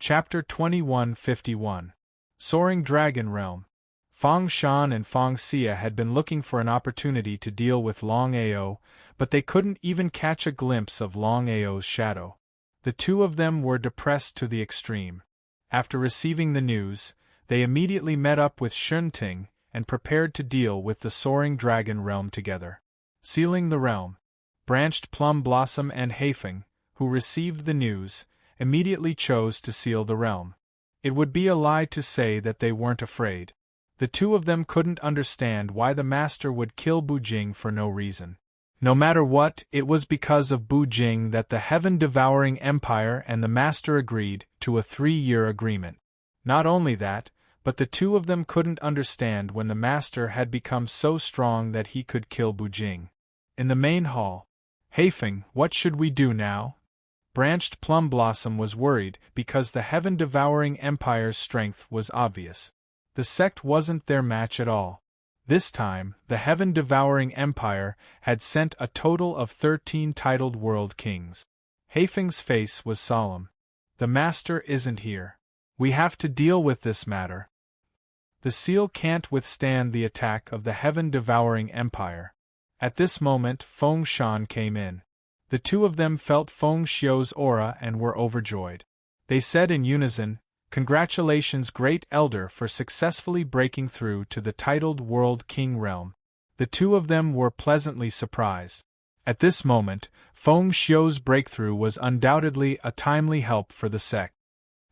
Chapter 2151. Soaring Dragon Realm. Feng Shan and Feng Xia had been looking for an opportunity to deal with Longao, but they couldn't even catch a glimpse of Longao's shadow. The two of them were depressed to the extreme. After receiving the news, they immediately met up with Shunting and prepared to deal with the Soaring Dragon Realm together. Sealing the realm. Branched Plum Blossom and Haifeng, who received the news, immediately chose to seal the realm. It would be a lie to say that they weren't afraid. The two of them couldn't understand why the master would kill Bujing for no reason. No matter what, it was because of Bujing that the heaven-devouring empire and the master agreed to a 3-year agreement. Not only that, but the two of them couldn't understand when the master had become so strong that he could kill Bujing. In the main hall. Haifeng, what should we do now? Branched Plum Blossom was worried because the heaven-devouring empire's strength was obvious. The sect wasn't their match at all. This time, the heaven-devouring empire had sent a total of 13 titled world kings. Haifeng's face was solemn. The master isn't here. We have to deal with this matter. The seal can't withstand the attack of the heaven-devouring empire. At this moment, Feng Shan came in. The two of them felt Feng Xiu's aura and were overjoyed. They said in unison, "Congratulations, Great Elder, for successfully breaking through to the titled World King realm." The two of them were pleasantly surprised. At this moment, Feng Xiu's breakthrough was undoubtedly a timely help for the sect.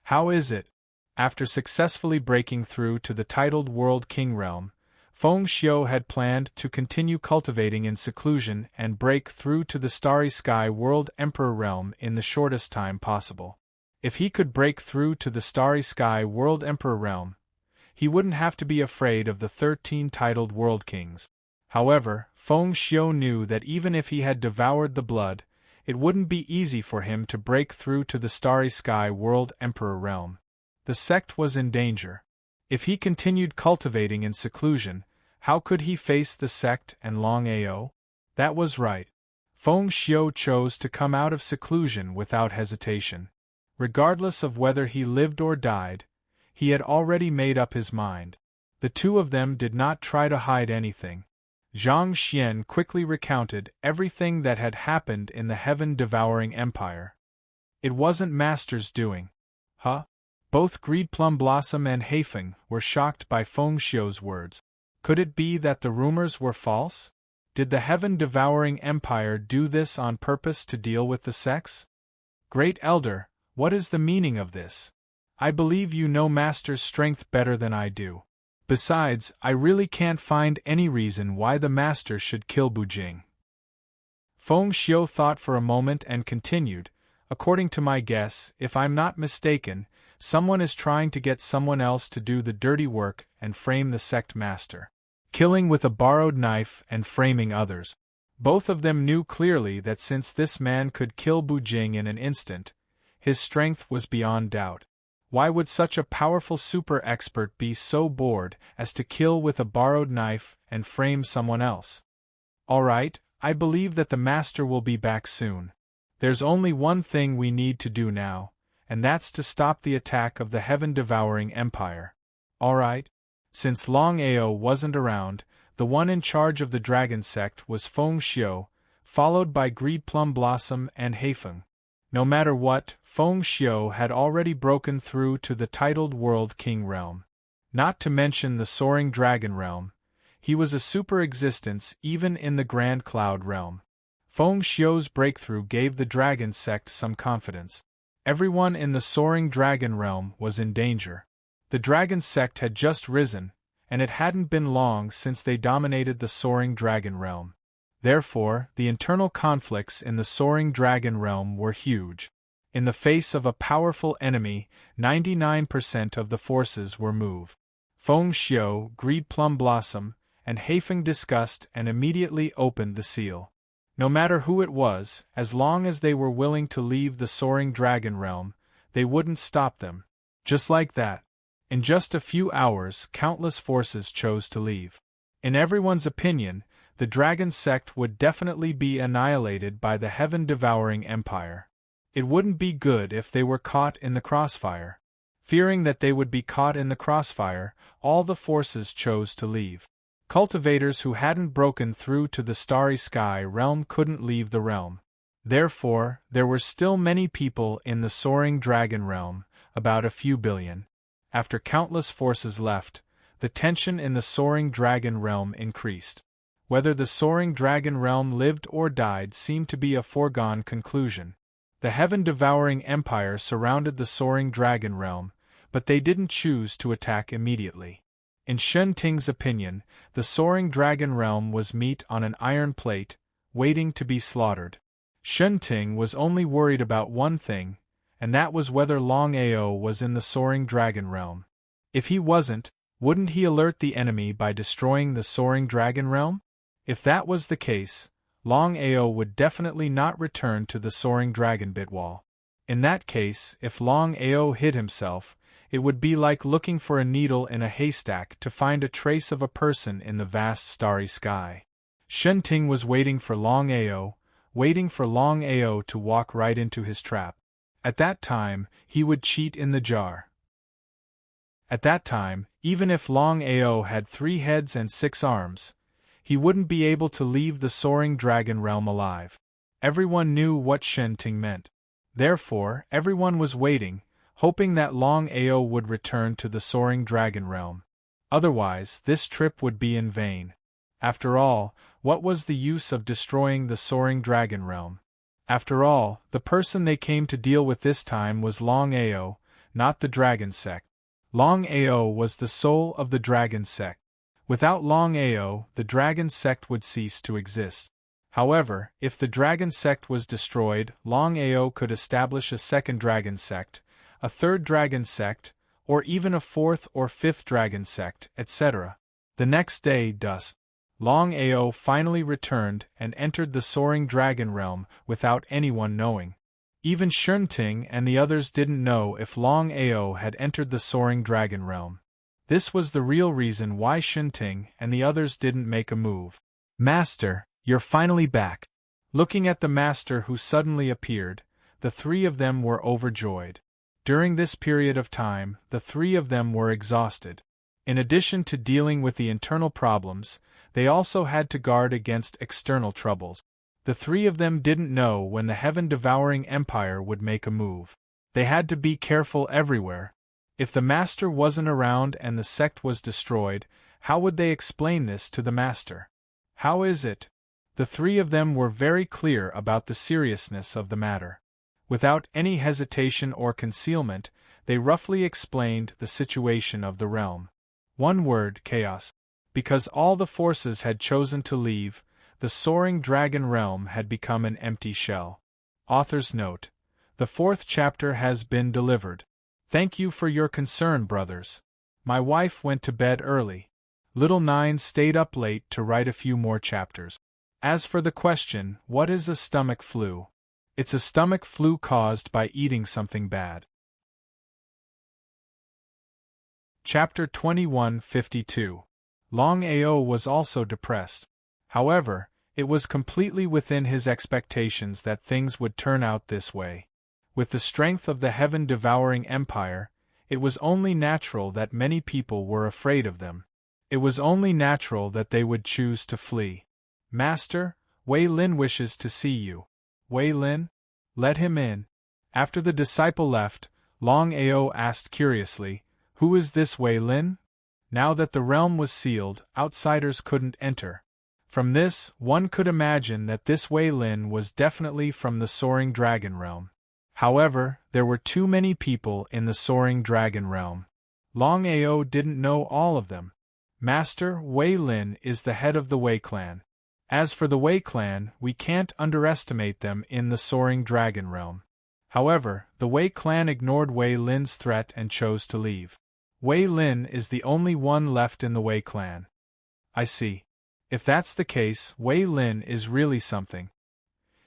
How is it? After successfully breaking through to the titled World King realm, Feng Xiu had planned to continue cultivating in seclusion and break through to the Starry Sky World Emperor realm in the shortest time possible. If he could break through to the Starry Sky World Emperor realm, he wouldn't have to be afraid of the 13 titled World Kings. However, Feng Xiu knew that even if he had devoured the blood, it wouldn't be easy for him to break through to the Starry Sky World Emperor realm. The sect was in danger. If he continued cultivating in seclusion, how could he face the sect and Longao? That was right. Feng Xiu chose to come out of seclusion without hesitation. Regardless of whether he lived or died, he had already made up his mind. The two of them did not try to hide anything. Zhang Xian quickly recounted everything that had happened in the heaven-devouring empire. It wasn't Master's doing. Huh? Both Greed Plum Blossom and Haifeng were shocked by Feng Xiu's words. Could it be that the rumors were false? Did the heaven-devouring empire do this on purpose to deal with the sects? Great Elder, what is the meaning of this? I believe you know Master's strength better than I do. Besides, I really can't find any reason why the Master should kill Bujing. Feng Xiu thought for a moment and continued, "According to my guess, if I'm not mistaken, someone is trying to get someone else to do the dirty work and frame the sect master. Killing with a borrowed knife and framing others." Both of them knew clearly that since this man could kill Bujing in an instant, his strength was beyond doubt. Why would such a powerful super expert be so bored as to kill with a borrowed knife and frame someone else? All right, I believe that the master will be back soon. There's only one thing we need to do now, and that's to stop the attack of the heaven-devouring empire. All right? Since Longao wasn't around, the one in charge of the dragon sect was Feng Xiu, followed by Greed Plum Blossom and Haifeng. No matter what, Feng Xiu had already broken through to the titled World King realm. Not to mention the Soaring Dragon realm, he was a super existence even in the Grand Cloud realm. Feng Xiu's breakthrough gave the dragon sect some confidence. Everyone in the Soaring Dragon realm was in danger. The dragon sect had just risen, and it hadn't been long since they dominated the Soaring Dragon realm. Therefore, the internal conflicts in the Soaring Dragon realm were huge. In the face of a powerful enemy, 99% of the forces were moved. Feng Xiu, Greed Plum Blossom, and Haifeng discussed and immediately opened the seal. No matter who it was, as long as they were willing to leave the Soaring Dragon realm, they wouldn't stop them. Just like that. In just a few hours, countless forces chose to leave. In everyone's opinion, the dragon sect would definitely be annihilated by the heaven-devouring empire. It wouldn't be good if they were caught in the crossfire. Fearing that they would be caught in the crossfire, all the forces chose to leave. Cultivators who hadn't broken through to the starry sky realm couldn't leave the realm. Therefore, there were still many people in the soaring dragon realm, about a few billion. After countless forces left, the tension in the soaring dragon realm increased. Whether the soaring dragon realm lived or died seemed to be a foregone conclusion. The heaven-devouring empire surrounded the soaring dragon realm, but they didn't choose to attack immediately. In Shen Ting's opinion, the soaring dragon realm was meat on an iron plate, waiting to be slaughtered. Shen Ting was only worried about one thing, and that was whether Longao was in the soaring dragon realm. If he wasn't, wouldn't he alert the enemy by destroying the soaring dragon realm? If that was the case, Longao would definitely not return to the soaring dragon bitwall. In that case, if Longao hid himself, it would be like looking for a needle in a haystack to find a trace of a person in the vast starry sky. Shen Ting was waiting for Longao to walk right into his trap. At that time, he would cheat in the jar. At that time, even if Longao had 3 heads and 6 arms, he wouldn't be able to leave the soaring dragon realm alive. Everyone knew what Shen Ting meant. Therefore, everyone was waiting, hoping that Longao would return to the soaring dragon realm. Otherwise, this trip would be in vain. After all, what was the use of destroying the soaring dragon realm? After all, the person they came to deal with this time was Longao, not the dragon sect. Longao was the soul of the dragon sect. Without Longao, the dragon sect would cease to exist. However, if the dragon sect was destroyed, Longao could establish a second dragon sect, a third dragon sect, or even a fourth or fifth dragon sect, etc. The next day, dusk, Longao finally returned and entered the soaring dragon realm without anyone knowing. Even Shen Ting and the others didn't know if Longao had entered the soaring dragon realm. This was the real reason why Shen Ting and the others didn't make a move. "Master, you're finally back." Looking at the master who suddenly appeared, the 3 of them were overjoyed. During this period of time, the 3 of them were exhausted. In addition to dealing with the internal problems, they also had to guard against external troubles. The 3 of them didn't know when the heaven-devouring empire would make a move. They had to be careful everywhere. If the master wasn't around and the sect was destroyed, how would they explain this to the master? How is it? The 3 of them were very clear about the seriousness of the matter. Without any hesitation or concealment, they roughly explained the situation of the realm. One word: chaos. Because all the forces had chosen to leave, the soaring dragon realm had become an empty shell. Author's note: the 4th chapter has been delivered. Thank you for your concern, brothers. My wife went to bed early. Little Nine stayed up late to write a few more chapters. As for the question, what is a stomach flu? It's a stomach flu caused by eating something bad. Chapter 2152. Longao was also depressed. However, it was completely within his expectations that things would turn out this way. With the strength of the heaven-devouring empire, it was only natural that many people were afraid of them. It was only natural that they would choose to flee. "Master, Wei Lin wishes to see you." "Wei Lin? Let him in." After the disciple left, Longao asked curiously, "Who is this Wei Lin?" Now that the realm was sealed, outsiders couldn't enter. From this, one could imagine that this Wei Lin was definitely from the soaring dragon realm. However, there were too many people in the soaring dragon realm. Longao didn't know all of them. Master, Wei Lin is the head of the Wei clan. As for the Wei clan, we can't underestimate them in the soaring dragon realm. However, the Wei clan ignored Wei Lin's threat and chose to leave. Wei Lin is the only one left in the Wei clan. I see. If that's the case, Wei Lin is really something.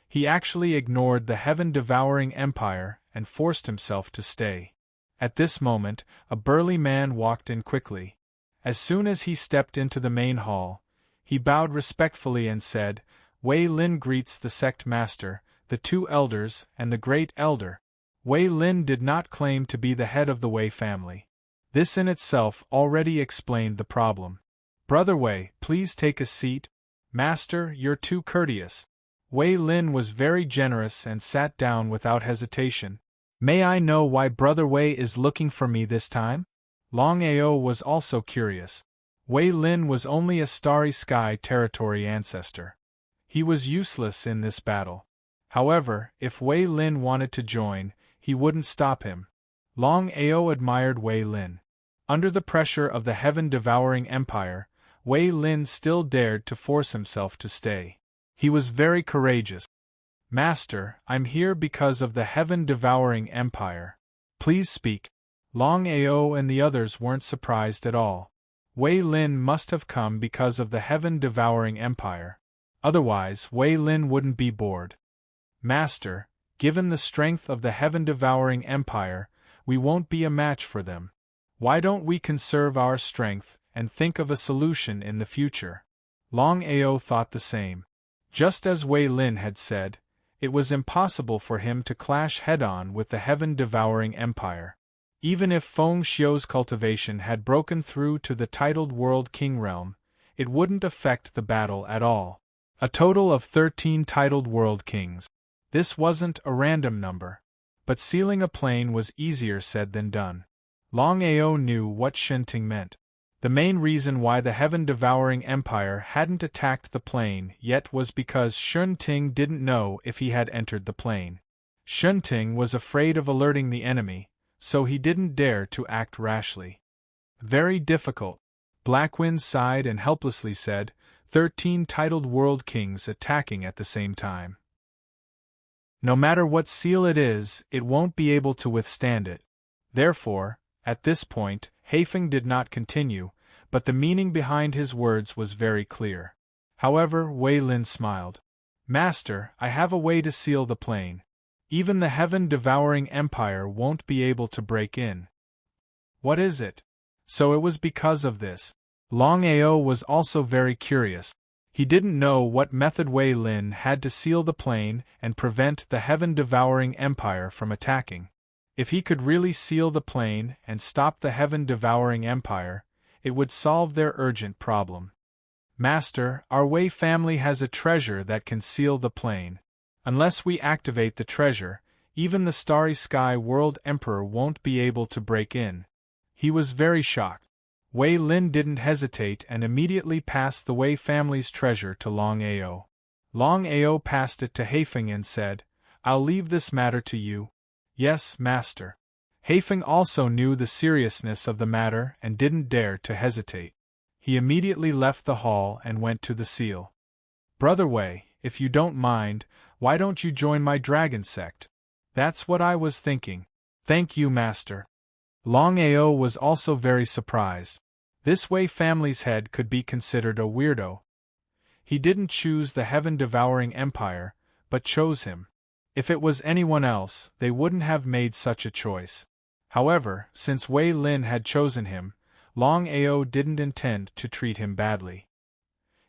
He actually ignored the heaven-devouring empire and forced himself to stay. At this moment, a burly man walked in quickly. As soon as he stepped into the main hall, he bowed respectfully and said, "Wei Lin greets the sect master, the two elders, and the great elder. Wei Lin did not claim to be the head of the Wei family. This in itself already explained the problem. "Brother Wei, please take a seat." "Master, you're too courteous." Wei Lin was very generous and sat down without hesitation. "May I know why Brother Wei is looking for me this time?" Longao was also curious. Wei Lin was only a Starry Sky territory ancestor. He was useless in this battle. However, if Wei Lin wanted to join, he wouldn't stop him. Longao admired Wei Lin. Under the pressure of the heaven-devouring empire, Wei Lin still dared to force himself to stay. He was very courageous. "Master, I'm here because of the heaven-devouring empire. Please speak." Longao and the others weren't surprised at all. Wei Lin must have come because of the heaven-devouring empire. Otherwise, Wei Lin wouldn't be bored. "Master, given the strength of the heaven-devouring empire, we won't be a match for them. Why don't we conserve our strength and think of a solution in the future?" Longao thought the same. Just as Wei Lin had said, it was impossible for him to clash head-on with the heaven-devouring empire. Even if Feng Xiu's cultivation had broken through to the titled World King realm, it wouldn't affect the battle at all. A total of 13 titled World Kings. This wasn't a random number. But sealing a plane was easier said than done. Longao knew what Shunting meant. The main reason why the heaven-devouring empire hadn't attacked the plane yet was because Shunting didn't know if he had entered the plane. Shunting was afraid of alerting the enemy, so he didn't dare to act rashly. "Very difficult." Blackwind sighed and helplessly said, 13 titled World Kings attacking at the same time. No matter what seal it is, it won't be able to withstand it. Therefore, at this point, Haifeng did not continue, but the meaning behind his words was very clear. However, Wei Lin smiled. "Master, I have a way to seal the plane. Even the heaven-devouring empire won't be able to break in." "What is it?" So it was because of this. Longao was also very curious. He didn't know what method Wei Lin had to seal the plane and prevent the heaven-devouring empire from attacking. If he could really seal the plane and stop the heaven-devouring empire, it would solve their urgent problem. "Master, our Wei family has a treasure that can seal the plane. Unless we activate the treasure, even the Starry Sky World Emperor won't be able to break in." He was very shocked. Wei Lin didn't hesitate and immediately passed the Wei family's treasure to Longao. Longao passed it to Haifeng and said, "I'll leave this matter to you." "Yes, master." Haifeng also knew the seriousness of the matter and didn't dare to hesitate. He immediately left the hall and went to the seal. "Brother Wei, if you don't mind, why don't you join my dragon sect?" "That's what I was thinking." "Thank you, master." Longao was also very surprised. This Wei family's head could be considered a weirdo. He didn't choose the heaven-devouring empire, but chose him. If it was anyone else, they wouldn't have made such a choice. However, since Wei Lin had chosen him, Longao didn't intend to treat him badly.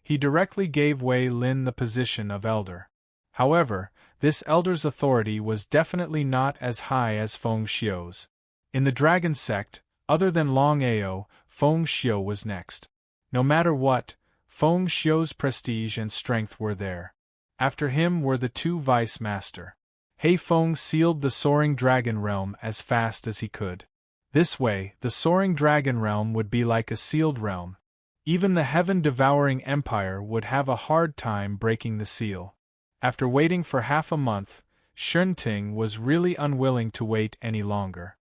He directly gave Wei Lin the position of elder. However, this elder's authority was definitely not as high as Feng Xiu's. In the dragon sect, other than Longao, Feng Xiu was next. No matter what, Feng Xiu's prestige and strength were there. After him were the two vice-master. Haifeng sealed the soaring dragon realm as fast as he could. This way, the soaring dragon realm would be like a sealed realm. Even the heaven-devouring empire would have a hard time breaking the seal. After waiting for half a month, Shunting was really unwilling to wait any longer.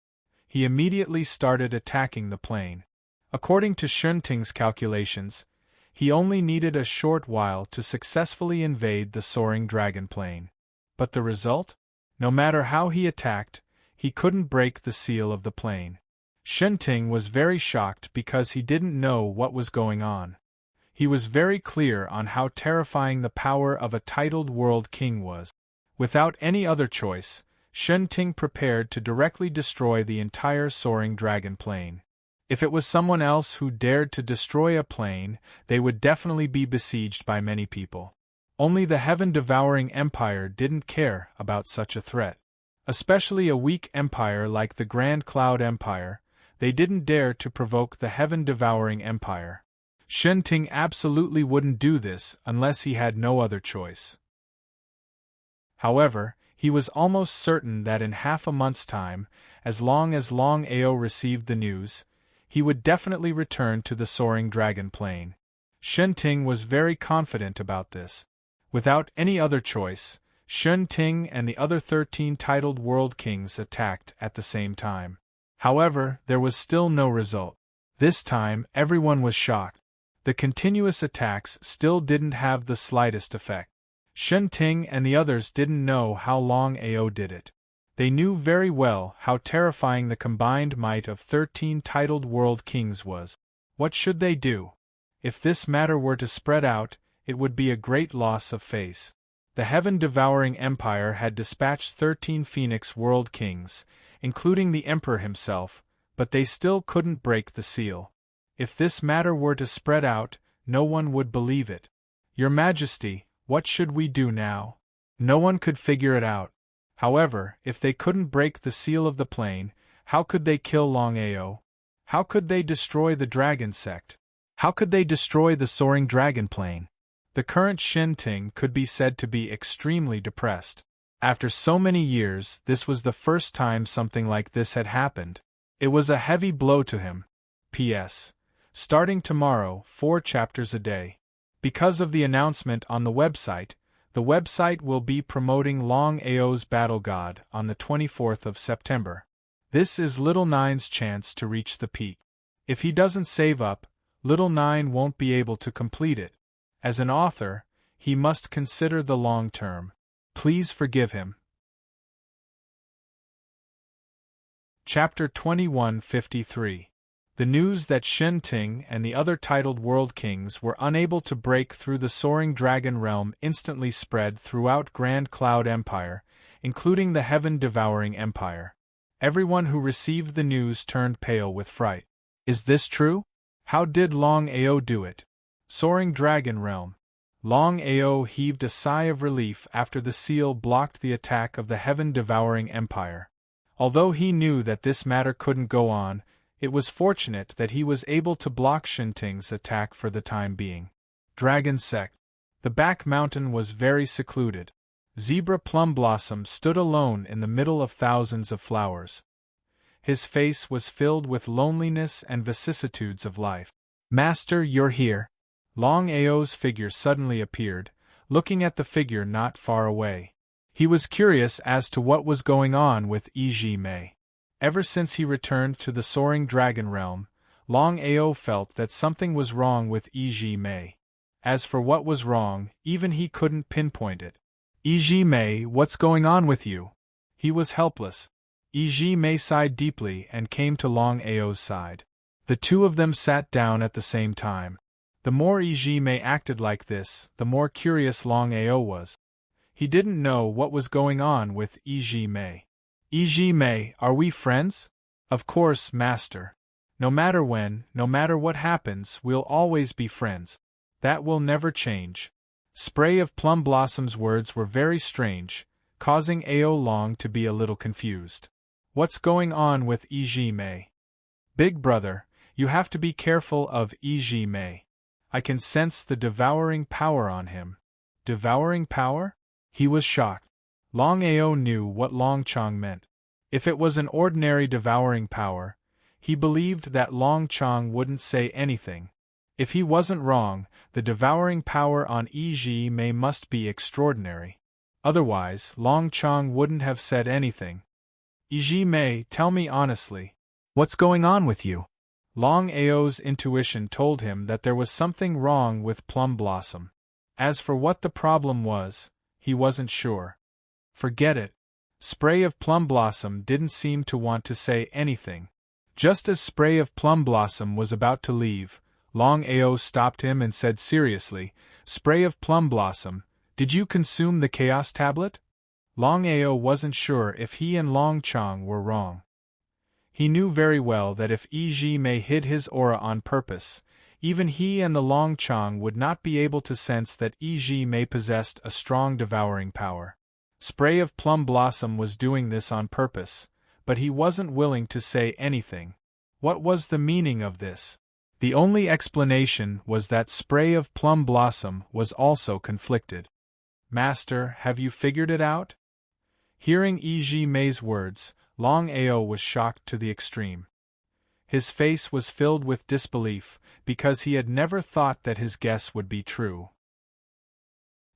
He immediately started attacking the plane. According to Shunting's calculations, he only needed a short while to successfully invade the soaring dragon plane. But the result? No matter how he attacked, he couldn't break the seal of the plane. Shunting was very shocked because he didn't know what was going on. He was very clear on how terrifying the power of a titled world king was. Without any other choice, Shunting prepared to directly destroy the entire soaring dragon plane. If it was someone else who dared to destroy a plane, they would definitely be besieged by many people. Only the heaven-devouring empire didn't care about such a threat. Especially a weak empire like the Grand Cloud Empire, they didn't dare to provoke the heaven-devouring empire. Shen Ting absolutely wouldn't do this unless he had no other choice. However, he was almost certain that in half a month's time, as Longao received the news, he would definitely return to the soaring dragon plane. Shen Ting was very confident about this. Without any other choice, Shen Ting and the other 13 titled world kings attacked at the same time. However, there was still no result. This time, everyone was shocked. The continuous attacks still didn't have the slightest effect. Shen Ting and the others didn't know how Longao did it. They knew very well how terrifying the combined might of 13 titled world kings was. What should they do? If this matter were to spread out, it would be a great loss of face. The heaven-devouring empire had dispatched 13 Phoenix world kings, including the emperor himself, but they still couldn't break the seal. If this matter were to spread out, no one would believe it. Your Majesty, what should we do now? No one could figure it out. However, if they couldn't break the seal of the plane, how could they kill Longao? How could they destroy the dragon sect? How could they destroy the soaring dragon plane? The current Shen Ting could be said to be extremely depressed. After so many years, this was the first time something like this had happened. It was a heavy blow to him. P.S. Starting tomorrow, 4 chapters a day. Because of the announcement on the website will be promoting Longao's Battle God on the 24th of September. This is Little Nine's chance to reach the peak. If he doesn't save up, Little Nine won't be able to complete it. As an author, he must consider the long term. Please forgive him. Chapter 2153. The news that Shen Ting and the other titled world kings were unable to break through the soaring dragon realm instantly spread throughout Grand Cloud Empire, including the heaven-devouring empire. Everyone who received the news turned pale with fright. Is this true? How did Longao do it? Soaring Dragon Realm. Longao heaved a sigh of relief after the seal blocked the attack of the heaven-devouring empire. Although he knew that this matter couldn't go on, it was fortunate that he was able to block Shen Ting's attack for the time being. Dragon Sect. The back mountain was very secluded. Zebra Plum Blossom stood alone in the middle of thousands of flowers. His face was filled with loneliness and vicissitudes of life. Master, you're here. Longao's figure suddenly appeared, looking at the figure not far away. He was curious as to what was going on with Mei. Ever since he returned to the soaring dragon realm, Longao felt that something was wrong with Mei. As for what was wrong, even he couldn't pinpoint it. Mei, what's going on with you? He was helpless. Mei sighed deeply and came to Longao's side. The two of them sat down at the same time. The more Mei acted like this, the more curious Longao was. He didn't know what was going on with Mei. Mei, are we friends? Of course, Master. No matter when, no matter what happens, we'll always be friends. That will never change. Spray of Plum Blossom's words were very strange, causing Ao Long to be a little confused. What's going on with Mei? Big brother, you have to be careful of Mei. I can sense the devouring power on him. Devouring power? He was shocked. Longao knew what Longchong meant. If it was an ordinary devouring power, he believed that Longchong wouldn't say anything. If he wasn't wrong, the devouring power on Mei must be extraordinary. Otherwise, Longchong wouldn't have said anything. Mei, tell me honestly. What's going on with you? Longao's intuition told him that there was something wrong with Plum Blossom. As for what the problem was, he wasn't sure. Forget it. Spray of Plum Blossom didn't seem to want to say anything. Just as Spray of Plum Blossom was about to leave, Longao stopped him and said seriously, Spray of Plum Blossom, did you consume the Chaos Tablet? Longao wasn't sure if he and Longchong were wrong. He knew very well that if Mei hid his aura on purpose, Even he and the Longchang would not be able to sense that Yi Mei possessed a strong devouring power. Spray of Plum Blossom was doing this on purpose, but he wasn't willing to say anything. What was the meaning of this? The only explanation was that Spray of Plum Blossom was also conflicted. Master, have you figured it out? Hearing Yi Mei's words, Longao was shocked to the extreme. His face was filled with disbelief, because he had never thought that his guess would be true.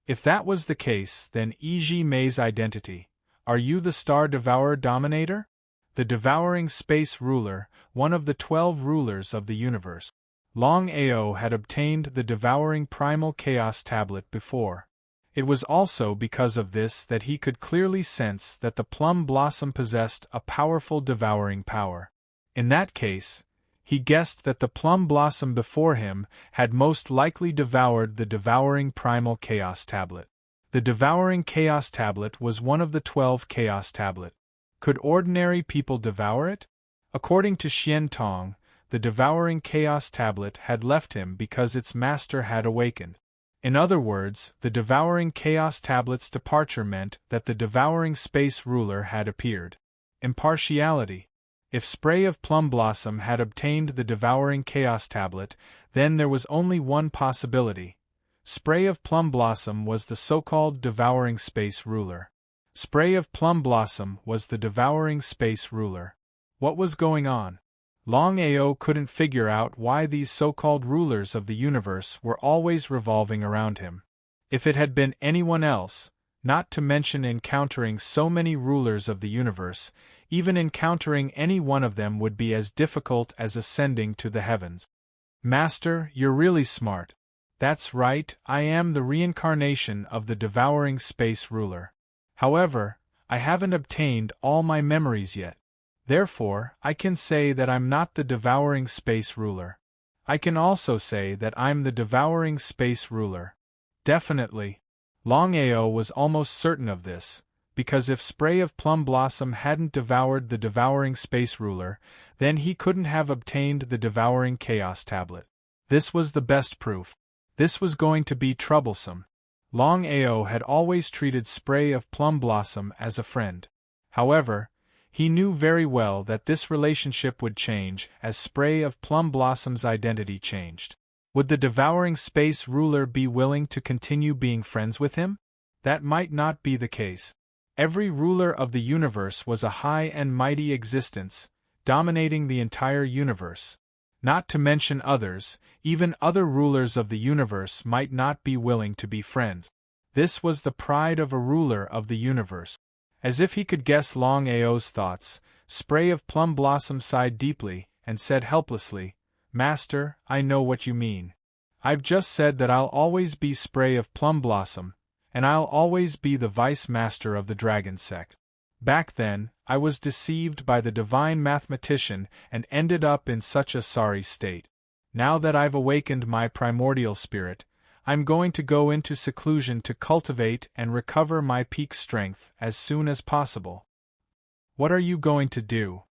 If that was the case, then Yi Mei's identity. Are you the Star Devourer Dominator? The Devouring Space Ruler, one of the 12 rulers of the universe. Longao had obtained the Devouring Primal Chaos Tablet before. It was also because of this that he could clearly sense that the Plum Blossom possessed a powerful devouring power. In that case, he guessed that the Plum Blossom before him had most likely devoured the Devouring Primal Chaos Tablet. The Devouring Chaos Tablet was one of the 12 Chaos Tablet. Could ordinary people devour it? According to Xian Tong, the Devouring Chaos Tablet had left him because its master had awakened. In other words, the Devouring Chaos Tablet's departure meant that the Devouring Space Ruler had appeared. Impartiality. If Spray of Plum Blossom had obtained the Devouring Chaos Tablet, then there was only one possibility. Spray of Plum Blossom was the so-called Devouring Space Ruler. Spray of Plum Blossom was the Devouring Space Ruler. What was going on? Longao couldn't figure out why these so-called rulers of the universe were always revolving around him. If it had been anyone else, not to mention encountering so many rulers of the universe, even encountering any one of them would be as difficult as ascending to the heavens. Master, you're really smart. That's right, I am the reincarnation of the Devouring Space Ruler. However, I haven't obtained all my memories yet. Therefore, I can say that I'm not the Devouring Space Ruler. I can also say that I'm the Devouring Space Ruler. Definitely. Longao was almost certain of this, because if Spray of Plum Blossom hadn't devoured the Devouring Space Ruler, then he couldn't have obtained the Devouring Chaos Tablet. This was the best proof. This was going to be troublesome. Longao had always treated Spray of Plum Blossom as a friend. However, he knew very well that this relationship would change as Spray of Plum Blossom's identity changed. Would the Devouring Space Ruler be willing to continue being friends with him? That might not be the case. Every ruler of the universe was a high and mighty existence, dominating the entire universe. Not to mention others, even other rulers of the universe might not be willing to be friends. This was the pride of a ruler of the universe. As if he could guess Longao's thoughts, Spray of Plum Blossom sighed deeply and said helplessly, Master, I know what you mean. I've just said that I'll always be Spray of Plum Blossom, and I'll always be the Vice Master of the Dragon Sect. Back then, I was deceived by the divine mathematician and ended up in such a sorry state. Now that I've awakened my primordial spirit, I'm going to go into seclusion to cultivate and recover my peak strength as soon as possible. What are you going to do?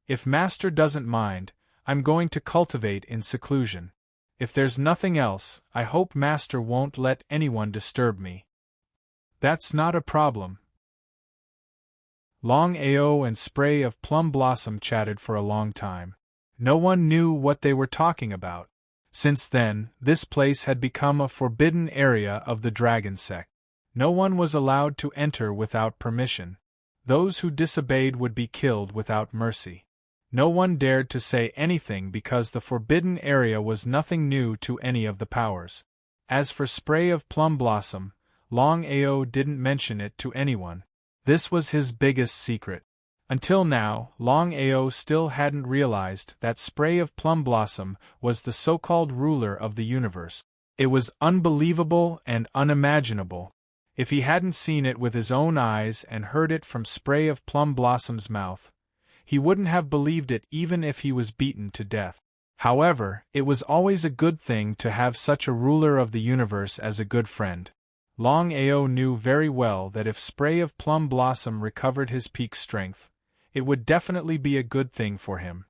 If Master doesn't mind, I'm going to cultivate in seclusion. If there's nothing else, I hope Master won't let anyone disturb me. That's not a problem. Longao and Spray of Plum Blossom chatted for a long time. No one knew what they were talking about. Since then, this place had become a forbidden area of the Dragon Sect. No one was allowed to enter without permission. Those who disobeyed would be killed without mercy. No one dared to say anything because the forbidden area was nothing new to any of the powers. As for Spray of Plum Blossom, Longao didn't mention it to anyone. This was his biggest secret. Until now, Longao still hadn't realized that Spray of Plum Blossom was the so-called ruler of the universe. It was unbelievable and unimaginable. If he hadn't seen it with his own eyes and heard it from Spray of Plum Blossom's mouth, he wouldn't have believed it even if he was beaten to death. However, it was always a good thing to have such a ruler of the universe as a good friend. Longao knew very well that if Spray of Plum Blossom recovered his peak strength, it would definitely be a good thing for him.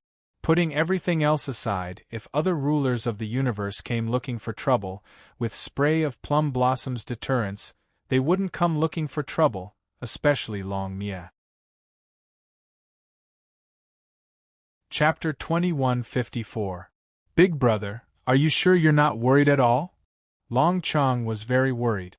Putting everything else aside, if other rulers of the universe came looking for trouble, with spray of plum blossoms deterrence, they wouldn't come looking for trouble, especially Long Mie. Chapter 2154. Big Brother, are you sure you're not worried at all? Long Chong was very worried.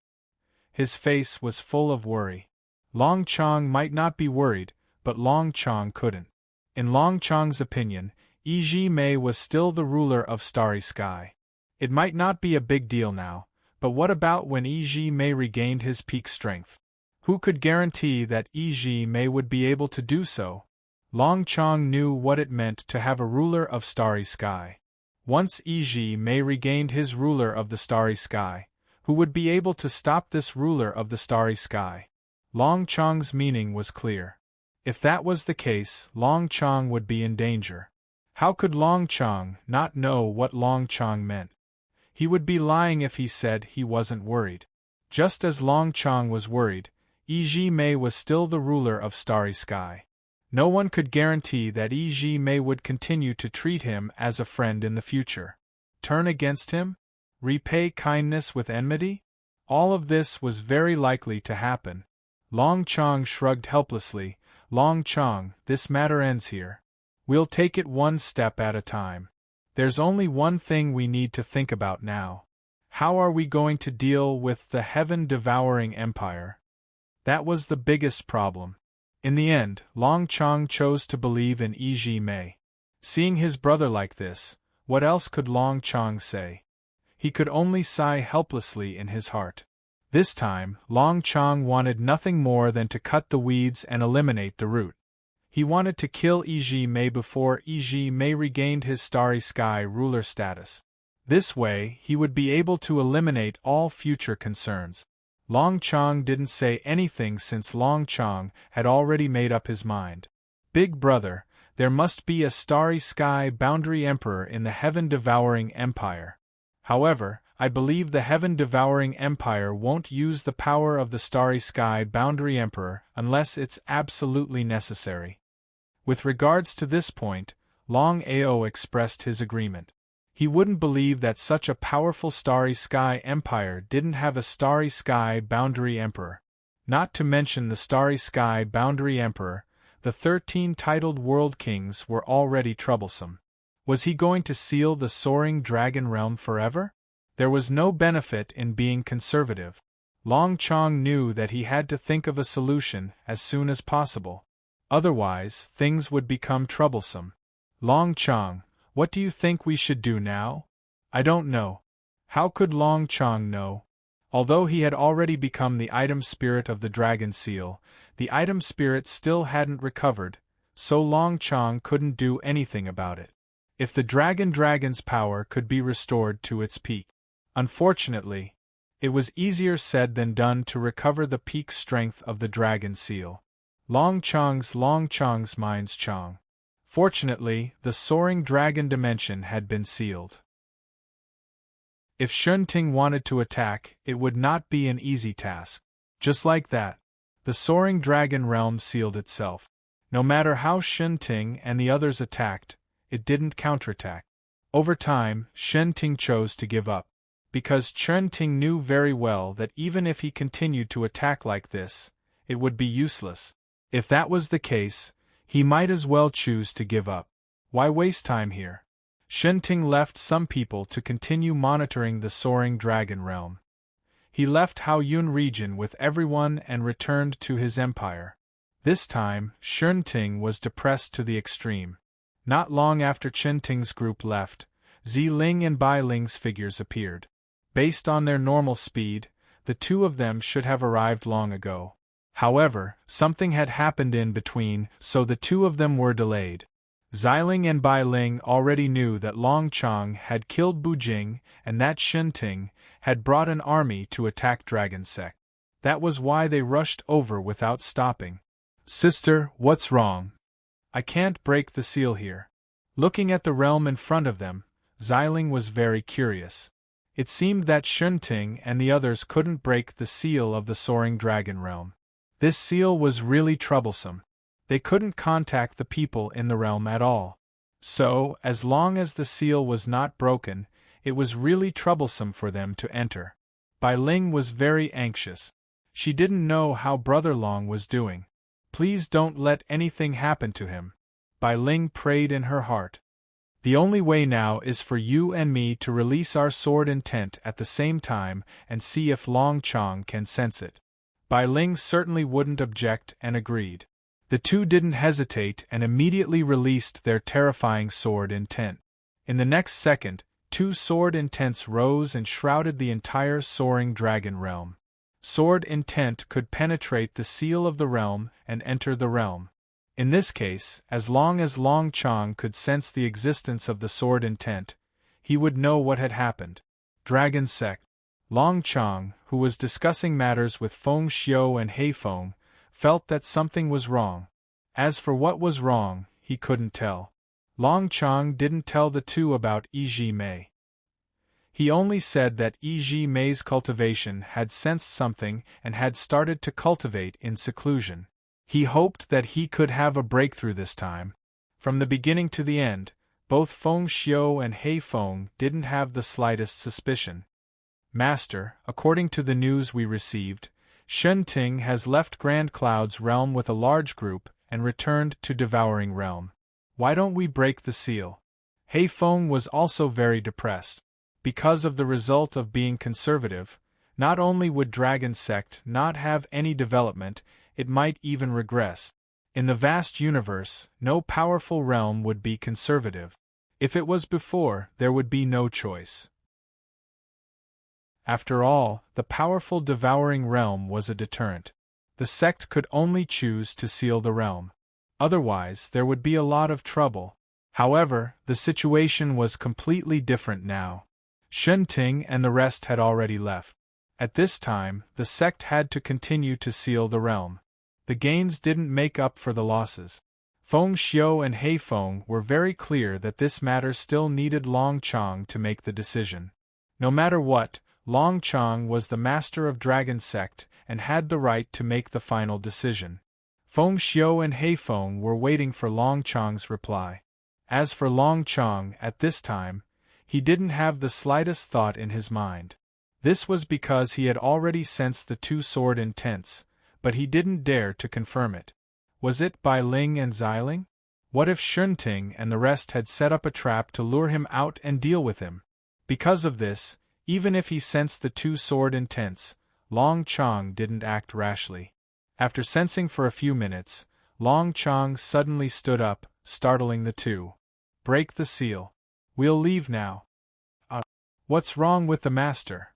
His face was full of worry. Long Chong might not be worried, but Long Chong couldn't. In Long Chong's opinion, Yi Mei was still the ruler of Starry Sky. It might not be a big deal now, but what about when Yi Mei regained his peak strength? Who could guarantee that Yi Mei would be able to do so? Long Chong knew what it meant to have a ruler of Starry Sky. Once Yi Mei regained his ruler of the Starry Sky, who would be able to stop this ruler of the Starry Sky? Long Chong's meaning was clear. If that was the case, Long Chong would be in danger. How could Long Chong not know what Long Chong meant? He would be lying if he said he wasn't worried. Just as Long Chong was worried, Yi Mei was still the ruler of Starry Sky. No one could guarantee that Yi Mei would continue to treat him as a friend in the future. Turn against him? Repay kindness with enmity? All of this was very likely to happen. Long Chong shrugged helplessly. Long Chong, this matter ends here. We'll take it one step at a time. There's only one thing we need to think about now. How are we going to deal with the heaven-devouring empire? That was the biggest problem. In the end, Long Chong chose to believe in Yi Mei. Seeing his brother like this, what else could Long Chong say? He could only sigh helplessly in his heart. This time, Long Chong wanted nothing more than to cut the weeds and eliminate the root. He wanted to kill Yi Mei before Yi Mei regained his Starry Sky ruler status. This way, he would be able to eliminate all future concerns. Long Chong didn't say anything since Long Chong had already made up his mind. Big Brother, there must be a Starry Sky boundary emperor in the heaven-devouring empire. However, I believe the heaven-devouring empire won't use the power of the Starry Sky boundary emperor unless it's absolutely necessary. With regards to this point, Longao expressed his agreement. He wouldn't believe that such a powerful Starry Sky empire didn't have a Starry Sky boundary emperor. Not to mention the Starry Sky boundary emperor, the 13 titled world kings were already troublesome. Was he going to seal the soaring dragon realm forever? There was no benefit in being conservative. Long Chong knew that he had to think of a solution as soon as possible. Otherwise, things would become troublesome. Long Chong, what do you think we should do now? I don't know. How could Long Chong know? Although he had already become the item spirit of the dragon seal, the item spirit still hadn't recovered, so Long Chong couldn't do anything about it. If the dragon's power could be restored to its peak. Unfortunately, it was easier said than done to recover the peak strength of the dragon seal. Long Chong's mind's Chong. Fortunately, the soaring dragon dimension had been sealed. If Shunting wanted to attack, it would not be an easy task. Just like that, the soaring dragon realm sealed itself. No matter how Shunting and the others attacked, it didn't counterattack. Over time, Shunting chose to give up. Because Shunting knew very well that even if he continued to attack like this, it would be useless. If that was the case, he might as well choose to give up. Why waste time here? Shunting left some people to continue monitoring the soaring dragon realm. He left Haoyun region with everyone and returned to his empire. This time, Shunting was depressed to the extreme. Not long after Shunting's group left, Ziling and Bailing's figures appeared. Based on their normal speed, the two of them should have arrived long ago. However, something had happened in between, so the two of them were delayed. Xiling and Bailing already knew that Long Chong had killed Bujing and that Shunting had brought an army to attack Dragon Sect. That was why they rushed over without stopping. "Sister, what's wrong? I can't break the seal here." Looking at the realm in front of them, Xiling was very curious. It seemed that Shunting and the others couldn't break the seal of the soaring dragon realm. This seal was really troublesome. They couldn't contact the people in the realm at all. So, as long as the seal was not broken, it was really troublesome for them to enter. Bai Ling was very anxious. She didn't know how Brother Long was doing. Please don't let anything happen to him. Bai Ling prayed in her heart. The only way now is for you and me to release our sword intent at the same time and see if Long Chong can sense it. Bai Ling certainly wouldn't object and agreed. The two didn't hesitate and immediately released their terrifying sword intent. In the next second, two sword intents rose and shrouded the entire soaring dragon realm. Sword intent could penetrate the seal of the realm and enter the realm. In this case, as long as Long Chong could sense the existence of the sword intent, he would know what had happened. Dragon Sect. Long Chong, who was discussing matters with Feng Xiu and Hei Feng, felt that something was wrong. As for what was wrong, he couldn't tell. Long Chong didn't tell the two about Yi Mei. He only said that Yi Mei's cultivation had sensed something and had started to cultivate in seclusion. He hoped that he could have a breakthrough this time. From the beginning to the end, both Feng Xiu and Hei Feng didn't have the slightest suspicion. Master, according to the news we received, Shen Ting has left Grand Cloud's realm with a large group and returned to Devouring Realm. Why don't we break the seal? Hei Feng was also very depressed. Because of the result of being conservative, not only would Dragon Sect not have any development, it might even regress. In the vast universe, no powerful realm would be conservative. If it was before, there would be no choice. After all, the powerful Devouring Realm was a deterrent. The sect could only choose to seal the realm. Otherwise, there would be a lot of trouble. However, the situation was completely different now. Shen Ting and the rest had already left. At this time, the sect had to continue to seal the realm. The gains didn't make up for the losses. Feng Xiu and Hei Feng were very clear that this matter still needed Long Chong to make the decision. No matter what, Long Chong was the master of Dragon Sect and had the right to make the final decision. Feng Xiu and Hei Feng were waiting for Long Chong's reply. As for Long Chong, at this time, he didn't have the slightest thought in his mind. This was because he had already sensed the two sword intents, but he didn't dare to confirm it. Was it Bai Ling and Xiling? What if Shunting and the rest had set up a trap to lure him out and deal with him? Because of this, even if he sensed the two sword intents, Long Chong didn't act rashly. After sensing for a few minutes, Long Chong suddenly stood up, startling the two. Break the seal. We'll leave now. What's wrong with the master?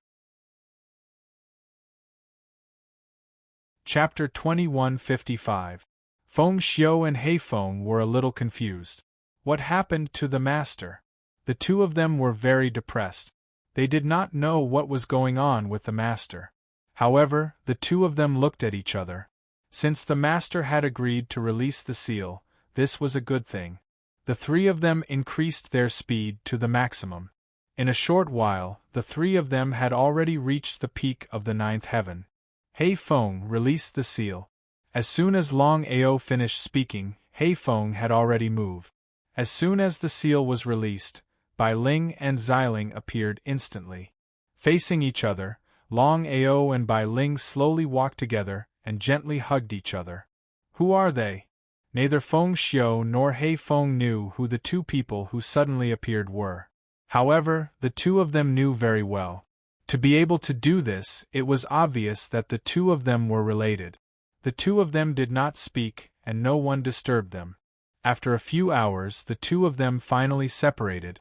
Chapter 2155. Feng Xiu and Hei Feng were a little confused. What happened to the master? The two of them were very depressed. They did not know what was going on with the master. However, the two of them looked at each other. Since the master had agreed to release the seal, this was a good thing. The three of them increased their speed to the maximum. In a short while, the three of them had already reached the peak of the ninth heaven. Hei Feng released the seal. As soon as Longao finished speaking, Hei Feng had already moved. As soon as the seal was released, Bai Ling and Xiling appeared instantly. Facing each other, Longao and Bai Ling slowly walked together and gently hugged each other. Who are they? Neither Feng Xiu nor Hei Feng knew who the two people who suddenly appeared were. However, the two of them knew very well. To be able to do this, it was obvious that the two of them were related. The two of them did not speak, and no one disturbed them. After a few hours, the two of them finally separated.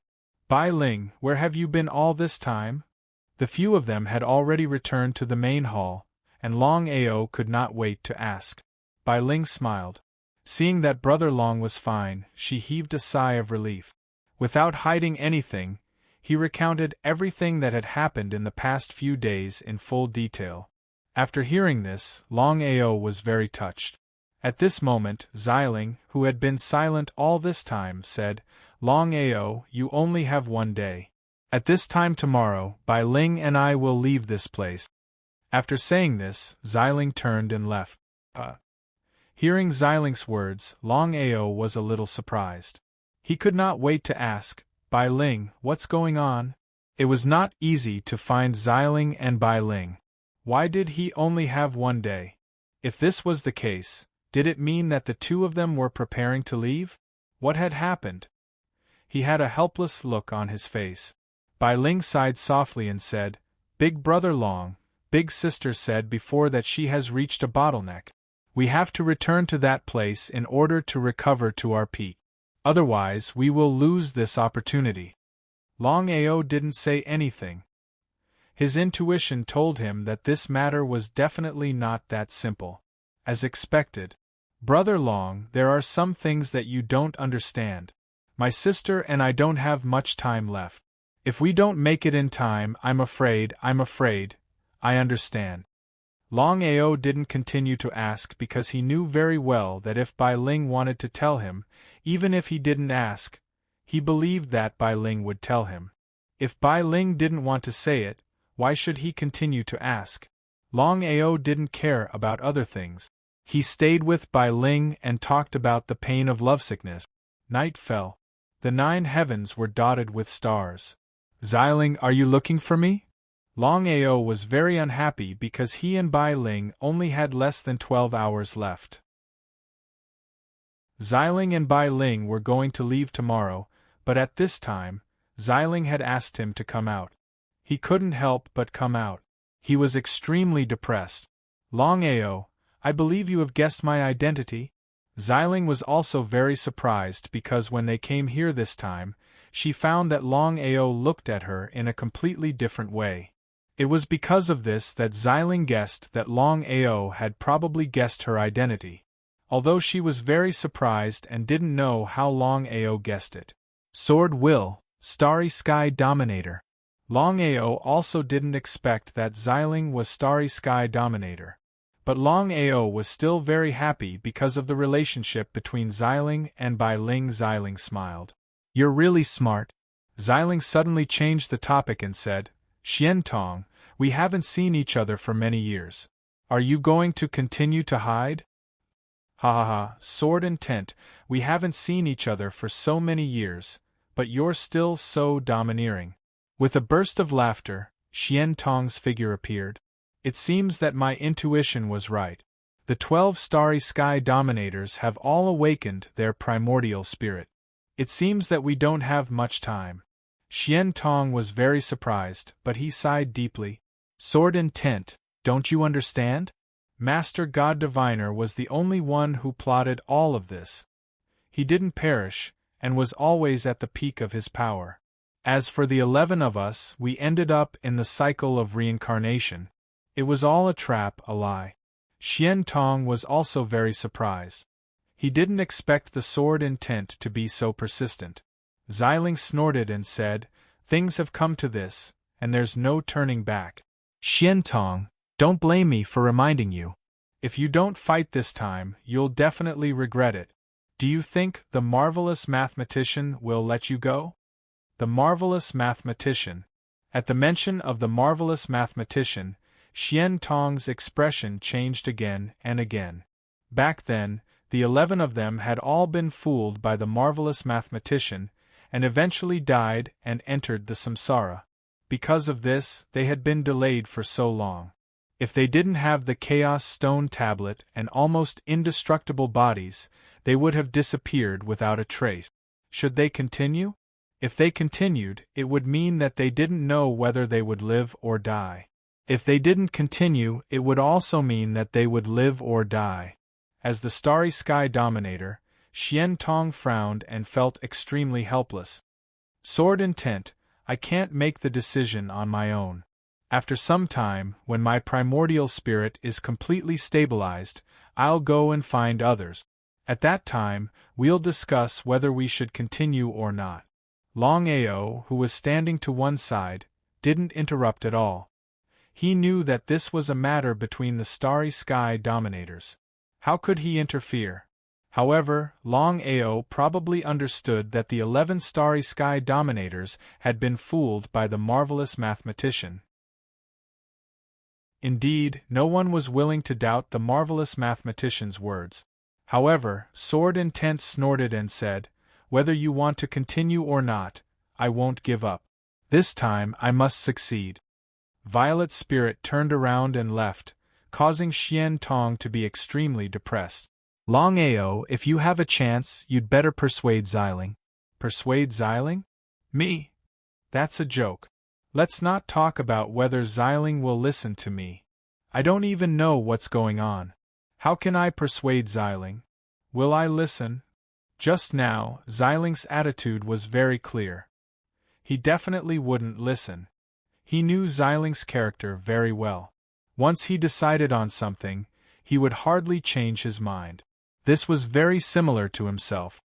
Bai Ling, where have you been all this time? The few of them had already returned to the main hall, and Longao could not wait to ask. Bai Ling smiled. Seeing that Brother Long was fine, she heaved a sigh of relief. Without hiding anything, he recounted everything that had happened in the past few days in full detail. After hearing this, Longao was very touched. At this moment, Xiling, who had been silent all this time, said, Longao, you only have 1 day. At this time tomorrow, Bai Ling and I will leave this place. After saying this, Xiling turned and left. Hearing Xiling's words, Longao was a little surprised. He could not wait to ask, Bai Ling, what's going on? It was not easy to find Xiling and Bai Ling. Why did he only have one day? If this was the case, did it mean that the two of them were preparing to leave? What had happened? He had a helpless look on his face. Bai Ling sighed softly and said, Big brother Long, big sister said before that she has reached a bottleneck. We have to return to that place in order to recover to our peak. Otherwise, we will lose this opportunity. Longao didn't say anything. His intuition told him that this matter was definitely not that simple. As expected. Brother Long, there are some things that you don't understand. My sister and I don't have much time left. If we don't make it in time, I'm afraid, I understand. Longao didn't continue to ask because he knew very well that if Bai Ling wanted to tell him, even if he didn't ask, he believed that Bai Ling would tell him. If Bai Ling didn't want to say it, why should he continue to ask? Longao didn't care about other things. He stayed with Bai Ling and talked about the pain of lovesickness. Night fell. The 9 heavens were dotted with stars. Xiling, are you looking for me? Longao was very unhappy because he and Bai Ling only had less than 12 hours left. Xiling and Bai Ling were going to leave tomorrow, but at this time, Xiling had asked him to come out. He couldn't help but come out. He was extremely depressed. Longao, I believe you have guessed my identity? Xiling was also very surprised because when they came here this time, she found that Longao looked at her in a completely different way. It was because of this that Xiling guessed that Longao had probably guessed her identity. Although she was very surprised and didn't know how Longao guessed it. Sword Will, Starry Sky Dominator. Longao also didn't expect that Xiling was Starry Sky Dominator. But Longao was still very happy because of the relationship between Xiling and Bai Ling. Xiling smiled. You're really smart. Xiling suddenly changed the topic and said, Xian Tong, we haven't seen each other for many years. Are you going to continue to hide? Ha ha ha, sword and tent, we haven't seen each other for so many years, but you're still so domineering. With a burst of laughter, Xian Tong's figure appeared. It seems that my intuition was right. The 12 Starry Sky Dominators have all awakened their primordial spirit. It seems that we don't have much time. Xian Tong was very surprised, but he sighed deeply. Sword and tent, don't you understand? Master God Diviner was the only one who plotted all of this. He didn't perish, and was always at the peak of his power. As for the 11 of us, we ended up in the cycle of reincarnation. It was all a trap, a lie. Xian Tong was also very surprised. He didn't expect the sword and tent to be so persistent. Xiling snorted and said, Things have come to this, and there's no turning back. Xian Tong, don't blame me for reminding you. If you don't fight this time, you'll definitely regret it. Do you think the marvelous mathematician will let you go? The marvelous mathematician. At the mention of the marvelous mathematician, Xian Tong's expression changed again and again. Back then, the 11 of them had all been fooled by the marvelous mathematician, and eventually died and entered the samsara. Because of this, they had been delayed for so long. If they didn't have the Chaos Stone Tablet and almost indestructible bodies, they would have disappeared without a trace. Should they continue? If they continued, it would mean that they didn't know whether they would live or die. If they didn't continue, it would also mean that they would live or die. As the Starry Sky Dominator, Xian Tong frowned and felt extremely helpless. Sword and tent, I can't make the decision on my own. After some time, when my primordial spirit is completely stabilized, I'll go and find others. At that time, we'll discuss whether we should continue or not. Longao, who was standing to one side, didn't interrupt at all. He knew that this was a matter between the Starry Sky Dominators. How could he interfere? However, Longao probably understood that the 11 Starry Sky Dominators had been fooled by the marvelous mathematician. Indeed, no one was willing to doubt the marvelous mathematician's words. However, Sword and Tent snorted and said, Whether you want to continue or not, I won't give up. This time I must succeed. Violet's spirit turned around and left, causing Xian Tong to be extremely depressed. Longao, if you have a chance, you'd better persuade Xiling. Persuade Xiling? Me? That's a joke. Let's not talk about whether Xiling will listen to me. I don't even know what's going on. How can I persuade Xiling? Will I listen? Just now, Xiling's attitude was very clear. He definitely wouldn't listen. He knew Xiling's character very well. Once he decided on something, he would hardly change his mind. This was very similar to himself.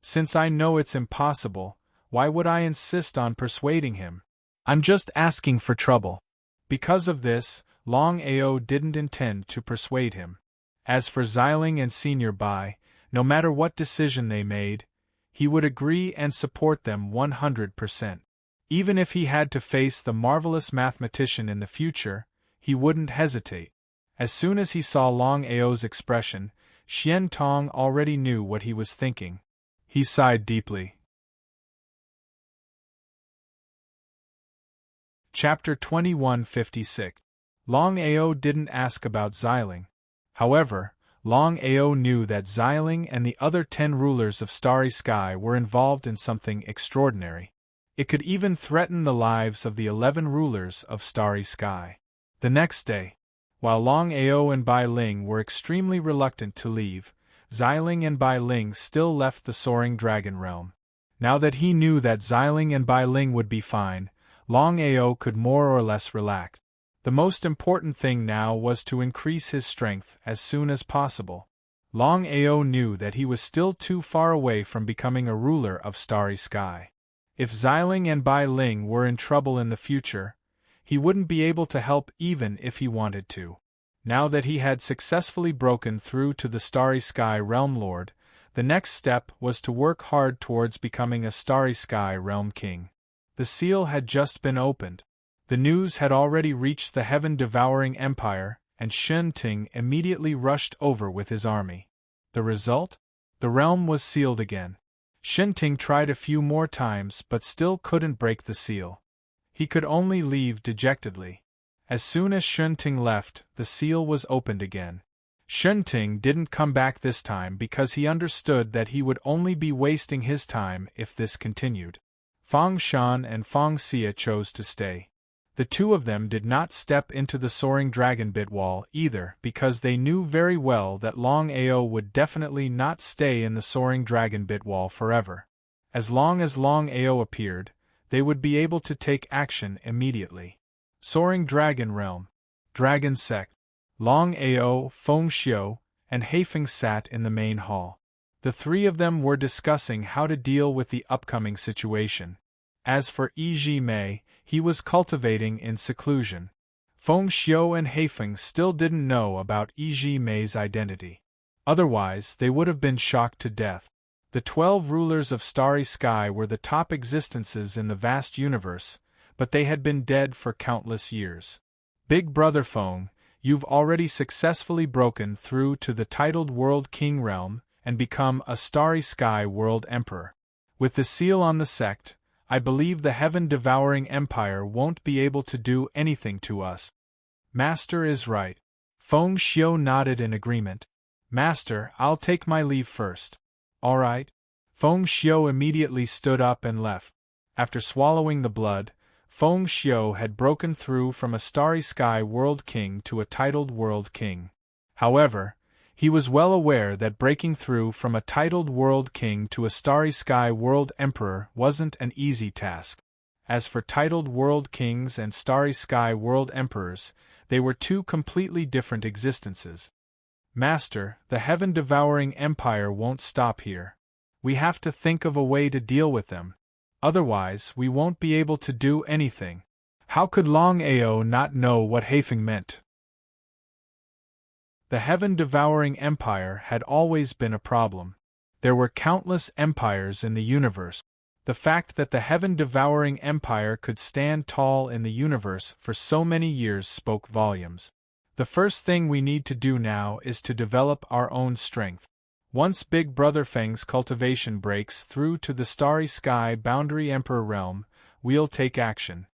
Since I know it's impossible, why would I insist on persuading him? I'm just asking for trouble. Because of this, Longao didn't intend to persuade him. As for Xiling and Senior Bai, no matter what decision they made, he would agree and support them 100%. Even if he had to face the marvelous mathematician in the future, he wouldn't hesitate. As soon as he saw Longao's expression, Xian Tong already knew what he was thinking. He sighed deeply. Chapter 2156. Longao didn't ask about Xiling. However, Longao knew that Xiling and the other 10 rulers of Starry Sky were involved in something extraordinary. It could even threaten the lives of the 11 rulers of Starry Sky. The next day, while Longao and Bai Ling were extremely reluctant to leave, Xiling and Bai Ling still left the Soaring Dragon Realm. Now that he knew that Xiling and Bai Ling would be fine, Longao could more or less relax. The most important thing now was to increase his strength as soon as possible. Longao knew that he was still too far away from becoming a ruler of Starry Sky. If Xiling and Bai Ling were in trouble in the future, he wouldn't be able to help even if he wanted to. Now that he had successfully broken through to the Starry Sky Realm Lord, the next step was to work hard towards becoming a Starry Sky Realm King. The seal had just been opened. The news had already reached the heaven-devouring empire, and Shunting immediately rushed over with his army. The result? The realm was sealed again. Shunting tried a few more times but still couldn't break the seal. He could only leave dejectedly. As soon as Shunting left, the seal was opened again. Shunting didn't come back this time because he understood that he would only be wasting his time if this continued. Fang Shan and Fang Xia chose to stay. The two of them did not step into the Soaring Dragon Bit Wall either because they knew very well that Longao would definitely not stay in the Soaring Dragon Bit Wall forever. As long as Longao appeared, they would be able to take action immediately. Soaring Dragon Realm, Dragon Sect. Longao, Fengxiu, and Heifeng sat in the main hall. The three of them were discussing how to deal with the upcoming situation. As for Yi Mei, he was cultivating in seclusion. Fengxiu and Heifeng still didn't know about Yi Mei's identity. Otherwise, they would have been shocked to death. The 12 rulers of Starry Sky were the top existences in the vast universe, but they had been dead for countless years. Big Brother Feng, you've already successfully broken through to the titled World King realm and become a Starry Sky World Emperor. With the seal on the sect, I believe the heaven-devouring empire won't be able to do anything to us. Master is right. Fengxiu nodded in agreement. Master, I'll take my leave first. All right. Fengxiu immediately stood up and left. After swallowing the blood, Fengxiu had broken through from a Starry Sky World King to a titled World King. However, he was well aware that breaking through from a titled World King to a Starry Sky World Emperor wasn't an easy task. As for titled World Kings and Starry Sky World Emperors, they were two completely different existences. Master, the heaven-devouring empire won't stop here. We have to think of a way to deal with them. Otherwise, we won't be able to do anything. How could Longao not know what Heifeng meant? The heaven-devouring empire had always been a problem. There were countless empires in the universe. The fact that the heaven-devouring empire could stand tall in the universe for so many years spoke volumes. The first thing we need to do now is to develop our own strength. Once Big Brother Feng's cultivation breaks through to the starry sky boundary Emperor realm, we'll take action.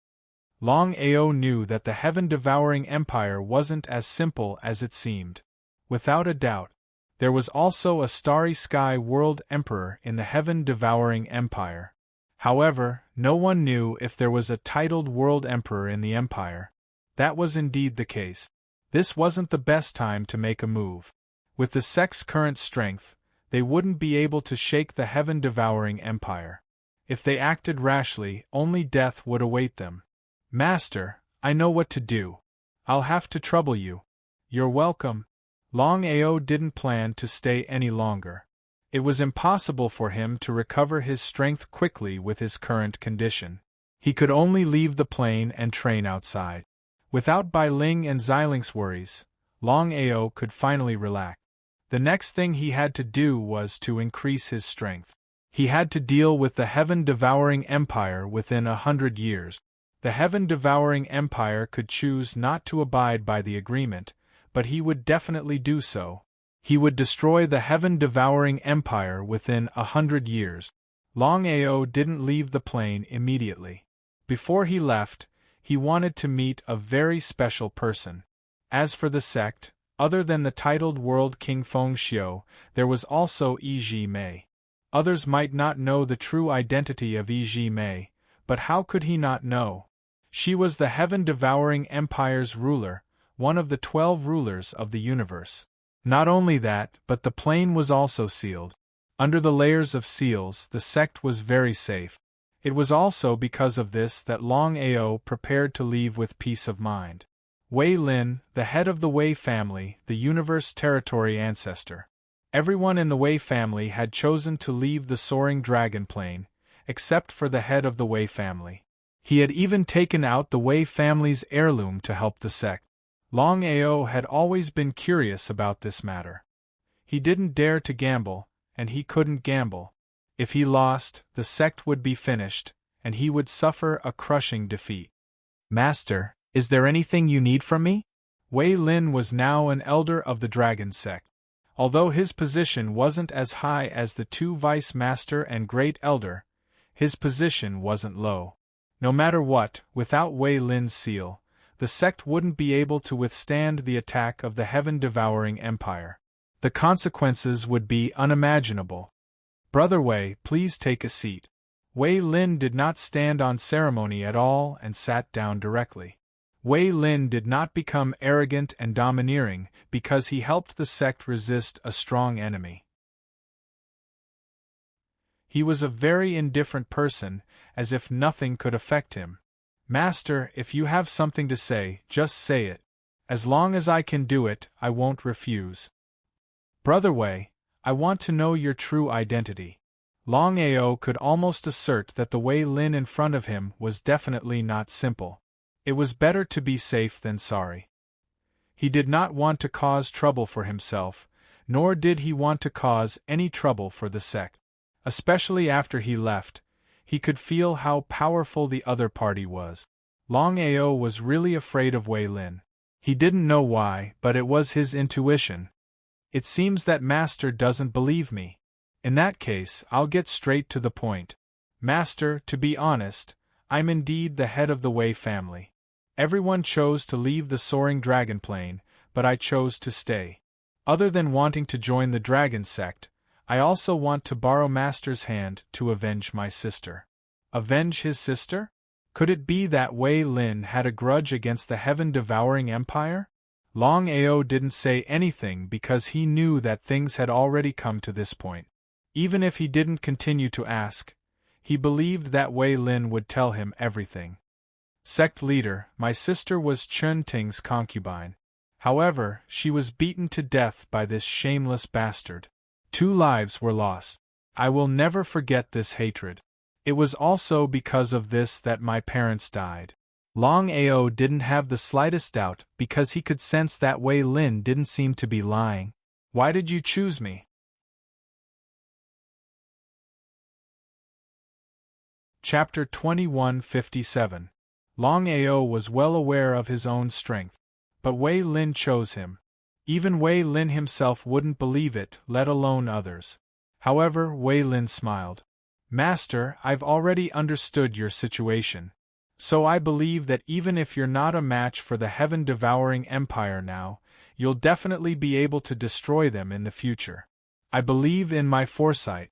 Longao knew that the heaven-devouring empire wasn't as simple as it seemed. Without a doubt, there was also a starry sky world emperor in the heaven-devouring empire. However, no one knew if there was a titled world emperor in the empire. That was indeed the case. This wasn't the best time to make a move. With the sect's current strength, they wouldn't be able to shake the heaven-devouring empire. If they acted rashly, only death would await them. Master, I know what to do. I'll have to trouble you. You're welcome. Longao didn't plan to stay any longer. It was impossible for him to recover his strength quickly with his current condition. He could only leave the plane and train outside. Without Bai Ling and Xiling's worries, Longao could finally relax. The next thing he had to do was to increase his strength. He had to deal with the heaven-devouring empire within 100 years. The heaven-devouring empire could choose not to abide by the agreement, but he would definitely do so. He would destroy the heaven-devouring empire within 100 years. Longao didn't leave the plane immediately. Before he left, he wanted to meet a very special person. As for the sect, other than the titled World King Feng Xiu, there was also Yi Mei. Others might not know the true identity of Yi Mei, but how could he not know? She was the heaven-devouring empire's ruler, one of the 12 rulers of the universe. Not only that, but the plane was also sealed. Under the layers of seals, the sect was very safe. It was also because of this that Longao prepared to leave with peace of mind. Wei Lin, the head of the Wei family, the universe territory ancestor. Everyone in the Wei family had chosen to leave the soaring dragon plane, except for the head of the Wei family. He had even taken out the Wei family's heirloom to help the sect. Longao had always been curious about this matter. He didn't dare to gamble, and he couldn't gamble. If he lost, the sect would be finished, and he would suffer a crushing defeat. Master, is there anything you need from me? Wei Lin was now an elder of the dragon sect. Although his position wasn't as high as the two vice-master and great elder, his position wasn't low. No matter what, without Wei Lin's seal, the sect wouldn't be able to withstand the attack of the heaven-devouring empire. The consequences would be unimaginable. Brother Wei, please take a seat. Wei Lin did not stand on ceremony at all and sat down directly. Wei Lin did not become arrogant and domineering because he helped the sect resist a strong enemy. He was a very indifferent person, as if nothing could affect him. Master, if you have something to say, just say it. As long as I can do it, I won't refuse. Brother Wei, I want to know your true identity. Longao could almost assert that the Wei Lin in front of him was definitely not simple. It was better to be safe than sorry. He did not want to cause trouble for himself, nor did he want to cause any trouble for the sect. Especially after he left, he could feel how powerful the other party was. Longao was really afraid of Wei Lin. He didn't know why, but it was his intuition. It seems that Master doesn't believe me. In that case, I'll get straight to the point. Master, to be honest, I'm indeed the head of the Wei family. Everyone chose to leave the soaring dragon plane, but I chose to stay. Other than wanting to join the dragon sect, I also want to borrow Master's hand to avenge my sister. Avenge his sister? Could it be that Wei Lin had a grudge against the heaven-devouring empire? Longao didn't say anything because he knew that things had already come to this point. Even if he didn't continue to ask, he believed that Wei Lin would tell him everything. Sect leader, my sister was Chun Ting's concubine. However, she was beaten to death by this shameless bastard. 2 lives were lost. I will never forget this hatred. It was also because of this that my parents died. Longao didn't have the slightest doubt because he could sense that Wei Lin didn't seem to be lying. Why did you choose me? Chapter 2157. Longao was well aware of his own strength, but Wei Lin chose him. Even Wei Lin himself wouldn't believe it, let alone others. However, Wei Lin smiled. Master, I've already understood your situation. So I believe that even if you're not a match for the heaven-devouring empire now, you'll definitely be able to destroy them in the future. I believe in my foresight.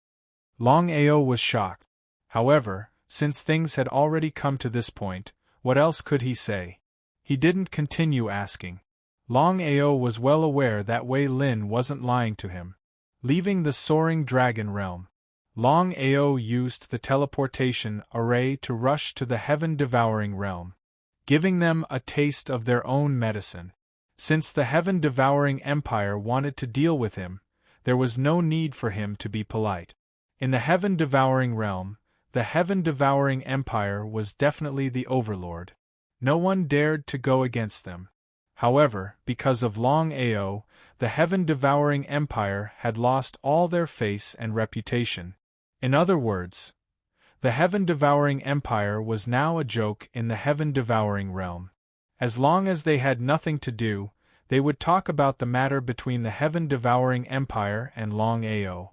Longao was shocked. However, since things had already come to this point, what else could he say? He didn't continue asking. Longao was well aware that Wei Lin wasn't lying to him. Leaving the soaring dragon realm, Longao used the teleportation array to rush to the heaven-devouring realm, giving them a taste of their own medicine. Since the heaven-devouring empire wanted to deal with him, there was no need for him to be polite. In the heaven-devouring realm, the heaven-devouring empire was definitely the overlord. No one dared to go against them. However, because of Longao, the heaven-devouring empire had lost all their face and reputation. In other words, the heaven-devouring empire was now a joke in the heaven-devouring realm. As long as they had nothing to do, they would talk about the matter between the heaven-devouring empire and Longao.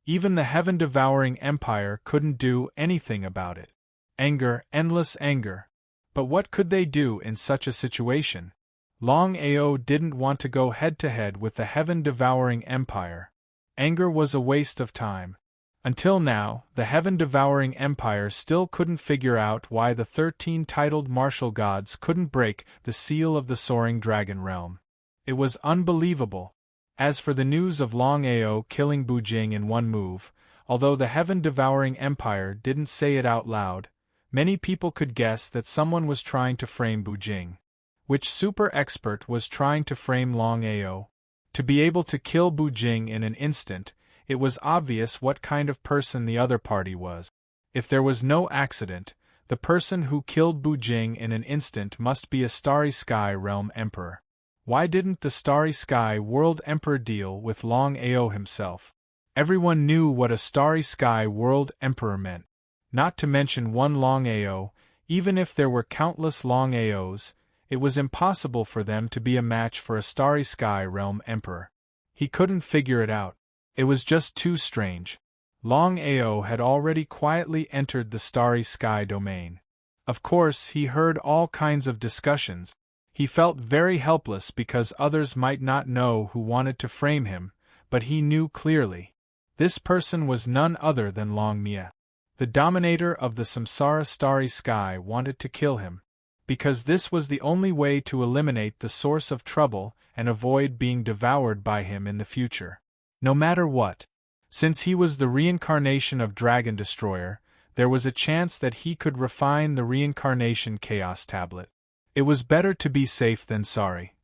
Even the heaven-devouring empire couldn't do anything about it. Anger, endless anger. But what could they do in such a situation? Longao didn't want to go head-to-head with the heaven-devouring empire. Anger was a waste of time. Until now, the heaven-devouring empire still couldn't figure out why the 13 titled martial gods couldn't break the seal of the soaring dragon realm. It was unbelievable. As for the news of Longao killing Bu Jing in one move, although the heaven-devouring empire didn't say it out loud, many people could guess that someone was trying to frame Bu Jing. Which super expert was trying to frame Longao? To be able to kill Bu Jing in an instant, it was obvious what kind of person the other party was. If there was no accident, the person who killed Bu Jing in an instant must be a Starry Sky Realm Emperor. Why didn't the Starry Sky World Emperor deal with Longao himself? Everyone knew what a Starry Sky World Emperor meant. Not to mention one Longao, even if there were countless Longaos, it was impossible for them to be a match for a Starry Sky Realm Emperor. He couldn't figure it out. It was just too strange. Longao had already quietly entered the Starry Sky domain. Of course, he heard all kinds of discussions. He felt very helpless because others might not know who wanted to frame him, but he knew clearly. This person was none other than Longmia. The dominator of the Samsara Starry Sky wanted to kill him, because this was the only way to eliminate the source of trouble and avoid being devoured by him in the future. No matter what. Since he was the reincarnation of Dragon Destroyer, there was a chance that he could refine the reincarnation Chaos Tablet. It was better to be safe than sorry.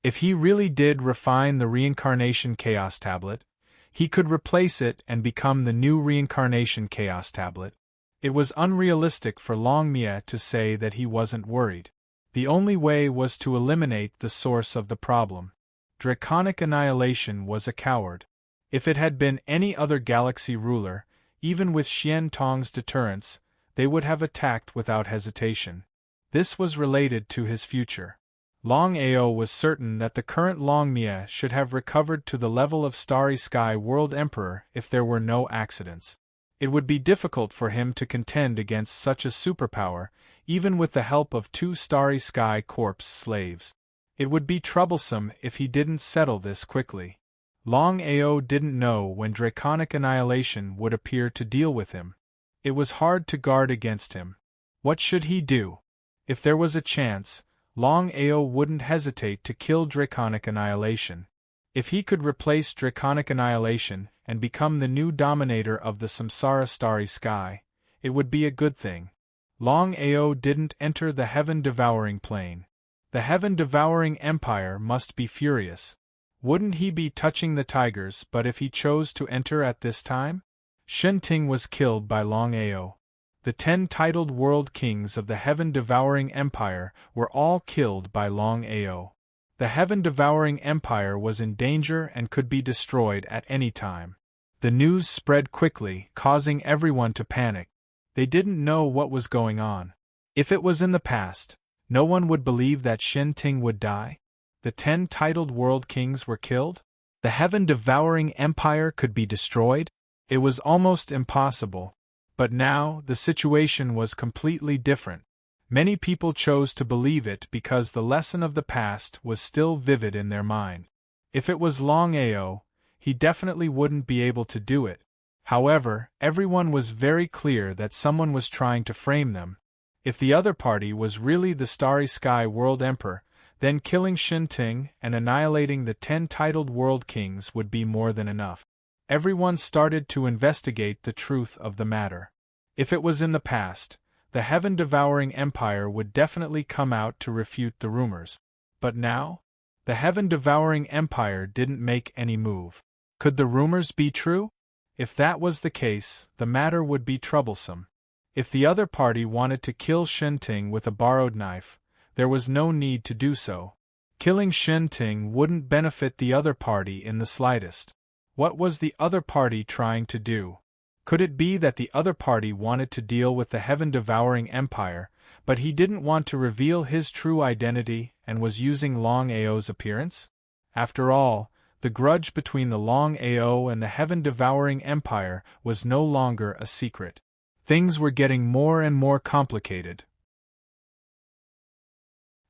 If he really did refine the reincarnation Chaos Tablet, he could replace it and become the new reincarnation Chaos Tablet. It was unrealistic for Longmia to say that he wasn't worried. The only way was to eliminate the source of the problem. Draconic Annihilation was a coward. If it had been any other galaxy ruler, even with Xian Tong's deterrence, they would have attacked without hesitation. This was related to his future. Longao was certain that the current Longmia should have recovered to the level of Starry Sky World Emperor if there were no accidents. It would be difficult for him to contend against such a superpower, even with the help of 2 Starry Sky Corpse slaves. It would be troublesome if he didn't settle this quickly. Longao didn't know when Draconic Annihilation would appear to deal with him. It was hard to guard against him. What should he do? If there was a chance, Longao wouldn't hesitate to kill Draconic Annihilation. If he could replace Draconic Annihilation and become the new dominator of the Samsara Starry Sky, it would be a good thing. Longao didn't enter the heaven-devouring plane. The heaven-devouring empire must be furious. Wouldn't he be touching the tigers but if he chose to enter at this time? Shenting was killed by Longao. The 10 titled world kings of the heaven-devouring empire were all killed by Longao. The heaven-devouring empire was in danger and could be destroyed at any time. The news spread quickly, causing everyone to panic. They didn't know what was going on. If it was in the past, no one would believe that Shen Ting would die. The 10 titled world kings were killed? The heaven-devouring empire could be destroyed? It was almost impossible. But now, the situation was completely different. Many people chose to believe it because the lesson of the past was still vivid in their mind. If it was Longao, he definitely wouldn't be able to do it. However, everyone was very clear that someone was trying to frame them. If the other party was really the Starry Sky World Emperor, then killing Shinting and annihilating the 10 titled world kings would be more than enough. Everyone started to investigate the truth of the matter. If it was in the past, the heaven-devouring empire would definitely come out to refute the rumors. But now? The heaven-devouring empire didn't make any move. Could the rumors be true? If that was the case, the matter would be troublesome. If the other party wanted to kill Shinting with a borrowed knife, there was no need to do so. Killing Shinting wouldn't benefit the other party in the slightest. What was the other party trying to do? Could it be that the other party wanted to deal with the heaven-devouring empire, but he didn't want to reveal his true identity and was using Longao's appearance? After all, the grudge between the Longao and the heaven-devouring empire was no longer a secret. Things were getting more and more complicated.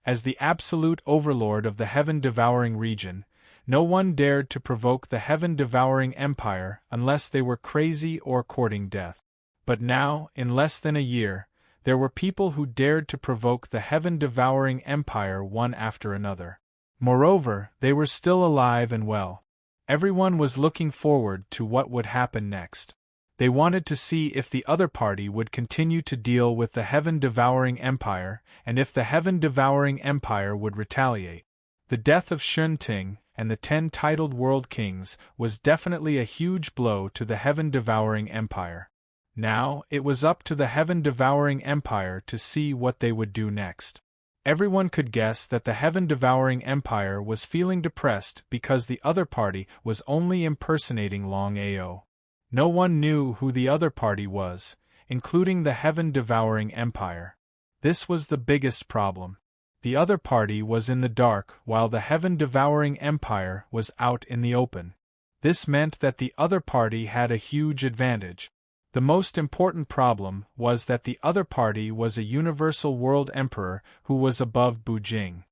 As the absolute overlord of the heaven-devouring region, no one dared to provoke the heaven-devouring empire unless they were crazy or courting death. But now, in less than a year, there were people who dared to provoke the heaven-devouring empire one after another. Moreover, they were still alive and well. Everyone was looking forward to what would happen next. They wanted to see if the other party would continue to deal with the heaven-devouring empire, and if the heaven-devouring empire would retaliate. The death of Shinting and the 10 titled world kings was definitely a huge blow to the heaven-devouring empire. Now, it was up to the heaven-devouring empire to see what they would do next. Everyone could guess that the heaven-devouring empire was feeling depressed because the other party was only impersonating Longao. No one knew who the other party was, including the heaven-devouring empire. This was the biggest problem. The other party was in the dark while the heaven-devouring empire was out in the open. This meant that the other party had a huge advantage. The most important problem was that the other party was a universal world emperor who was above Bujing.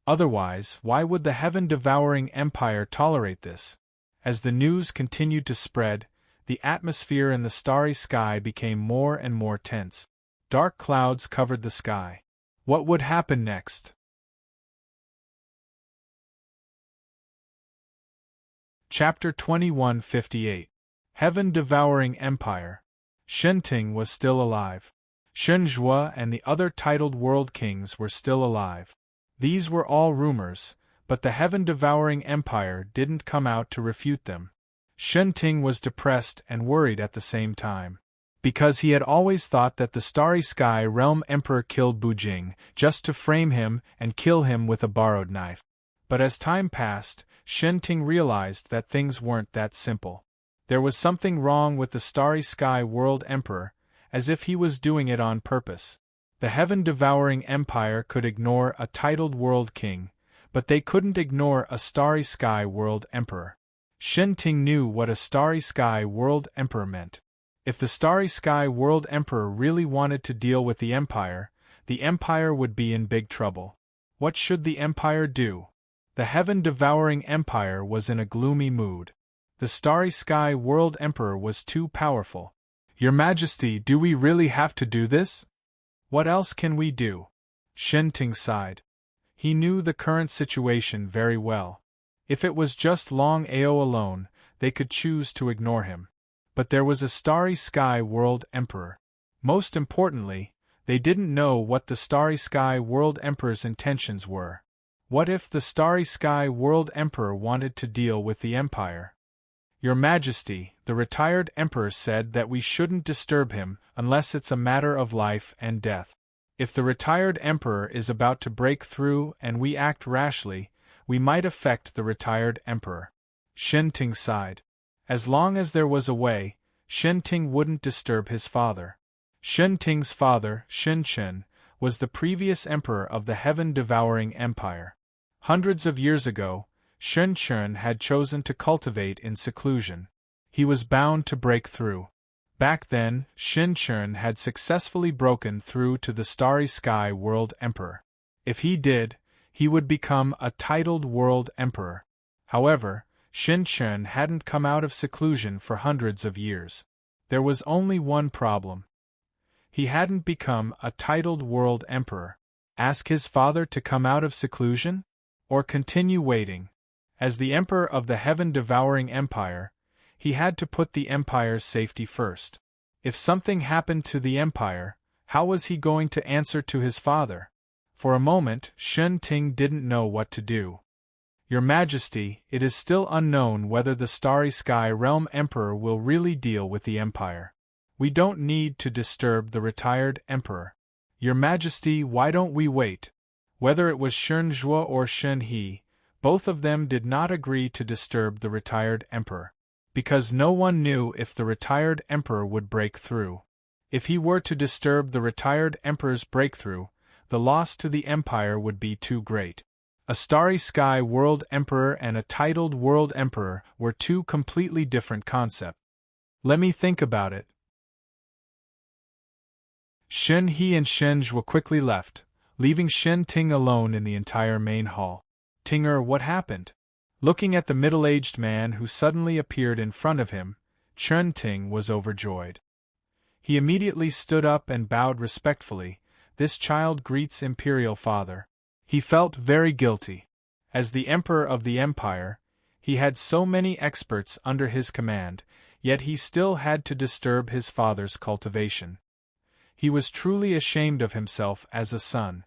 Otherwise, why would the heaven-devouring empire tolerate this? As the news continued to spread, the atmosphere in the starry sky became more and more tense. Dark clouds covered the sky. What would happen next? Chapter 2158. Heaven-Devouring Empire. Shinting was still alive. Shenjue and the other titled world kings were still alive. These were all rumors, but the heaven-devouring empire didn't come out to refute them. Shinting was depressed and worried at the same time. Because he had always thought that the Starry Sky Realm Emperor killed Bujing just to frame him and kill him with a borrowed knife. But as time passed, Shinting realized that things weren't that simple. There was something wrong with the Starry Sky World Emperor, as if he was doing it on purpose. The heaven-devouring empire could ignore a titled world king, but they couldn't ignore a Starry Sky World Emperor. Shinting knew what a Starry Sky World Emperor meant. If the Starry Sky World Emperor really wanted to deal with the empire would be in big trouble. What should the empire do? The heaven-devouring empire was in a gloomy mood. The Starry Sky World Emperor was too powerful. Your Majesty, do we really have to do this? What else can we do? Shinting sighed. He knew the current situation very well. If it was just Longao alone, they could choose to ignore him. But there was a Starry Sky World Emperor. Most importantly, they didn't know what the Starry Sky World Emperor's intentions were. What if the Starry Sky World Emperor wanted to deal with the empire? Your Majesty, the retired Emperor said that we shouldn't disturb him unless it's a matter of life and death. If the retired Emperor is about to break through and we act rashly, we might affect the retired Emperor. Shinting sighed. As long as there was a way, Shinting wouldn't disturb his father. Shinting's father, Shinchen, was the previous emperor of the heaven-devouring empire. Hundreds of years ago, Shun Chun had chosen to cultivate in seclusion. He was bound to break through. Back then, Shin Chun had successfully broken through to the Starry Sky World Emperor. If he did, he would become a titled World Emperor. However, Shin Chun hadn't come out of seclusion for hundreds of years. There was only one problem. He hadn't become a titled World Emperor. Ask his father to come out of seclusion? Or continue waiting? As the Emperor of the Heaven-Devouring Empire, he had to put the Empire's safety first. If something happened to the Empire, how was he going to answer to his father? For a moment, Shun Ting didn't know what to do. Your Majesty, it is still unknown whether the Starry Sky Realm Emperor will really deal with the Empire. We don't need to disturb the retired Emperor. Your Majesty, why don't we wait? Whether it was Shun Zhuo or Shun He, both of them did not agree to disturb the retired Emperor. Because no one knew if the retired Emperor would break through. If he were to disturb the retired Emperor's breakthrough, the loss to the Empire would be too great. A Starry Sky World Emperor and a titled World Emperor were two completely different concepts. Let me think about it. Shen He and Shen Zhuo quickly left, leaving Shen Ting alone in the entire main hall. Tinger, what happened? Looking at the middle-aged man who suddenly appeared in front of him, Chen Ting was overjoyed. He immediately stood up and bowed respectfully. This child greets Imperial Father. He felt very guilty. As the Emperor of the Empire, he had so many experts under his command, yet he still had to disturb his father's cultivation. He was truly ashamed of himself as a son.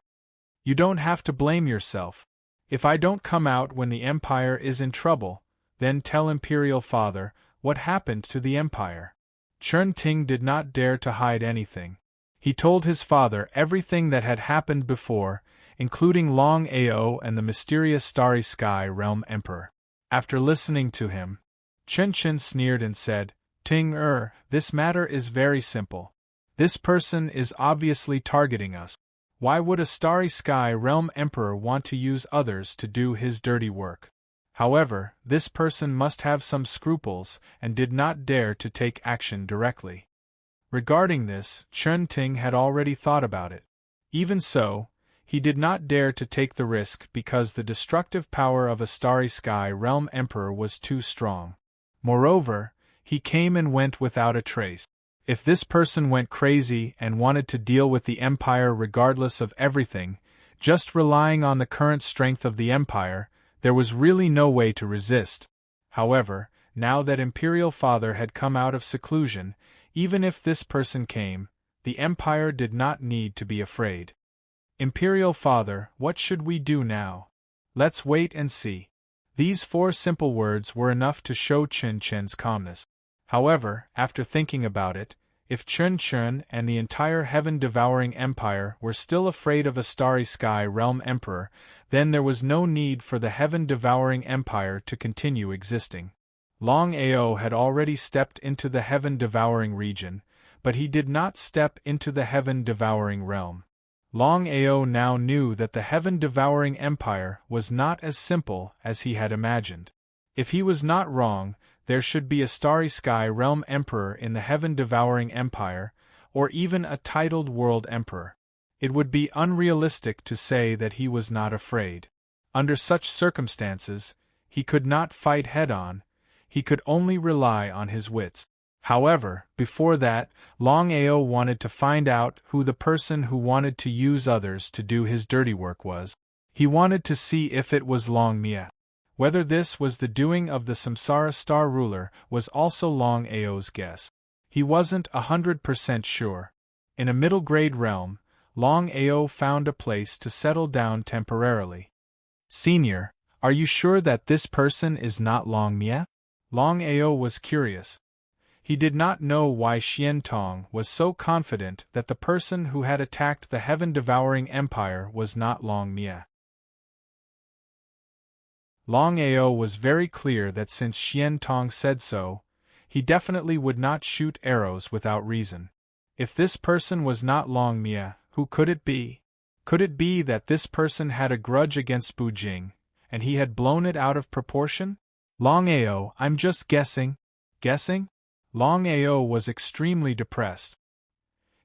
You don't have to blame yourself. If I don't come out when the Empire is in trouble, then tell Imperial Father what happened to the Empire. Chen Ting did not dare to hide anything. He told his father everything that had happened before, including Longao and the mysterious Starry Sky Realm Emperor. After listening to him, Chen Chen sneered and said, Ting this matter is very simple. This person is obviously targeting us. Why would a Starry Sky Realm Emperor want to use others to do his dirty work? However, this person must have some scruples and did not dare to take action directly. Regarding this, Chen Ting had already thought about it. Even so, he did not dare to take the risk because the destructive power of a Starry Sky Realm Emperor was too strong. Moreover, he came and went without a trace. If this person went crazy and wanted to deal with the Empire regardless of everything, just relying on the current strength of the Empire, there was really no way to resist. However, now that Imperial Father had come out of seclusion, even if this person came, the Empire did not need to be afraid. Imperial Father, what should we do now? Let's wait and see. These 4 simple words were enough to show Chen Chen's calmness. However, after thinking about it, if Chen Chen and the entire heaven-devouring empire were still afraid of a Starry Sky Realm Emperor, then there was no need for the heaven-devouring empire to continue existing. Longao had already stepped into the heaven-devouring region, but he did not step into the heaven-devouring realm. Longao now knew that the heaven-devouring empire was not as simple as he had imagined. If he was not wrong, there should be a Starry Sky Realm Emperor in the heaven-devouring empire, or even a titled World Emperor. It would be unrealistic to say that he was not afraid. Under such circumstances, he could not fight head-on, he could only rely on his wits. However, before that, Longao wanted to find out who the person who wanted to use others to do his dirty work was. He wanted to see if it was Long Mia. Whether this was the doing of the Samsara Star Ruler was also Longao's guess. He wasn't 100% sure. In a middle-grade realm, Longao found a place to settle down temporarily. Senior, are you sure that this person is not Long Mia? Longao was curious. He did not know why Xian Tong was so confident that the person who had attacked the heaven-devouring empire was not Long Mia. Longao was very clear that since Xian Tong said so, he definitely would not shoot arrows without reason. If this person was not Long Mia, who could it be? Could it be that this person had a grudge against Bu Jing, and he had blown it out of proportion? Longao, I'm just guessing. Guessing? Longao was extremely depressed.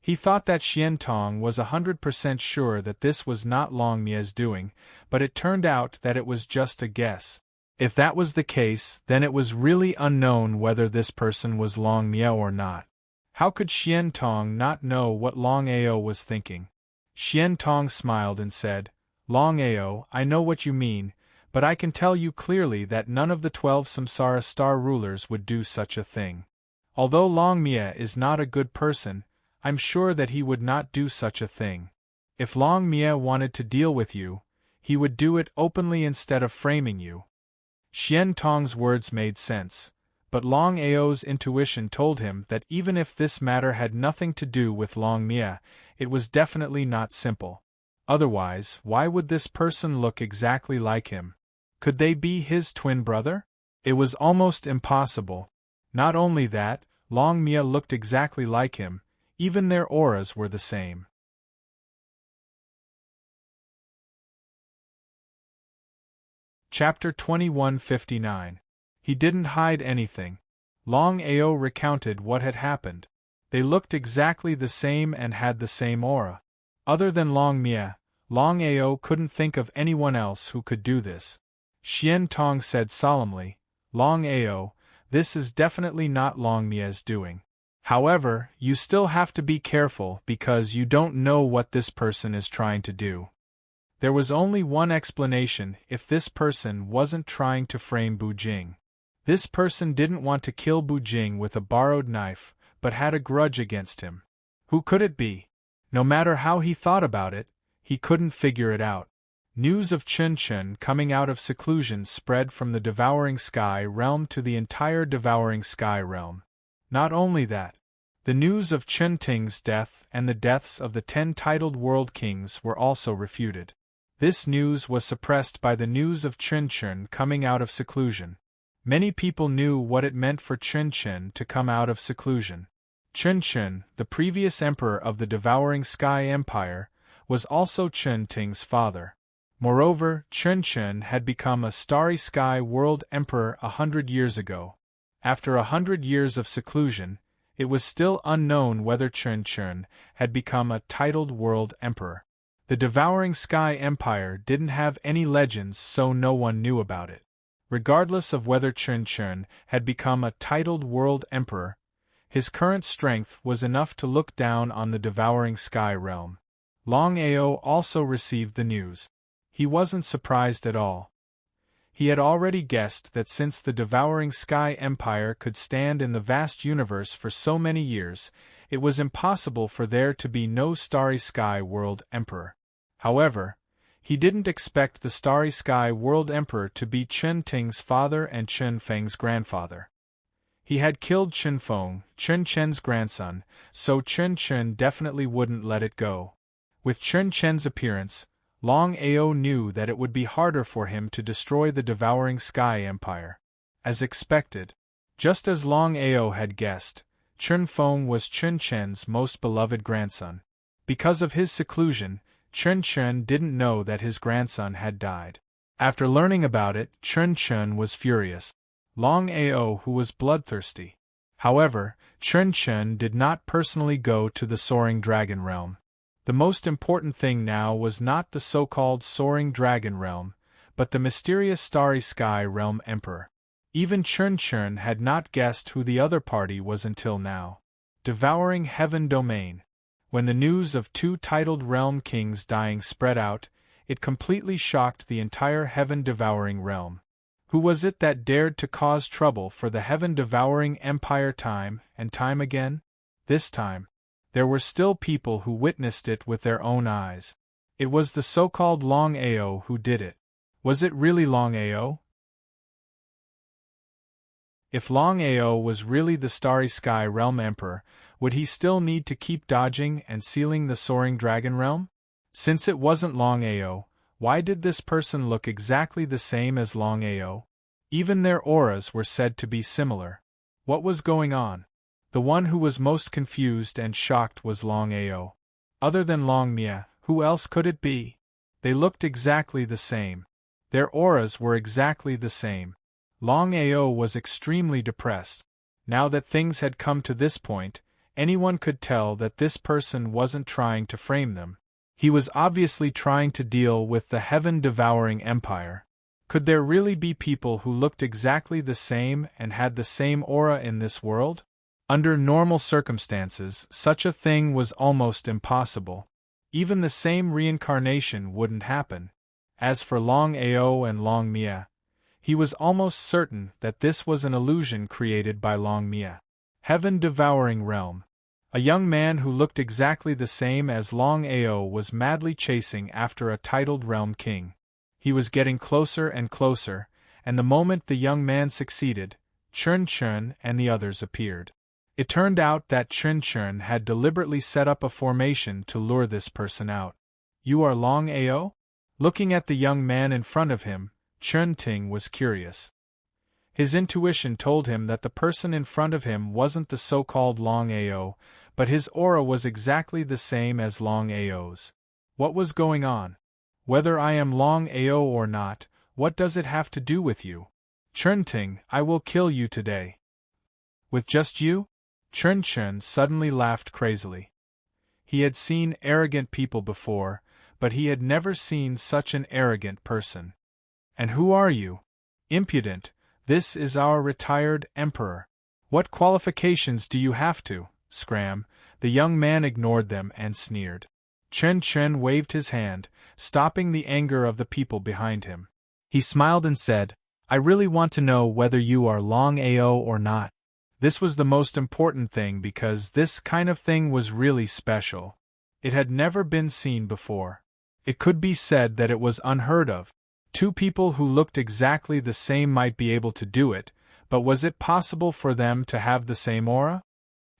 He thought that Xian Tong was 100% sure that this was not Long Mia's doing, but it turned out that it was just a guess. If that was the case, then it was really unknown whether this person was Long Mia or not. How could Xian Tong not know what Longao was thinking? Xian Tong smiled and said, Longao, I know what you mean, but I can tell you clearly that none of the 12 Samsara star rulers would do such a thing. Although Long Mia is not a good person, I'm sure that he would not do such a thing. If Long Mia wanted to deal with you, he would do it openly instead of framing you. Xian Tong's words made sense, but Long Ao's intuition told him that even if this matter had nothing to do with Long Mia, it was definitely not simple. Otherwise, why would this person look exactly like him? Could they be his twin brother? It was almost impossible. Not only that, Long Mia looked exactly like him, even their auras were the same. Chapter 2159. He didn't hide anything. Long Ao recounted what had happened. They looked exactly the same and had the same aura. Other than Long Mia, Long Ao couldn't think of anyone else who could do this. Xian Tong said solemnly, Long Ao, this is definitely not Long Mia's doing. However, you still have to be careful because you don't know what this person is trying to do. There was only one explanation if this person wasn't trying to frame Bu Jing. This person didn't want to kill Bu Jing with a borrowed knife, but had a grudge against him. Who could it be? No matter how he thought about it, he couldn't figure it out. News of Chun Chun coming out of seclusion spread from the Devouring Sky realm to the entire Devouring Sky realm. Not only that, the news of Chun Ting's death and the deaths of the 10 titled world kings were also refuted. This news was suppressed by the news of Chun Chun coming out of seclusion. Many people knew what it meant for Chun Chun to come out of seclusion. Chun Chun, the previous emperor of the Devouring Sky Empire, was also Chun Ting's father. Moreover, Chun Chun had become a Starry Sky World Emperor 100 years ago. After 100 years of seclusion, it was still unknown whether Chun Chun had become a titled world emperor. The Devouring Sky Empire didn't have any legends, so no one knew about it. Regardless of whether Chun Chun had become a titled world emperor, his current strength was enough to look down on the Devouring Sky realm. Long Ao also received the news. He wasn't surprised at all. He had already guessed that since the Devouring Sky Empire could stand in the vast universe for so many years, it was impossible for there to be no Starry Sky World Emperor. However, he didn't expect the Starry Sky World Emperor to be Chun Ting's father and Chun Feng's grandfather. He had killed Chun Feng, Chun Chen's grandson, so Chun Chun definitely wouldn't let it go. With Chun Chen's appearance, Long Ao knew that it would be harder for him to destroy the Devouring Sky Empire. As expected, just as Long Ao had guessed, Chun Feng was Chun Chen's most beloved grandson. Because of his seclusion, Chun Chun didn't know that his grandson had died. After learning about it, Chun Chun was furious. Long Ao who was bloodthirsty. However, Chun Chun did not personally go to the Soaring Dragon Realm. The most important thing now was not the so-called Soaring Dragon Realm, but the mysterious Starry Sky Realm Emperor. Even Chun Chun had not guessed who the other party was until now. Devouring Heaven Domain. When the news of 2 titled realm kings dying spread out, it completely shocked the entire Heaven-devouring realm. Who was it that dared to cause trouble for the Heaven-devouring Empire time and time again? This time, there were still people who witnessed it with their own eyes. It was the so-called Long Ao who did it. Was it really Long Ao? If Long Ao was really the Starry Sky Realm Emperor, would he still need to keep dodging and sealing the Soaring Dragon Realm? Since it wasn't Long Ao, why did this person look exactly the same as Long Ao? Even their auras were said to be similar. What was going on? The one who was most confused and shocked was Long Ao. Other than Long Mia, who else could it be? They looked exactly the same. Their auras were exactly the same. Longao was extremely depressed. Now that things had come to this point, anyone could tell that this person wasn't trying to frame them. He was obviously trying to deal with the heaven-devouring empire. Could there really be people who looked exactly the same and had the same aura in this world? Under normal circumstances, such a thing was almost impossible. Even the same reincarnation wouldn't happen. As for Longao and Longmia, he was almost certain that this was an illusion created by Longmia. Heaven-devouring realm. A young man who looked exactly the same as Longao was madly chasing after a titled realm king. He was getting closer and closer, and the moment the young man succeeded, Chun and the others appeared. It turned out that Chun had deliberately set up a formation to lure this person out. "You are Longao?" Looking at the young man in front of him, Chun was curious. His intuition told him that the person in front of him wasn't the so-called Longao, but his aura was exactly the same as Longao's. What was going on? "Whether I am Longao or not, what does it have to do with you? Chun, I will kill you today." "With just you?" Chun suddenly laughed crazily. He had seen arrogant people before, but he had never seen such an arrogant person. "And who are you?" "Impudent, this is our retired emperor." "What qualifications do you have to?" Scram. The young man ignored them and sneered. Chun waved his hand, stopping the anger of the people behind him. He smiled and said, "I really want to know whether you are Longao or not." This was the most important thing because this kind of thing was really special. It had never been seen before. It could be said that it was unheard of. Two people who looked exactly the same might be able to do it, but was it possible for them to have the same aura?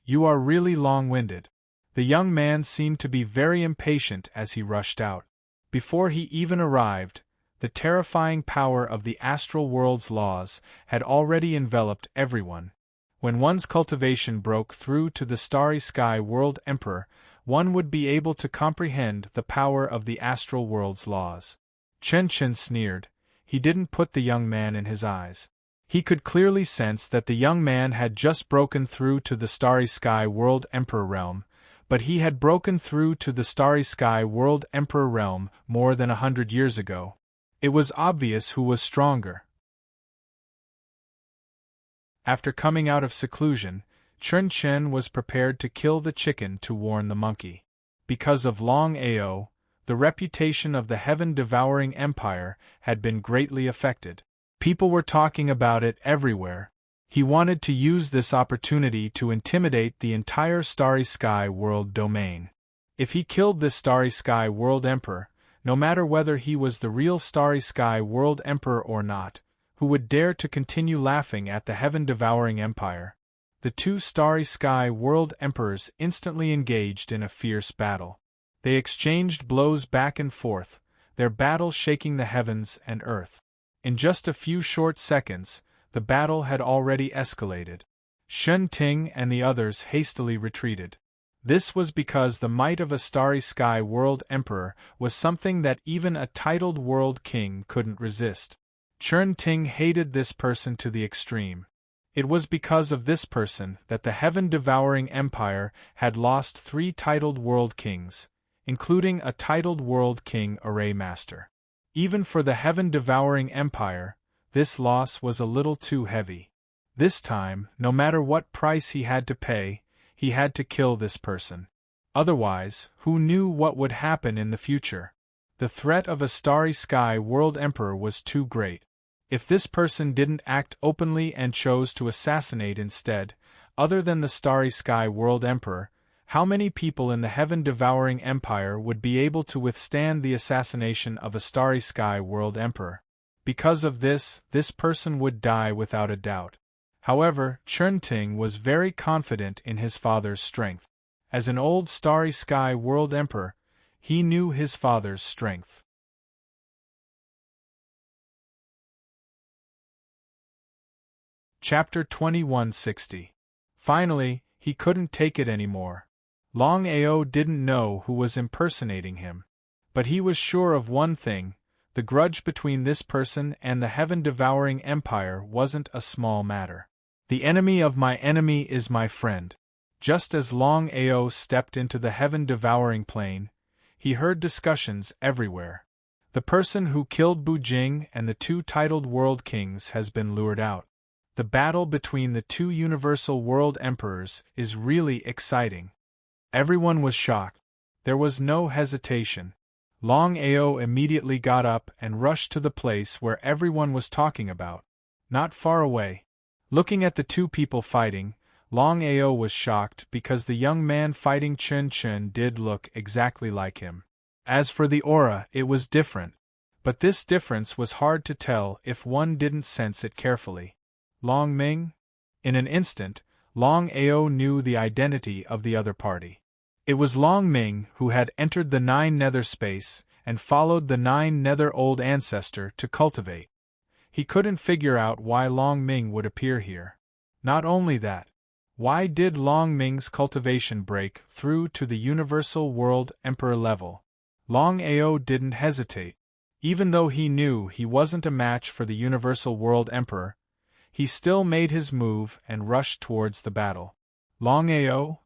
"You are really long-winded." The young man seemed to be very impatient as he rushed out. Before he even arrived, the terrifying power of the astral world's laws had already enveloped everyone. When one's cultivation broke through to the starry sky world emperor, one would be able to comprehend the power of the astral world's laws. Chun sneered. He didn't put the young man in his eyes. He could clearly sense that the young man had just broken through to the starry sky world emperor realm, but he had broken through to the starry sky world emperor realm more than 100 years ago. It was obvious who was stronger. After coming out of seclusion, Chun was prepared to kill the chicken to warn the monkey. Because of Longao, the reputation of the heaven-devouring empire had been greatly affected. People were talking about it everywhere. He wanted to use this opportunity to intimidate the entire Starry Sky World domain. If he killed this Starry Sky World Emperor, no matter whether he was the real Starry Sky World Emperor or not, who would dare to continue laughing at the heaven-devouring empire? The two Starry Sky World Emperors instantly engaged in a fierce battle. They exchanged blows back and forth, their battle shaking the heavens and earth. In just a few short seconds, the battle had already escalated. Shun and the others hastily retreated. This was because the might of a Starry Sky World Emperor was something that even a titled World King couldn't resist. Chun hated this person to the extreme. It was because of this person that the heaven-devouring empire had lost 3 titled World Kings, including a titled World King Array Master. Even for the heaven-devouring empire, this loss was a little too heavy. This time, no matter what price he had to pay, he had to kill this person. Otherwise, who knew what would happen in the future? The threat of a Starry Sky World Emperor was too great. If this person didn't act openly and chose to assassinate instead, other than the Starry Sky World Emperor, how many people in the heaven-devouring empire would be able to withstand the assassination of a Starry Sky World Emperor? Because of this person would die without a doubt. However, Chun was very confident in his father's strength. As an old Starry Sky World Emperor, he knew his father's strength. Chapter 2160. Finally, he couldn't take it anymore. Longao didn't know who was impersonating him. But he was sure of one thing: The grudge between this person and the heaven-devouring empire wasn't a small matter. The enemy of my enemy is my friend. Just as Longao stepped into the heaven-devouring plane, he heard discussions everywhere. The person who killed Bujing and the two titled world kings has been lured out. The battle between the two universal world emperors is really exciting. Everyone was shocked. There was no hesitation. Longao immediately got up and rushed to the place where everyone was talking about. Not far away. Looking at the two people fighting, Longao was shocked because the young man fighting Chen Chen did look exactly like him. As for the aura, it was different. But this difference was hard to tell if one didn't sense it carefully. Long Ming? In an instant, Longao knew the identity of the other party. It was Long Ming who had entered the Nine Nether space and followed the Nine Nether Old Ancestor to cultivate. He couldn't figure out why Long Ming would appear here. Not only that, why did Long Ming's cultivation break through to the Universal World Emperor level? Longao didn't hesitate. Even though he knew he wasn't a match for the Universal World Emperor, he still made his move and rushed towards the battle. Longao?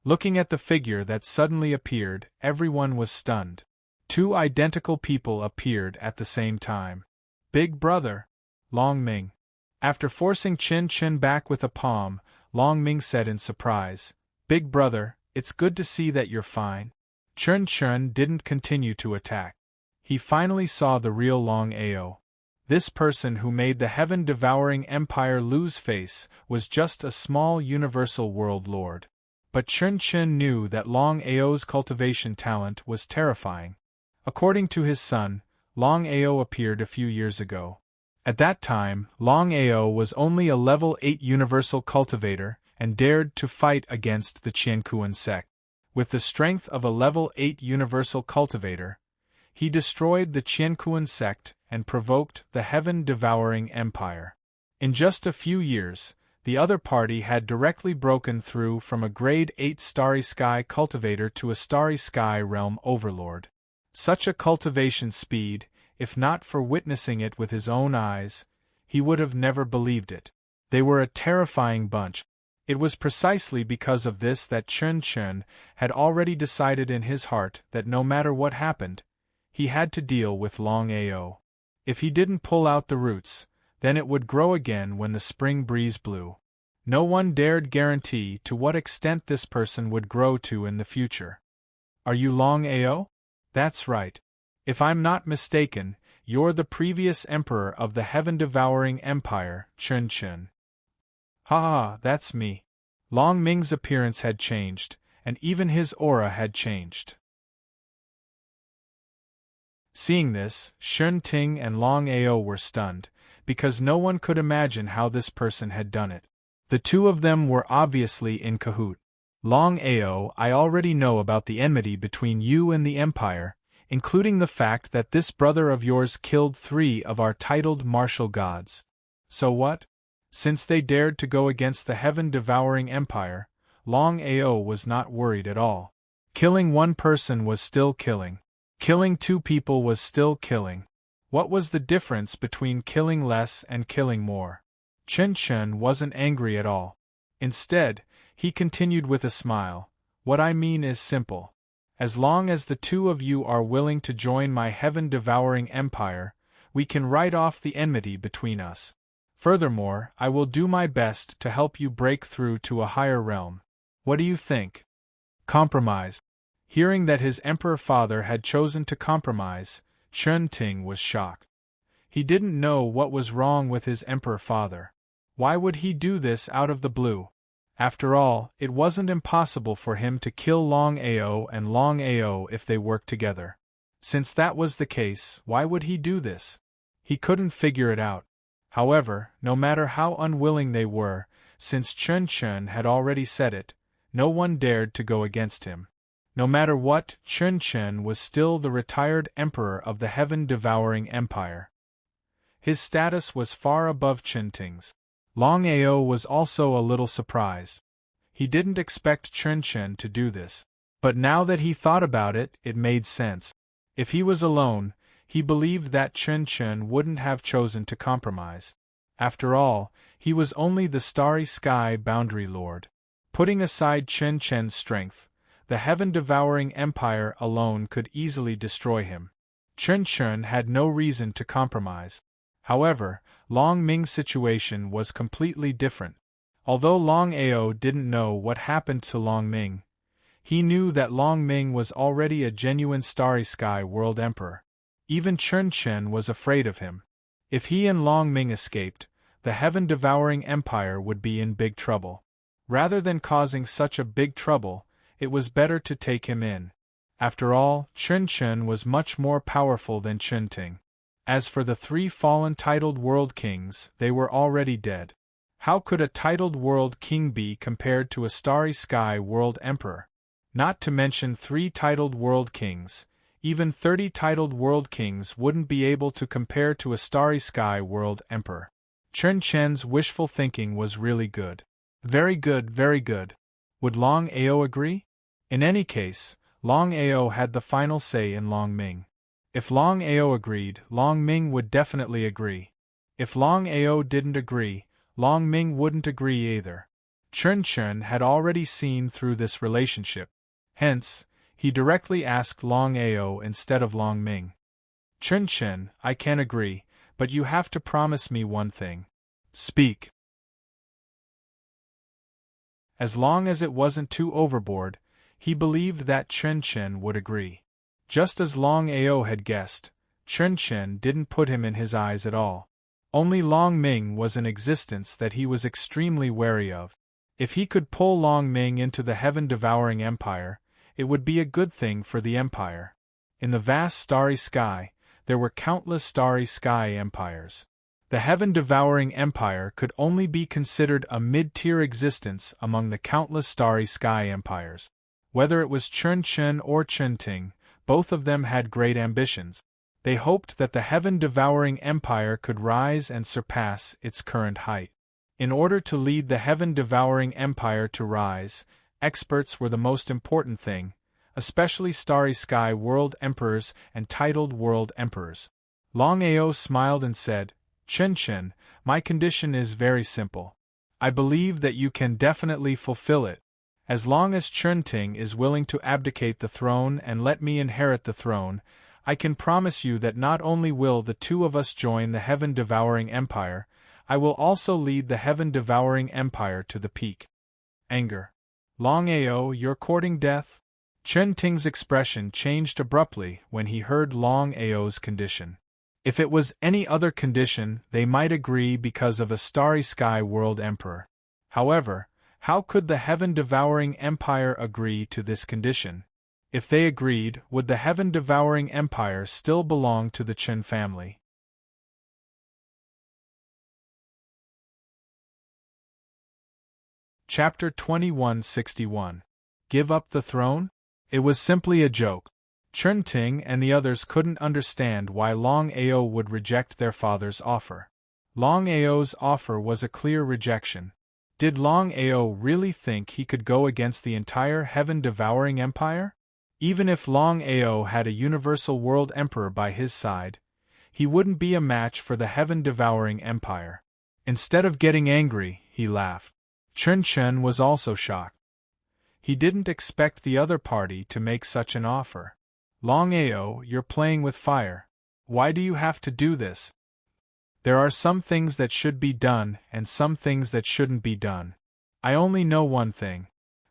Looking at the figure that suddenly appeared, everyone was stunned. Two identical people appeared at the same time. Big brother, Long Ming. After forcing Chin Chin back with a palm, Long Ming said in surprise, "Big brother, it's good to see that you're fine." Chen Chen didn't continue to attack. He finally saw the real Longao. This person who made the heaven-devouring empire lose face was just a small universal world lord. But Chen Chen knew that Longao's cultivation talent was terrifying. According to his son, Longao appeared a few years ago. At that time, Longao was only a level 8 universal cultivator and dared to fight against the Qiankuan sect. With the strength of a level 8 universal cultivator, he destroyed the Qiankuan sect and provoked the heaven-devouring empire. In just a few years, the other party had directly broken through from a grade 8 Starry Sky cultivator to a Starry Sky realm overlord. Such a cultivation speed, if not for witnessing it with his own eyes, he would have never believed it. They were a terrifying bunch. It was precisely because of this that Chen Chen had already decided in his heart that no matter what happened, he had to deal with Longao. If he didn't pull out the roots, then it would grow again when the spring breeze blew. No one dared guarantee to what extent this person would grow to in the future. "Are you Longao?" "That's right. If I'm not mistaken, you're the previous emperor of the heaven-devouring empire, Chen Chen." "Ha ha, that's me." Long Ming's appearance had changed, and even his aura had changed. Seeing this, Shun Ting and Longao were stunned, because no one could imagine how this person had done it. The two of them were obviously in cahoot. "Longao, I already know about the enmity between you and the Empire, including the fact that this brother of yours killed 3 of our titled martial gods. So what? Since they dared to go against the heaven-devouring Empire, Longao was not worried at all. Killing one person was still killing. Killing 2 people was still killing. What was the difference between killing less and killing more? Chen Chen wasn't angry at all. Instead, he continued with a smile, "What I mean is simple. As long as the 2 of you are willing to join my heaven-devouring empire, we can write off the enmity between us. Furthermore, I will do my best to help you break through to a higher realm. What do you think?" Compromise. Hearing that his emperor father had chosen to compromise, Chen Ting was shocked. He didn't know what was wrong with his emperor father. Why would he do this out of the blue? After all, it wasn't impossible for him to kill Longao and Longao if they worked together. Since that was the case, why would he do this? He couldn't figure it out. However, no matter how unwilling they were, since Chen Chen had already said it, no one dared to go against him. No matter what, Chen Chen was still the retired emperor of the heaven-devouring empire. His status was far above Chen Ting's. Longao was also a little surprised. He didn't expect Chen Chen to do this. But now that he thought about it, it made sense. If he was alone, he believed that Chen wouldn't have chosen to compromise. After all, he was only the starry sky boundary lord. Putting aside Chen's strength, the heaven-devouring empire alone could easily destroy him. Chen had no reason to compromise. However, Long Ming's situation was completely different. Although Longao didn't know what happened to Long Ming, he knew that Long Ming was already a genuine starry sky world emperor. Even Chen was afraid of him. If he and Long Ming escaped, the heaven-devouring empire would be in big trouble. Rather than causing such a big trouble, it was better to take him in. After all, Chen was much more powerful than Ting. As for the 3 fallen titled world kings, they were already dead. How could a titled world king be compared to a starry sky world emperor? Not to mention 3 titled world kings, even 30 titled world kings wouldn't be able to compare to a starry sky world emperor. Chen's wishful thinking was really good. Very good, very good. Would Longao agree? In any case, Longao had the final say in Long Ming. If Longao agreed, Long Ming would definitely agree. If Longao didn't agree, Long Ming wouldn't agree either. Chen had already seen through this relationship. Hence, he directly asked Longao instead of Long Ming. Chen, I can agree, but you have to promise me one thing. Speak. As long as it wasn't too overboard, he believed that Chen would agree. Just as Longao had guessed, Chen didn't put him in his eyes at all. Only Long Ming was in existence that he was extremely wary of. If he could pull Long Ming into the heaven-devouring empire, it would be a good thing for the empire. In the vast starry sky, there were countless starry sky empires. The heaven-devouring empire could only be considered a mid-tier existence among the countless starry sky empires. Whether it was Chen or Ting, both of them had great ambitions. They hoped that the heaven-devouring empire could rise and surpass its current height. In order to lead the heaven-devouring empire to rise, experts were the most important thing, especially starry sky world emperors and titled world emperors. Longao smiled and said, Chen, my condition is very simple. I believe that you can definitely fulfill it. As long as Ting is willing to abdicate the throne and let me inherit the throne, I can promise you that not only will the 2 of us join the heaven-devouring empire, I will also lead the heaven-devouring empire to the peak. Anger. Longao, you're courting death? Ting's expression changed abruptly when he heard Longao's condition. If it was any other condition, they might agree because of a starry sky world emperor. However, how could the heaven-devouring empire agree to this condition? If they agreed, would the heaven-devouring empire still belong to the Chen family? Chapter 2161. Give up the throne? It was simply a joke. Ting and the others couldn't understand why Longao would reject their father's offer. Longao's offer was a clear rejection. Did Longao really think he could go against the entire heaven-devouring empire? Even if Longao had a universal world emperor by his side, he wouldn't be a match for the heaven-devouring empire. Instead of getting angry, he laughed. Chen was also shocked. He didn't expect the other party to make such an offer. Longao, you're playing with fire. Why do you have to do this? There are some things that should be done and some things that shouldn't be done. I only know one thing.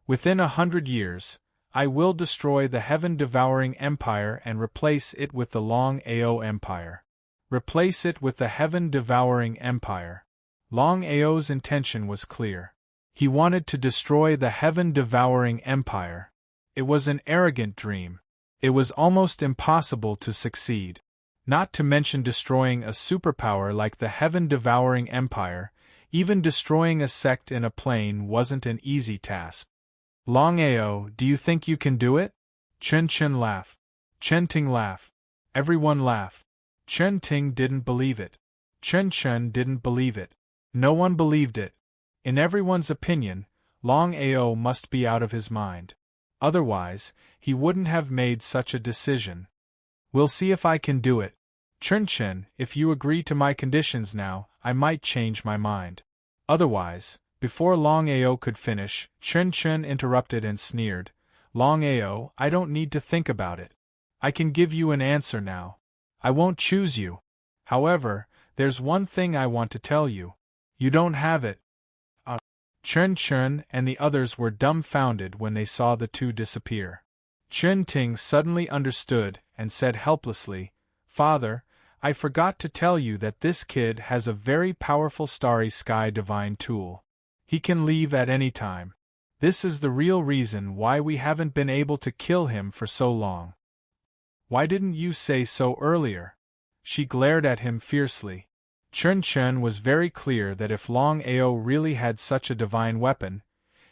Within 100 years, I will destroy the heaven-devouring empire and replace it with the Longao empire. Replace it with the heaven-devouring empire. Longao's intention was clear. He wanted to destroy the heaven-devouring empire. It was an arrogant dream. It was almost impossible to succeed. Not to mention destroying a superpower like the heaven-devouring empire, even destroying a sect in a plane wasn't an easy task. Longao, do you think you can do it? Chen laughed. Ting laughed. Everyone laughed. Ting didn't believe it. Chen didn't believe it. No one believed it. In everyone's opinion, Longao must be out of his mind. Otherwise, he wouldn't have made such a decision. We'll see if I can do it, Chun-Chun, if you agree to my conditions now, I might change my mind. Otherwise, before Longao could finish, Chun-Chun interrupted and sneered, Longao, I don't need to think about it. I can give you an answer now. I won't choose you. However, there's one thing I want to tell you. You don't have it. Chun-Chun and the others were dumbfounded when they saw the two disappear. Chun-Ting suddenly understood and said helplessly, Father, I forgot to tell you that this kid has a very powerful starry sky divine tool. He can leave at any time. This is the real reason why we haven't been able to kill him for so long. Why didn't you say so earlier? She glared at him fiercely. Chun-Chun was very clear that if Longao really had such a divine weapon,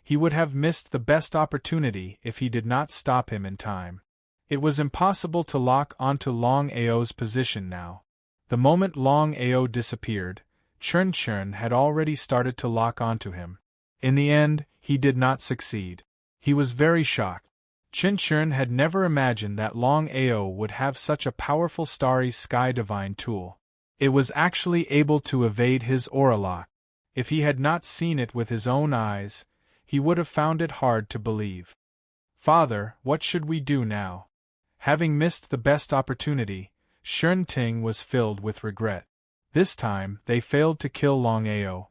he would have missed the best opportunity if he did not stop him in time. It was impossible to lock onto Longao's position now. The moment Longao disappeared, Chun-Chun had already started to lock onto him. In the end, he did not succeed. He was very shocked. Chun-Chun had never imagined that Longao would have such a powerful starry sky divine tool. It was actually able to evade his aura lock. If he had not seen it with his own eyes, he would have found it hard to believe. Father, what should we do now? Having missed the best opportunity, Chun-Ting was filled with regret. This time, they failed to kill Longao.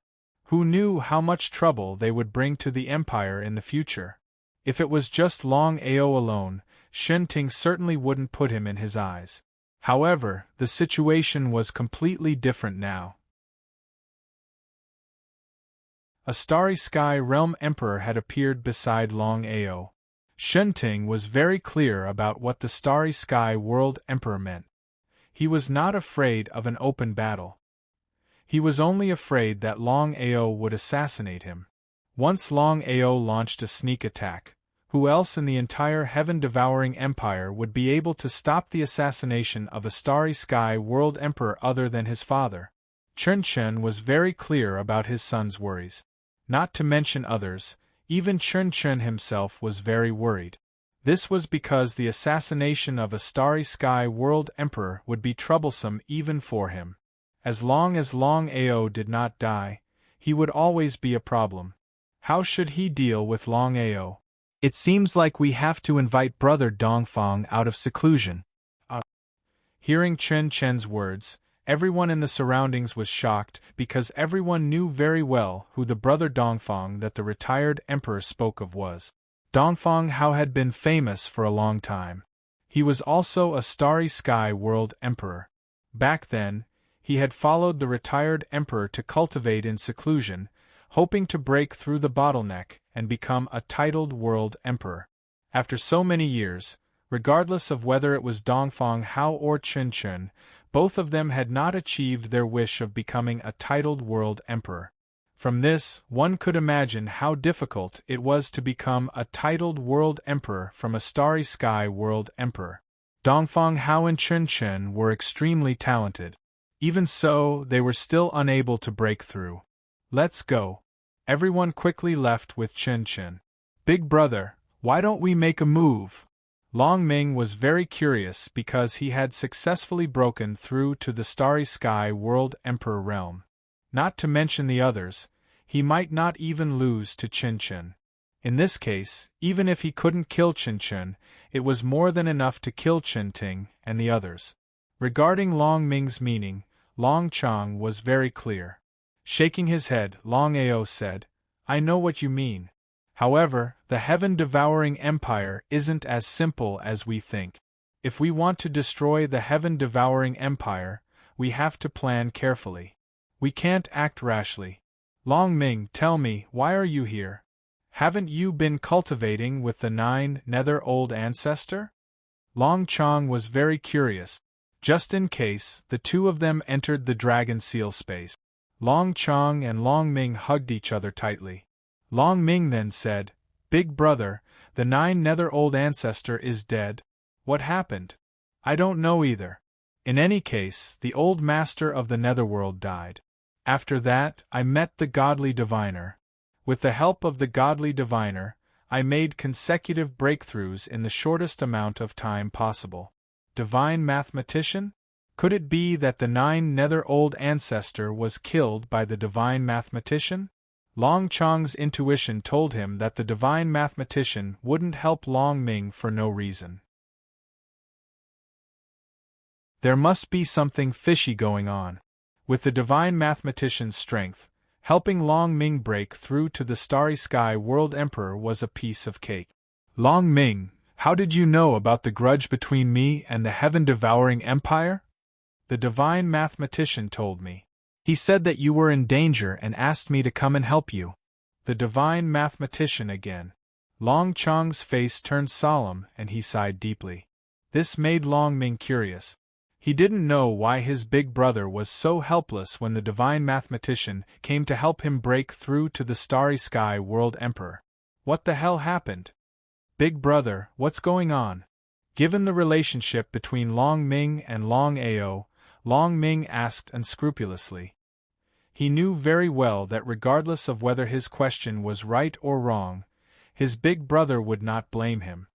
Who knew how much trouble they would bring to the Empire in the future? If it was just Longao alone, Chun-Ting certainly wouldn't put him in his eyes. However, the situation was completely different now. A starry sky realm emperor had appeared beside Longao. Chun-Ting was very clear about what the starry sky world emperor meant. He was not afraid of an open battle. He was only afraid that Longao would assassinate him. Once Longao launched a sneak attack, who else in the entire heaven-devouring empire would be able to stop the assassination of a starry sky world emperor other than his father? Chun-Chun was very clear about his son's worries. Not to mention others, even Chun-Chun himself was very worried. This was because the assassination of a starry sky world emperor would be troublesome even for him. As long as Longao did not die, he would always be a problem. How should he deal with Longao? It seems like we have to invite Brother Dongfang out of seclusion. Hearing Chun-Chun's words, everyone in the surroundings was shocked because everyone knew very well who the Brother Dongfang that the retired emperor spoke of was. Dongfang Hao had been famous for a long time. He was also a starry sky world emperor. Back then, he had followed the retired emperor to cultivate in seclusion, hoping to break through the bottleneck and become a titled world emperor. After so many years, regardless of whether it was Dongfang Hao or Chun-Chun, both of them had not achieved their wish of becoming a titled world emperor. From this, one could imagine how difficult it was to become a titled world emperor from a starry sky world emperor. Dongfang Hao and Chun-Chun were extremely talented. Even so, they were still unable to break through. Let's go. Everyone quickly left with Chun-Chun. Big brother, why don't we make a move? Long Ming was very curious because he had successfully broken through to the starry sky world emperor realm. Not to mention the others, he might not even lose to Chun-Chun. In this case, even if he couldn't kill Chun-Chun, it was more than enough to kill Chun-Ting and the others. Regarding Long Ming's meaning, Long Chong was very clear. Shaking his head, Longao said, I know what you mean. However, the heaven-devouring empire isn't as simple as we think. If we want to destroy the heaven-devouring empire, we have to plan carefully. We can't act rashly. Long Ming, tell me, why are you here? Haven't you been cultivating with the 9 Nether Old Ancestor? Long Chong was very curious. Just in case, the two of them entered the Dragon Seal space. Long Chong and Long Ming hugged each other tightly. Long Ming then said, Big brother, the 9 Nether Old Ancestor is dead. What happened? I don't know either. In any case, the old master of the Netherworld died. After that, I met the Godly Diviner. With the help of the Godly Diviner, I made consecutive breakthroughs in the shortest amount of time possible. Divine mathematician? Could it be that the 9-nether-old ancestor was killed by the divine mathematician? Long Chang's intuition told him that the divine mathematician wouldn't help Long Ming for no reason. There must be something fishy going on. With the divine mathematician's strength, helping Long Ming break through to the starry sky world emperor was a piece of cake. Long Ming, how did you know about the grudge between me and the heaven-devouring empire? The divine mathematician told me. He said that you were in danger and asked me to come and help you. The divine mathematician again. Long Chang's face turned solemn and he sighed deeply. This made Long Ming curious. He didn't know why his big brother was so helpless when the divine mathematician came to help him break through to the starry sky world emperor. What the hell happened? Big brother, what's going on? Given the relationship between Long Ming and Longao, Long Ming asked unscrupulously. He knew very well that regardless of whether his question was right or wrong, his big brother would not blame him.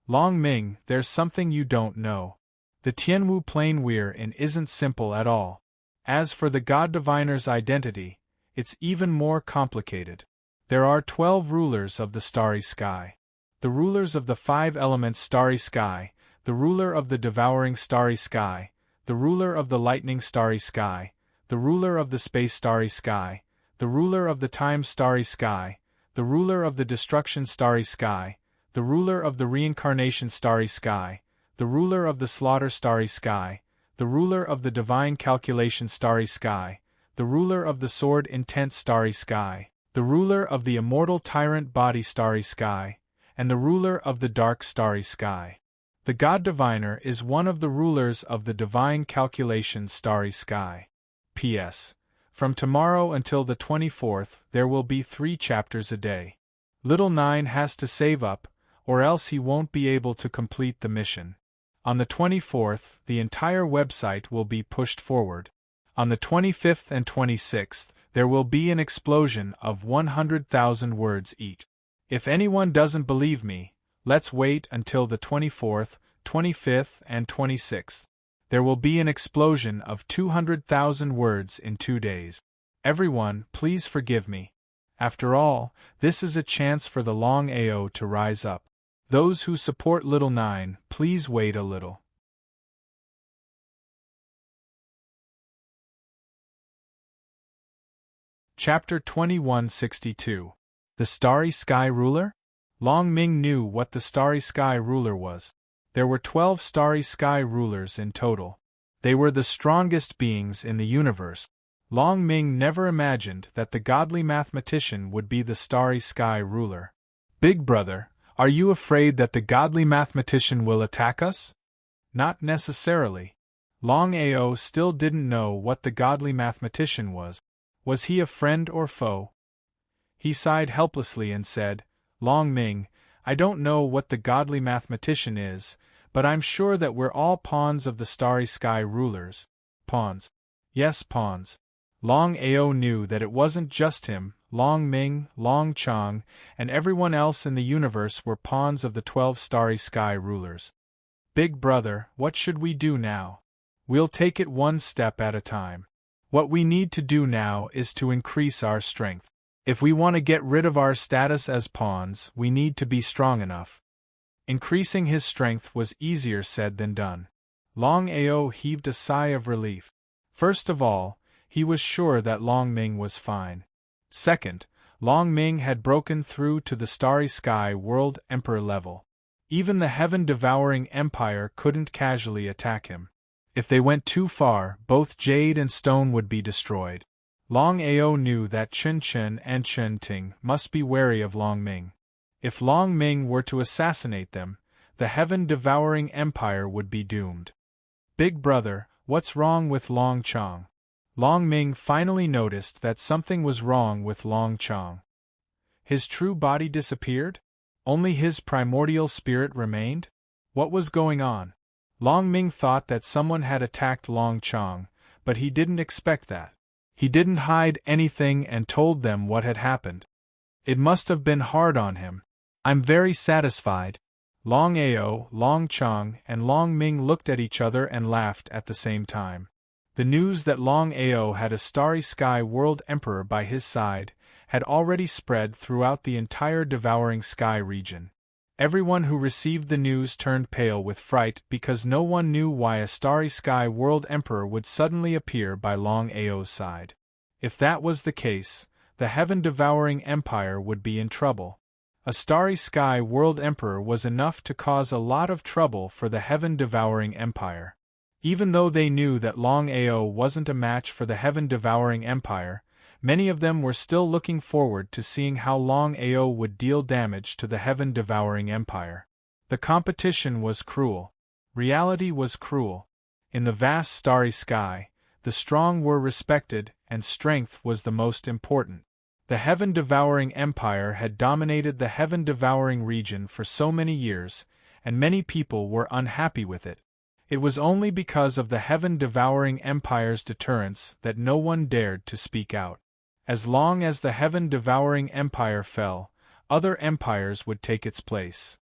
Long Ming, there's something you don't know. The Tianwu plane we're in isn't simple at all. As for the God Diviner's identity, it's even more complicated. There are 12 rulers of the starry sky. The rulers of the 5 elements starry sky, the ruler of the devouring starry sky, the ruler of the lightning starry sky, the ruler of the space starry sky, the ruler of the time starry sky, the ruler of the destruction starry sky, the ruler of the reincarnation starry sky, the ruler of the slaughter starry sky, the ruler of the divine calculation starry sky, the ruler of the sword intent starry sky, the ruler of the immortal tyrant body starry sky, and the ruler of the dark starry sky. The God Diviner is one of the rulers of the divine calculation starry sky. P.S. From tomorrow until the 24th, there will be 3 chapters a day. Little Nine has to save up, or else he won't be able to complete the mission. On the 24th, the entire website will be pushed forward. On the 25th and 26th, there will be an explosion of 100,000 words each. If anyone doesn't believe me, let's wait until the 24th, 25th, and 26th. There will be an explosion of 200,000 words in 2 days. Everyone, please forgive me. After all, this is a chance for the Longao to rise up. Those who support Little Nine, please wait a little. Chapter 2162. The Starry Sky Ruler? Long Ming knew what the Starry Sky Ruler was. There were 12 Starry Sky Rulers in total. They were the strongest beings in the universe. Long Ming never imagined that the godly mathematician would be the Starry Sky Ruler. Big brother, are you afraid that the godly mathematician will attack us? Not necessarily. Longao still didn't know what the godly mathematician was. Was he a friend or foe? He sighed helplessly and said, Long Ming, I don't know what the godly mathematician is, but I'm sure that we're all pawns of the Starry Sky Rulers. Pawns. Yes, pawns. Longao knew that it wasn't just him. Long Ming, Long Chang, and everyone else in the universe were pawns of the 12 Starry Sky Rulers. Big brother, what should we do now? We'll take it one step at a time. What we need to do now is to increase our strength. If we want to get rid of our status as pawns, we need to be strong enough. Increasing his strength was easier said than done. Longao heaved a sigh of relief. First of all, he was sure that Long Ming was fine. Second, Long Ming had broken through to the Starry Sky World Emperor level. Even the heaven-devouring empire couldn't casually attack him. If they went too far, both Jade and Stone would be destroyed. Longao knew that Chen Chen and Chen Ting must be wary of Long Ming. If Long Ming were to assassinate them, the heaven-devouring empire would be doomed. Big brother, what's wrong with Long Chang? Long Ming finally noticed that something was wrong with Long Chang. His true body disappeared? Only his primordial spirit remained? What was going on? Long Ming thought that someone had attacked Long Chang, but he didn't expect that. He didn't hide anything and told them what had happened. It must have been hard on him. I'm very satisfied. Long Ao, Long Chang, and Long Ming looked at each other and laughed at the same time. The news that Long Ao had a starry sky world emperor by his side had already spread throughout the entire devouring sky region. Everyone who received the news turned pale with fright because no one knew why a starry sky world emperor would suddenly appear by Long Ao's side. If that was the case, the heaven-devouring empire would be in trouble. A starry sky world emperor was enough to cause a lot of trouble for the heaven-devouring empire. Even though they knew that Long Ao wasn't a match for the heaven-devouring empire, many of them were still looking forward to seeing how Long Ao would deal damage to the heaven-devouring empire. The competition was cruel. Reality was cruel. In the vast starry sky, the strong were respected, and strength was the most important. The heaven-devouring empire had dominated the heaven-devouring region for so many years, and many people were unhappy with it. It was only because of the heaven-devouring empire's deterrence that no one dared to speak out. As long as the heaven-devouring empire fell, other empires would take its place.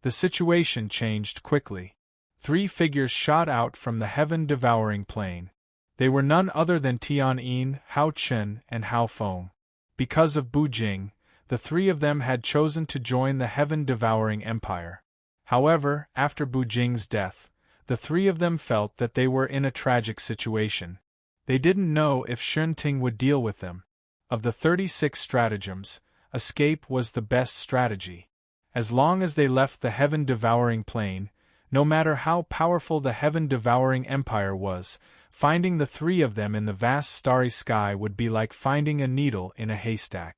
The situation changed quickly. 3 figures shot out from the heaven-devouring plain. They were none other than Tianyin, Hao Chen, and Hao Feng. Because of Bu Jing, the 3 of them had chosen to join the heaven-devouring empire. However, after Bu Jing's death, the 3 of them felt that they were in a tragic situation. They didn't know if Shunting would deal with them. Of the 36 stratagems, escape was the best strategy. As long as they left the heaven-devouring plain, no matter how powerful the heaven-devouring empire was, finding the 3 of them in the vast starry sky would be like finding a needle in a haystack.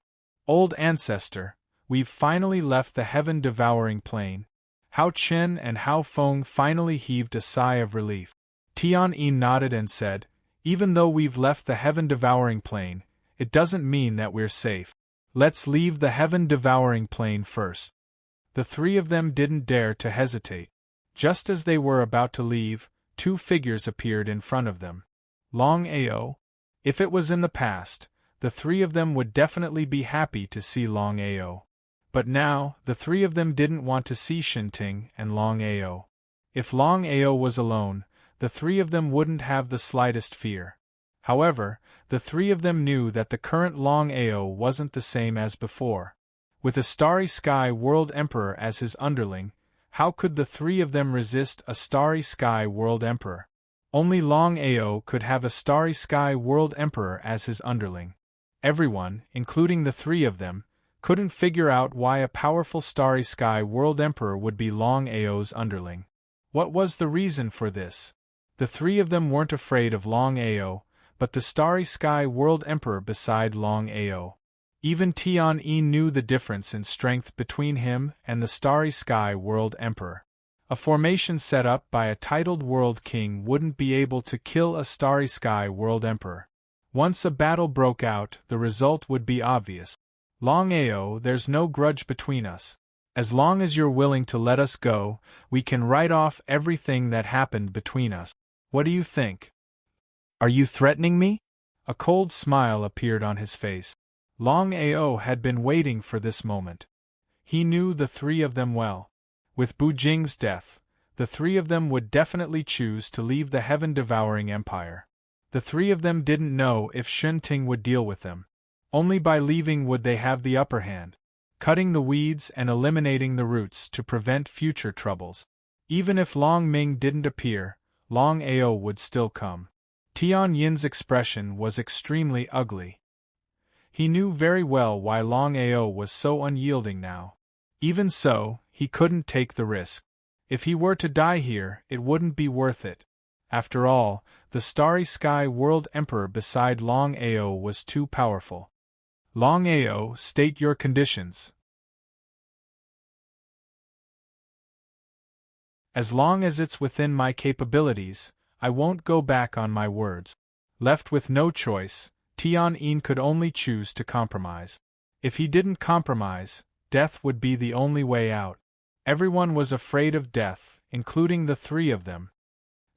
Old ancestor, we've finally left the heaven-devouring plain. Hao Chen and Hao Feng finally heaved a sigh of relief. Tianyin nodded and said, "Even though we've left the heaven-devouring plain, it doesn't mean that we're safe. Let's leave the heaven-devouring plain first." The 3 of them didn't dare to hesitate. Just as they were about to leave, 2 figures appeared in front of them. Long Ao. If it was in the past, the 3 of them would definitely be happy to see Long Ao. But now, the 3 of them didn't want to see Shinting and Long Ao. If Long Ao was alone, the 3 of them wouldn't have the slightest fear. However, the 3 of them knew that the current Long Ao wasn't the same as before. With a starry sky world emperor as his underling, how could the 3 of them resist a starry sky world emperor? Only Long Ao could have a starry sky world emperor as his underling. Everyone, including the 3 of them, couldn't figure out why a powerful starry sky world emperor would be Long Ao's underling. What was the reason for this? The 3 of them weren't afraid of Long Ao, but the starry sky world emperor beside Long Ao. Even Tianyin knew the difference in strength between him and the starry sky world emperor. A formation set up by a titled world king wouldn't be able to kill a starry sky world emperor. Once a battle broke out, the result would be obvious. Long Ao, there's no grudge between us. As long as you're willing to let us go, we can write off everything that happened between us. What do you think? Are you threatening me? A cold smile appeared on his face. Long Ao had been waiting for this moment. He knew the 3 of them well. With Bu Jing's death, the 3 of them would definitely choose to leave the heaven-devouring empire. The 3 of them didn't know if Shunting would deal with them. Only by leaving would they have the upper hand, cutting the weeds and eliminating the roots to prevent future troubles. Even if Long Ming didn't appear, Long Ao would still come. Tianyin's expression was extremely ugly. He knew very well why Long Ao was so unyielding now. Even so, he couldn't take the risk. If he were to die here, it wouldn't be worth it. After all, the starry sky world emperor beside Long Ao was too powerful. Long Ao, state your conditions. As long as it's within my capabilities, I won't go back on my words. Left with no choice, Tianyin could only choose to compromise. If he didn't compromise, death would be the only way out. Everyone was afraid of death, including the 3 of them.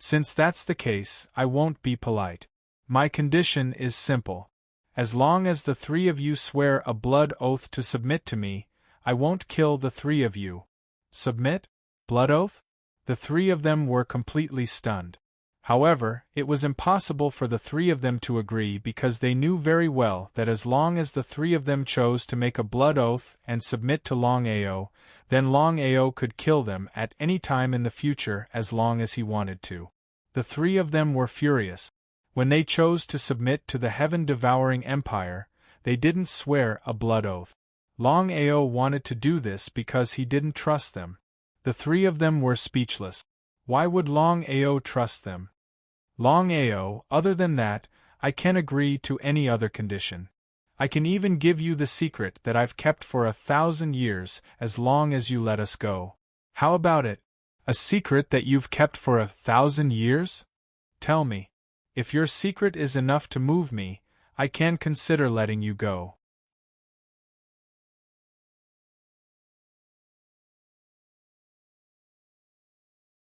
Since that's the case, I won't be polite. My condition is simple. As long as the 3 of you swear a blood oath to submit to me, I won't kill the three of you. Submit? Blood oath? The three of them were completely stunned. However, it was impossible for the three of them to agree because they knew very well that as long as the three of them chose to make a blood oath and submit to Longao, then Longao could kill them at any time in the future as long as he wanted to. The three of them were furious. When they chose to submit to the heaven-devouring empire, they didn't swear a blood oath. Longao wanted to do this because he didn't trust them. The three of them were speechless. Why would Longao trust them? Longao, other than that, I can agree to any other condition. I can even give you the secret that I've kept for 1,000 years as long as you let us go. How about it? A secret that you've kept for 1,000 years? Tell me. If your secret is enough to move me, I can consider letting you go.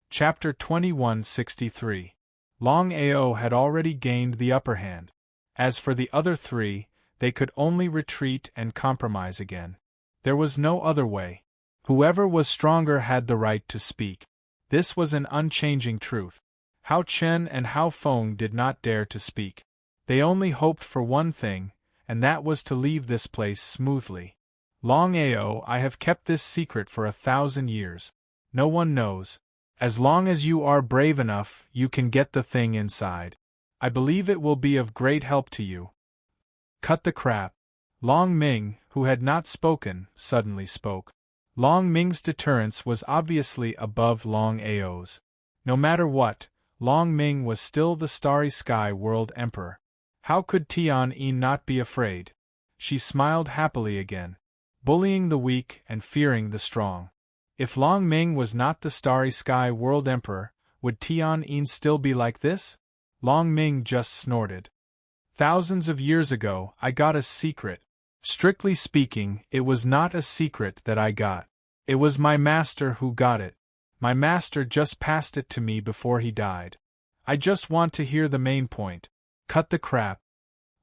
Chapter 2163. Longao had already gained the upper hand. As for the other three, they could only retreat and compromise again. There was no other way. Whoever was stronger had the right to speak. This was an unchanging truth. Hao Chen and Hao Feng did not dare to speak. They only hoped for one thing, and that was to leave this place smoothly. Longao, I have kept this secret for 1,000 years. No one knows. As long as you are brave enough, you can get the thing inside. I believe it will be of great help to you. Cut the crap. Long Ming, who had not spoken, suddenly spoke. Long Ming's deterrence was obviously above Longao's. No matter what, Long Ming was still the Starry Sky World Emperor. How could Tian not be afraid? She smiled happily again. Bullying the weak and fearing the strong. If Long Ming was not the Starry Sky World Emperor, would Tian still be like this? Long Ming just snorted. Thousands of years ago, I got a secret. Strictly speaking, it was not a secret that I got. It was my master who got it. My master just passed it to me before he died. I just want to hear the main point. Cut the crap.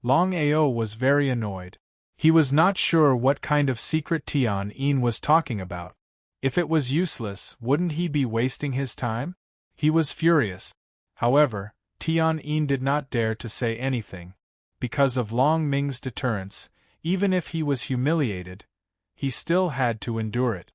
Longao was very annoyed. He was not sure what kind of secret Tian was talking about. If it was useless, wouldn't he be wasting his time? He was furious. However, Tian did not dare to say anything. Because of Long Ming's deterrence, even if he was humiliated, he still had to endure it.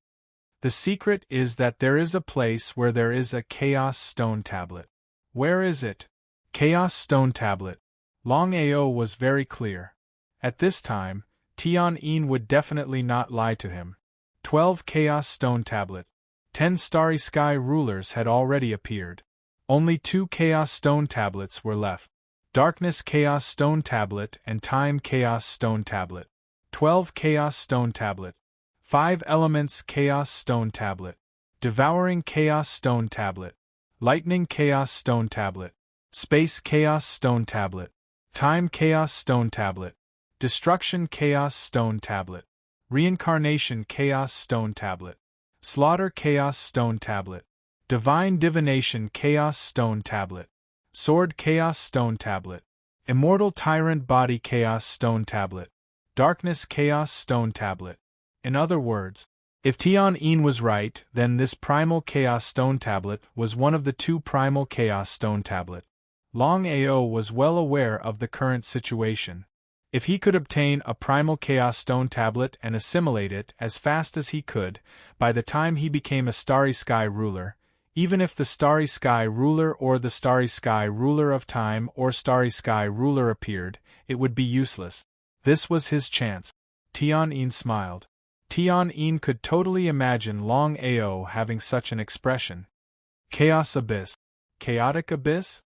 The secret is that there is a place where there is a Chaos Stone Tablet. Where is it? Chaos Stone Tablet. Longao was very clear. At this time, Tian would definitely not lie to him. 12 Chaos Stone Tablet. 10 Starry Sky Rulers had already appeared. Only 2 Chaos Stone Tablets were left. Darkness Chaos Stone Tablet and Time Chaos Stone Tablet. 12 Chaos Stone Tablet. 5 Elements Chaos Stone Tablet. Devouring Chaos Stone Tablet. Lightning Chaos Stone Tablet. Space Chaos Stone Tablet. Time Chaos Stone Tablet. Destruction Chaos Stone Tablet. Reincarnation Chaos Stone Tablet. Slaughter Chaos Stone Tablet. Divine Divination Chaos Stone Tablet. Sword Chaos Stone Tablet. Immortal Tyrant Body Chaos Stone Tablet. Darkness Chaos Stone Tablet. In other words, if Tian was right, then this Primal Chaos Stone Tablet was one of the 2 Primal Chaos Stone Tablet. Longao was well aware of the current situation. If he could obtain a Primal Chaos Stone Tablet and assimilate it as fast as he could, by the time he became a Starry Sky Ruler, even if the Starry Sky Ruler or the Starry Sky Ruler of Time or Starry Sky Ruler appeared, it would be useless. This was his chance. Tian smiled. Tian could totally imagine Longao having such an expression. Chaos Abyss. Chaotic Abyss?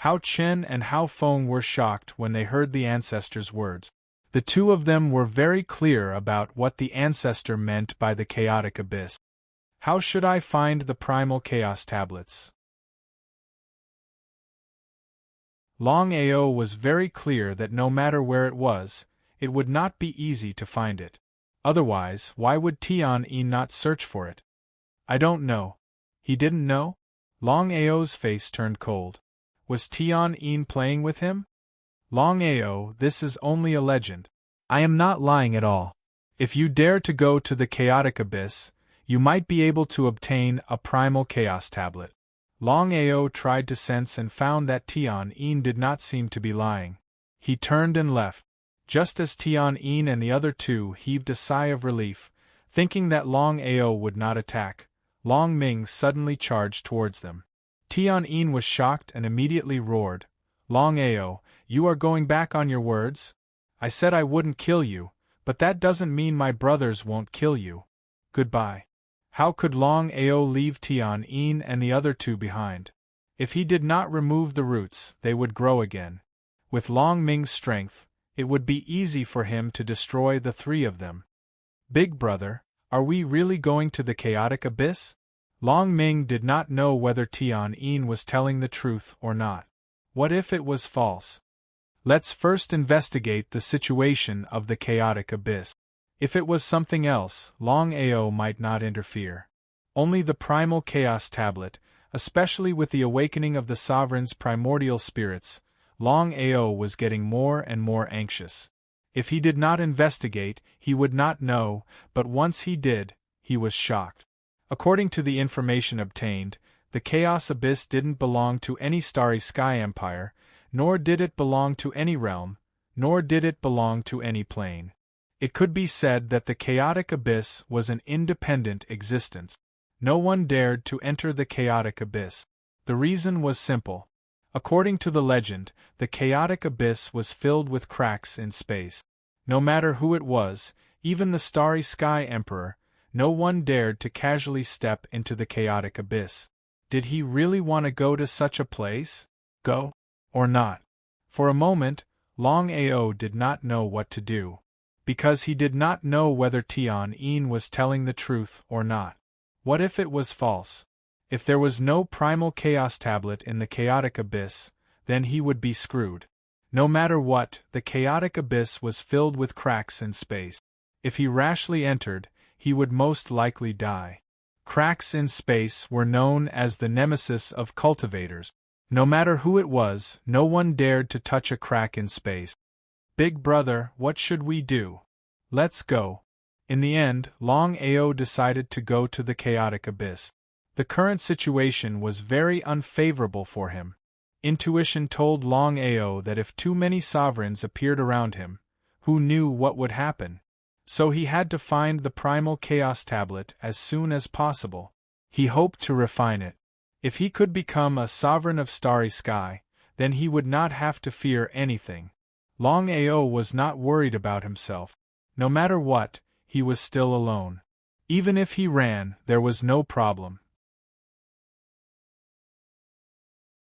Hao Chen and Hao Feng were shocked when they heard the ancestor's words. The two of them were very clear about what the ancestor meant by the chaotic abyss. How should I find the primal chaos tablets? Longao was very clear that no matter where it was, it would not be easy to find it. Otherwise, why would Tian not search for it? I don't know. He didn't know? Longao's face turned cold. Was Tian playing with him? Longao, this is only a legend. I am not lying at all. If you dare to go to the chaotic abyss, you might be able to obtain a primal chaos tablet. Longao tried to sense and found that Tian-Yin did not seem to be lying. He turned and left. Just as Tian-Yin and the other two heaved a sigh of relief, thinking that Longao would not attack, Long Ming suddenly charged towards them. Tian-Yin was shocked and immediately roared, "Longao, you are going back on your words? I said I wouldn't kill you, but that doesn't mean my brothers won't kill you. Goodbye." How could Longao leave Tian-Yin and the other two behind? If he did not remove the roots, they would grow again. With Long Ming's strength, it would be easy for him to destroy the three of them. "Big brother, are we really going to the chaotic abyss?" Long Ming did not know whether Tian-Yin was telling the truth or not. What if it was false? Let's first investigate the situation of the chaotic abyss. If it was something else, Longao might not interfere. Only the primal chaos tablet, especially with the awakening of the sovereign's primordial spirits, Longao was getting more and more anxious. If he did not investigate, he would not know, but once he did, he was shocked. According to the information obtained, the Chaos Abyss didn't belong to any starry sky empire, nor did it belong to any realm, nor did it belong to any plane. It could be said that the Chaotic Abyss was an independent existence. No one dared to enter the Chaotic Abyss. The reason was simple. According to the legend, the Chaotic Abyss was filled with cracks in space. No matter who it was, even the Starry Sky Emperor, no one dared to casually step into the Chaotic Abyss. Did he really want to go to such a place? Go? Or not? For a moment, Longao did not know what to do. Because he did not know whether Tian-Yin was telling the truth or not. What if it was false? If there was no primal chaos tablet in the Chaotic Abyss, then he would be screwed. No matter what, the Chaotic Abyss was filled with cracks in space. If he rashly entered, he would most likely die. Cracks in space were known as the nemesis of cultivators. No matter who it was, no one dared to touch a crack in space. "Big brother, what should we do?" "Let's go." In the end, Longao decided to go to the Chaotic Abyss. The current situation was very unfavorable for him. Intuition told Longao that if too many sovereigns appeared around him, who knew what would happen? So he had to find the primal chaos tablet as soon as possible. He hoped to refine it. If he could become a sovereign of Starry Sky, then he would not have to fear anything. Longao was not worried about himself. No matter what, he was still alone. Even if he ran, there was no problem.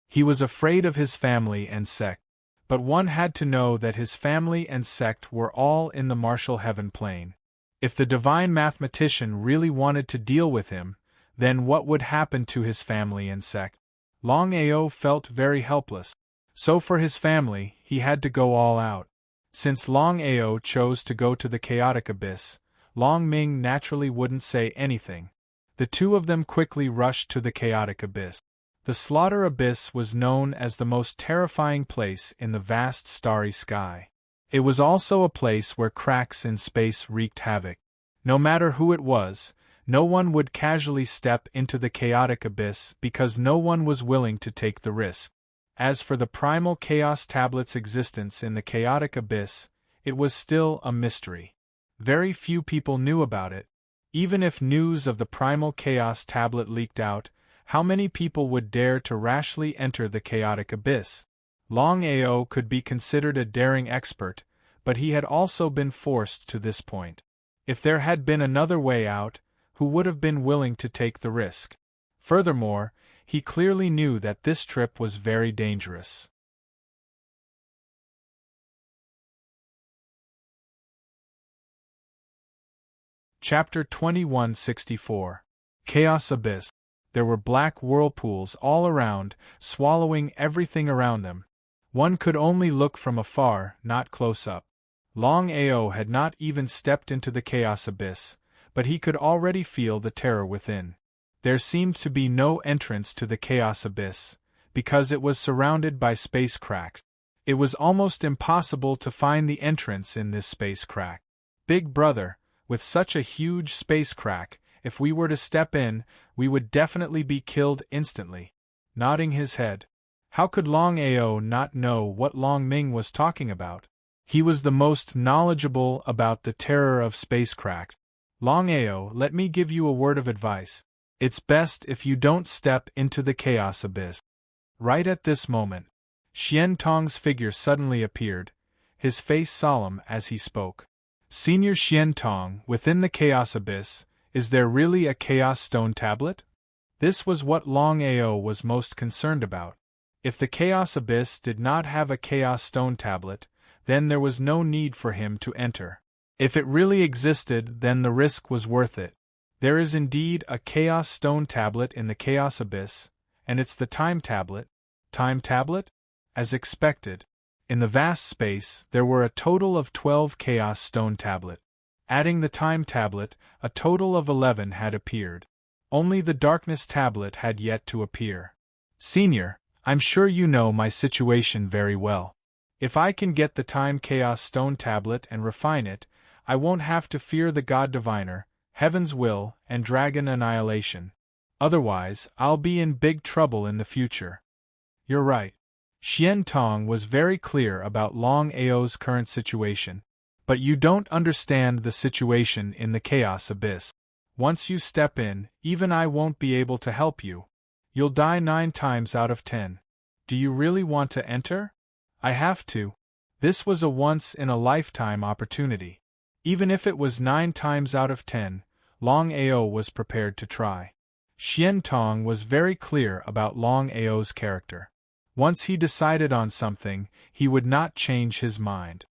He was afraid of his family and sect. But one had to know that his family and sect were all in the martial heaven plane. If the divine mathematician really wanted to deal with him, then what would happen to his family and sect? Longao felt very helpless. So for his family, he had to go all out. Since Longao chose to go to the Chaotic Abyss, Long Ming naturally wouldn't say anything. The two of them quickly rushed to the Chaotic Abyss. The Slaughter Abyss was known as the most terrifying place in the vast starry sky. It was also a place where cracks in space wreaked havoc. No matter who it was, no one would casually step into the Chaotic Abyss because no one was willing to take the risk. As for the Primal Chaos Tablet's existence in the Chaotic Abyss, it was still a mystery. Very few people knew about it. Even if news of the Primal Chaos Tablet leaked out, how many people would dare to rashly enter the Chaotic Abyss? Longao could be considered a daring expert, but he had also been forced to this point. If there had been another way out, who would have been willing to take the risk? Furthermore, he clearly knew that this trip was very dangerous. Chapter 2164. Chaos Abyss. There were black whirlpools all around, swallowing everything around them. One could only look from afar, not close up. Longao had not even stepped into the Chaos Abyss, but he could already feel the terror within. There seemed to be no entrance to the Chaos Abyss, because it was surrounded by space cracks. It was almost impossible to find the entrance in this space crack. "Big brother, With such a huge space crack, if we were to step in, we would definitely be killed instantly. Nodding his head. How could Longao not know what Long Ming was talking about? He was the most knowledgeable about the terror of space cracks. Longao, let me give you a word of advice. It's best if you don't step into the chaos abyss. Right at this moment, Xian Tong's figure suddenly appeared, his face solemn as he spoke. Senior Xian Tong, within the chaos abyss, is there really a chaos stone tablet? This was what Longao was most concerned about. If the chaos abyss did not have a chaos stone tablet, then there was no need for him to enter. If it really existed, then the risk was worth it. There is indeed a chaos stone tablet in the chaos abyss, and it's the time tablet. Time tablet? As expected. In the vast space, there were a total of 12 chaos stone tablet. Adding the time tablet, a total of 11 had appeared. Only the darkness tablet had yet to appear. Senior, I'm sure you know my situation very well. If I can get the time chaos stone tablet and refine it, I won't have to fear the God Diviner, Heaven's Will, and Dragon Annihilation. Otherwise, I'll be in big trouble in the future. You're right. Xian Tong was very clear about Longao's current situation. But you don't understand the situation in the chaos abyss. Once you step in, even I won't be able to help you. You'll die 9 times out of 10. Do you really want to enter? I have to. This was a once-in-a-lifetime opportunity. Even if it was 9 times out of 10, Longao was prepared to try. Xian Tong was very clear about Longao's character. Once he decided on something, he would not change his mind.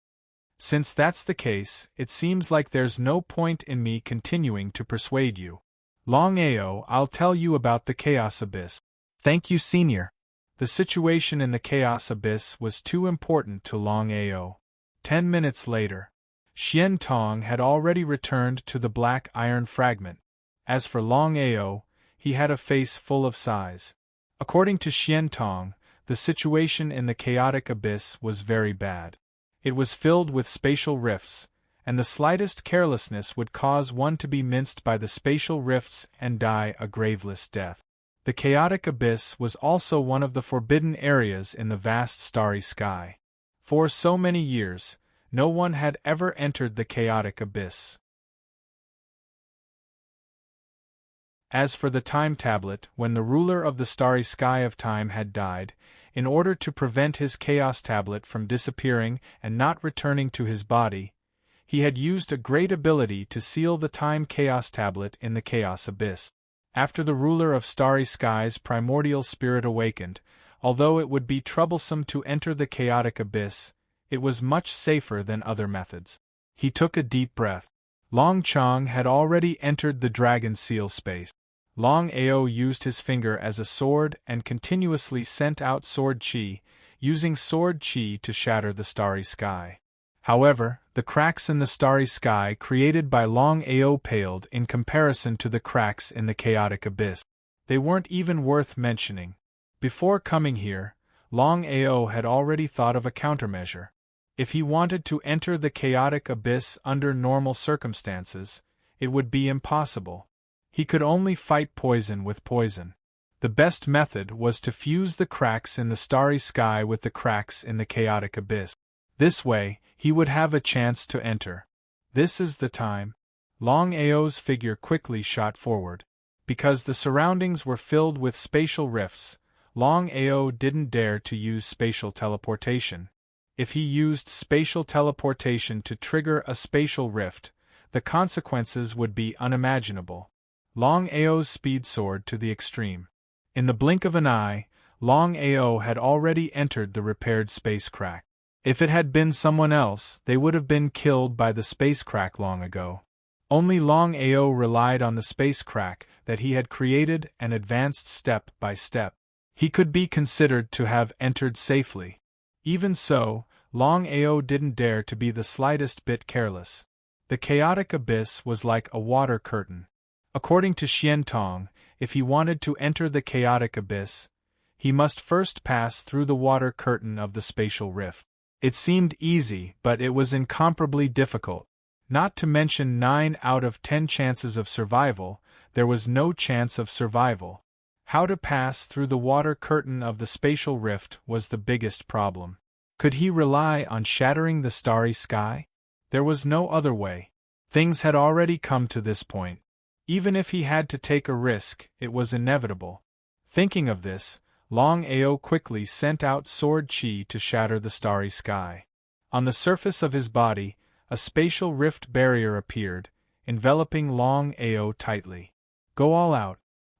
Since that's the case, it seems like there's no point in me continuing to persuade you. Longao, I'll tell you about the Chaos Abyss. Thank you, Senior. The situation in the Chaos Abyss was too important to Longao. 10 minutes later, Xian Tong had already returned to the black iron fragment. As for Longao, he had a face full of sighs. According to Xian Tong, the situation in the chaotic abyss was very bad. It was filled with spatial rifts, and the slightest carelessness would cause one to be minced by the spatial rifts and die a graveless death. The chaotic abyss was also one of the forbidden areas in the vast starry sky. For so many years, no one had ever entered the chaotic abyss. As for the time tablet, when the ruler of the starry sky of time had died, in order to prevent his chaos tablet from disappearing and not returning to his body, he had used a great ability to seal the time chaos tablet in the chaos abyss. After the ruler of starry skies' primordial spirit awakened, although it would be troublesome to enter the chaotic abyss, it was much safer than other methods. He took a deep breath. Long Chong had already entered the dragon seal space. Longao used his finger as a sword and continuously sent out sword chi, using sword chi to shatter the starry sky. However, the cracks in the starry sky created by Longao paled in comparison to the cracks in the chaotic abyss. They weren't even worth mentioning. Before coming here, Longao had already thought of a countermeasure. If he wanted to enter the chaotic abyss under normal circumstances, it would be impossible. He could only fight poison with poison. The best method was to fuse the cracks in the starry sky with the cracks in the chaotic abyss. This way, he would have a chance to enter. This is the time. Longao's figure quickly shot forward. Because the surroundings were filled with spatial rifts, Longao didn't dare to use spatial teleportation. If he used spatial teleportation to trigger a spatial rift, the consequences would be unimaginable. Longao's speed soared to the extreme. In the blink of an eye, Longao had already entered the repaired space crack. If it had been someone else, they would have been killed by the space crack long ago. Only Longao relied on the space crack that he had created and advanced step by step. He could be considered to have entered safely. Even so, Longao didn't dare to be the slightest bit careless. The chaotic abyss was like a water curtain. According to Xian Tong, if he wanted to enter the chaotic abyss, he must first pass through the water curtain of the spatial rift. It seemed easy, but it was incomparably difficult. Not to mention 9 out of 10 chances of survival, there was no chance of survival. How to pass through the water curtain of the spatial rift was the biggest problem. Could he rely on shattering the starry sky? There was no other way. Things had already come to this point. Even if he had to take a risk, it was inevitable. Thinking of this, Longao quickly sent out sword chi to shatter the starry sky. On the surface of his body, a spatial rift barrier appeared, enveloping Longao tightly. Go all out.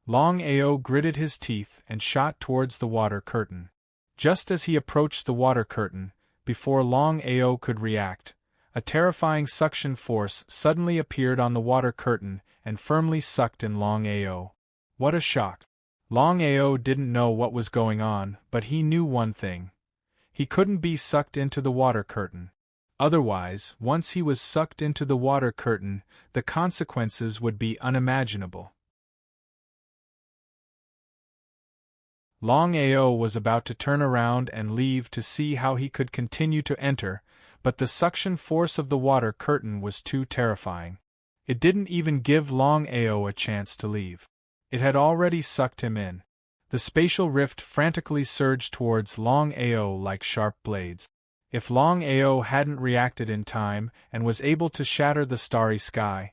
Longao gritted his teeth and shot towards the water curtain. Just as he approached the water curtain, before Longao could react, a terrifying suction force suddenly appeared on the water curtain and firmly sucked in Longao. What a shock! Longao didn't know what was going on, but he knew one thing. He couldn't be sucked into the water curtain. Otherwise, once he was sucked into the water curtain, the consequences would be unimaginable. Longao was about to turn around and leave to see how he could continue to enter, but the suction force of the water curtain was too terrifying. It didn't even give Longao a chance to leave. It had already sucked him in. The spatial rift frantically surged towards Longao like sharp blades. If Longao hadn't reacted in time and was able to shatter the starry sky,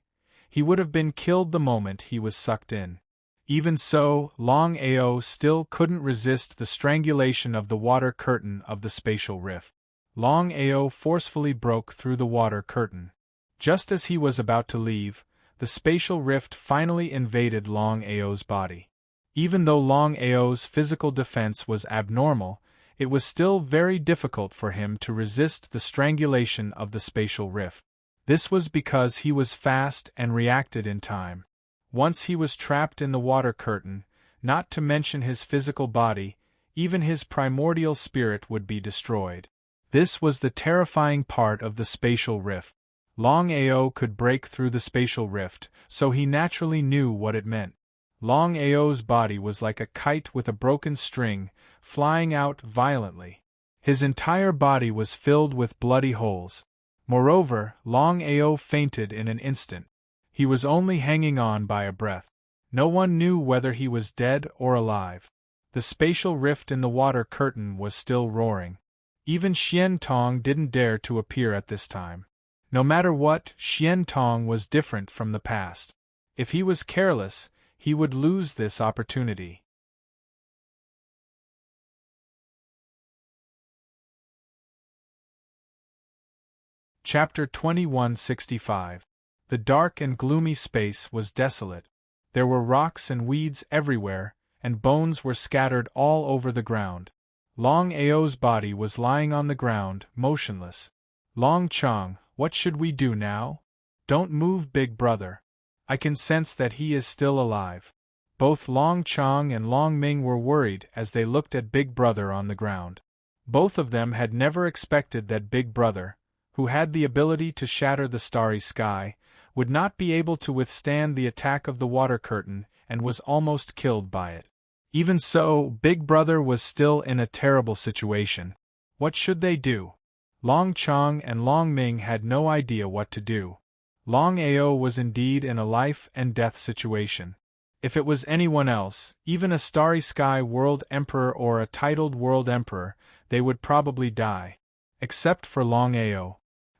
he would have been killed the moment he was sucked in. Even so, Longao still couldn't resist the strangulation of the water curtain of the spatial rift. Longao forcefully broke through the water curtain. Just as he was about to leave, the spatial rift finally invaded Longao's body. Even though Longao's physical defense was abnormal, it was still very difficult for him to resist the strangulation of the spatial rift. This was because he was fast and reacted in time. Once he was trapped in the water curtain, not to mention his physical body, even his primordial spirit would be destroyed. This was the terrifying part of the spatial rift. Longao could break through the spatial rift, so he naturally knew what it meant. Longao's body was like a kite with a broken string, flying out violently. His entire body was filled with bloody holes. Moreover, Longao fainted in an instant. He was only hanging on by a breath. No one knew whether he was dead or alive. The spatial rift in the water curtain was still roaring. Even Xian Tong didn't dare to appear at this time. No matter what, Xian Tong was different from the past. If he was careless, he would lose this opportunity. Chapter 2165. The dark and gloomy space was desolate. There were rocks and weeds everywhere, and bones were scattered all over the ground. Longao's body was lying on the ground, motionless. Long Chong, what should we do now? Don't move, big brother. I can sense that he is still alive. Both Long Chong and Long Ming were worried as they looked at Big Brother on the ground. Both of them had never expected that Big Brother, who had the ability to shatter the starry sky, would not be able to withstand the attack of the water curtain and was almost killed by it. Even so, Big Brother was still in a terrible situation. What should they do? Long Chong and Long Ming had no idea what to do. Longao was indeed in a life-and-death situation. If it was anyone else, even a Starry Sky World Emperor or a titled World Emperor, they would probably die. Except for Longao.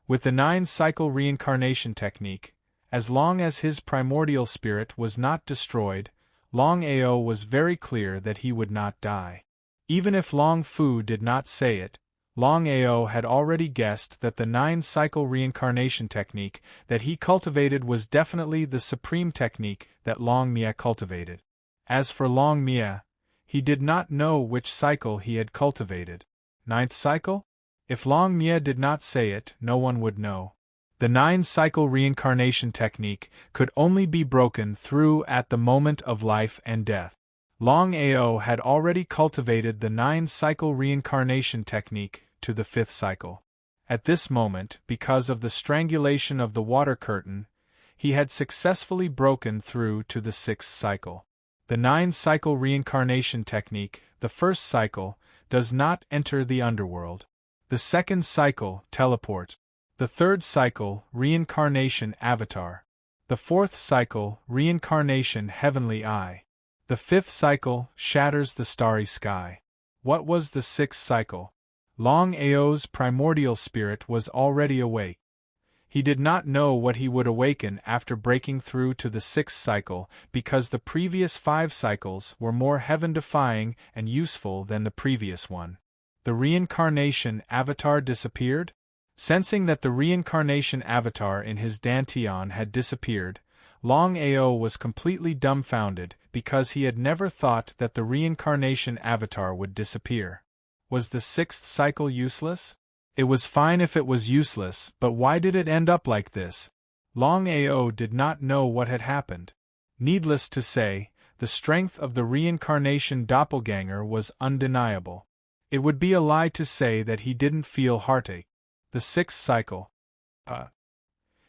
With the 9-cycle reincarnation technique, as long as his primordial spirit was not destroyed, Longao was very clear that he would not die. Even if Long Fu did not say it, Longao had already guessed that the 9-cycle reincarnation technique that he cultivated was definitely the supreme technique that Long Mia cultivated. As for Long Mia, he did not know which cycle he had cultivated. 9th cycle? If Long Mia did not say it, no one would know. The 9-cycle reincarnation technique could only be broken through at the moment of life and death. Longao had already cultivated the 9-cycle reincarnation technique to the 5th cycle. At this moment, because of the strangulation of the water curtain, he had successfully broken through to the 6th cycle. The 9-cycle reincarnation technique, the 1st cycle, does not enter the underworld. The 2nd cycle, teleport. The The third cycle, reincarnation avatar. The fourth cycle, reincarnation heavenly eye. The fifth cycle, shatters the starry sky. What was the sixth cycle? Longao's primordial spirit was already awake. He did not know what he would awaken after breaking through to the sixth cycle, because the previous 5 cycles were more heaven-defying and useful than the previous one. The reincarnation avatar disappeared? Sensing that the reincarnation avatar in his dantian had disappeared, Longao was completely dumbfounded because he had never thought that the reincarnation avatar would disappear. Was the sixth cycle useless? It was fine if it was useless, but why did it end up like this? Longao did not know what had happened. Needless to say, the strength of the reincarnation doppelganger was undeniable. It would be a lie to say that he didn't feel heartache. The sixth cycle.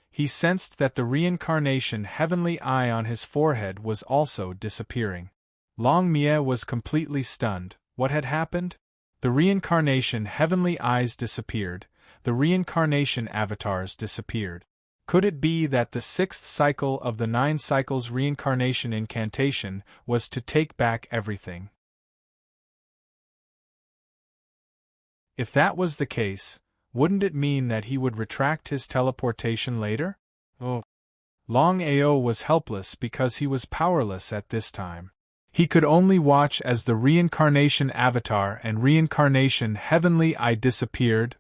He sensed that the reincarnation heavenly eye on his forehead was also disappearing. Longmie was completely stunned. What had happened? The reincarnation heavenly eyes disappeared, the reincarnation avatars disappeared. Could it be that the sixth cycle of the 9 cycles reincarnation incantation was to take back everything? If that was the case, wouldn't it mean that he would retract his teleportation later? Longao was helpless because he was powerless at this time. He could only watch as the reincarnation avatar and reincarnation heavenly eye disappeared.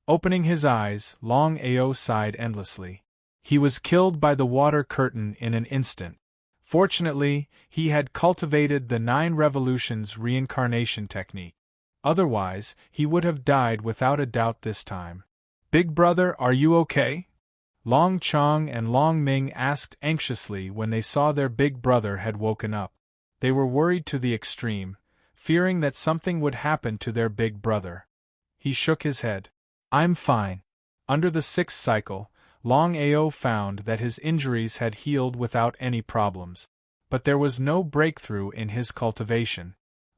Opening his eyes, Longao sighed endlessly. He was killed by the water curtain in an instant. Fortunately, he had cultivated the 9 revolutions reincarnation technique. Otherwise, he would have died without a doubt this time. Big brother, are you okay? Long Chong and Long Ming asked anxiously when they saw their big brother had woken up. They were worried to the extreme, fearing that something would happen to their big brother. He shook his head. I'm fine. Under the sixth cycle, Longao found that his injuries had healed without any problems. But there was no breakthrough in his cultivation.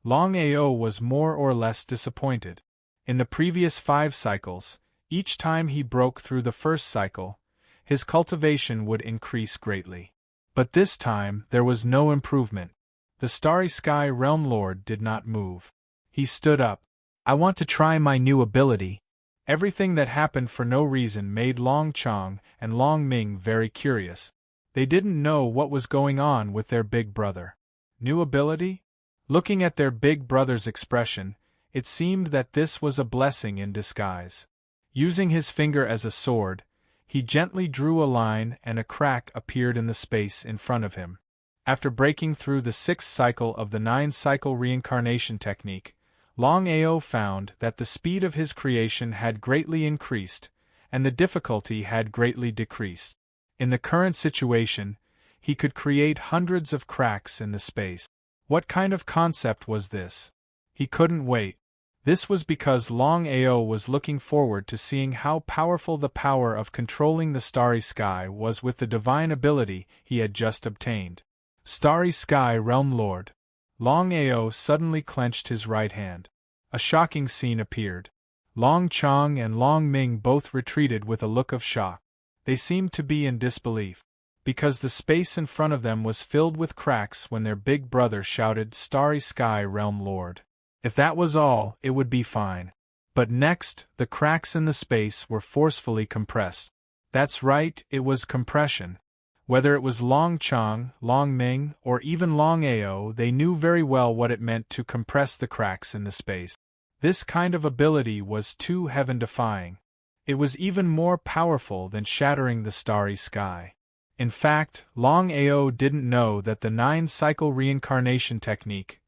Longao was more or less disappointed. In the previous 5 cycles, each time he broke through the first cycle, his cultivation would increase greatly. But this time there was no improvement. The Starry Sky Realm Lord did not move. He stood up. I want to try my new ability. Everything that happened for no reason made Long Chong and Long Ming very curious. They didn't know what was going on with their big brother. New ability? Looking at their big brother's expression, it seemed that this was a blessing in disguise. Using his finger as a sword, he gently drew a line and a crack appeared in the space in front of him. After breaking through the 6th cycle of the 9-cycle reincarnation technique, Longao found that the speed of his creation had greatly increased, and the difficulty had greatly decreased. In the current situation, he could create hundreds of cracks in the space. What kind of concept was this? He couldn't wait. This was because Longao was looking forward to seeing how powerful the power of controlling the starry sky was with the divine ability he had just obtained. Starry Sky Realm Lord. Longao suddenly clenched his right hand. A shocking scene appeared. Long Chong and Long Ming both retreated with a look of shock. They seemed to be in disbelief, because the space in front of them was filled with cracks when their big brother shouted, "Starry Sky Realm Lord." If that was all, it would be fine. But next, the cracks in the space were forcefully compressed. That's right, it was compression. Whether it was Long Chong, Long Ming, or even Longao, they knew very well what it meant to compress the cracks in the space. This kind of ability was too heaven-defying. It was even more powerful than shattering the starry sky. In fact, Longao didn't know that the 9-cycle reincarnation technique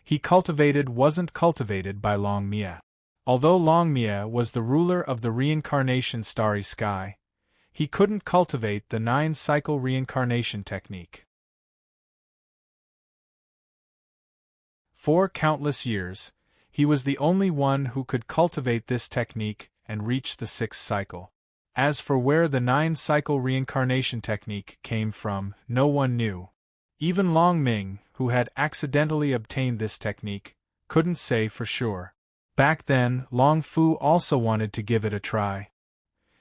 he cultivated wasn't cultivated by Longmie. Although Longmie was the ruler of the reincarnation starry sky, he couldn't cultivate the 9-cycle reincarnation technique. For countless years, he was the only one who could cultivate this technique and reach the 6th cycle. As for where the 9-cycle reincarnation technique came from, no one knew. Even Long Ming, who had accidentally obtained this technique, couldn't say for sure. Back then, Long Fu also wanted to give it a try.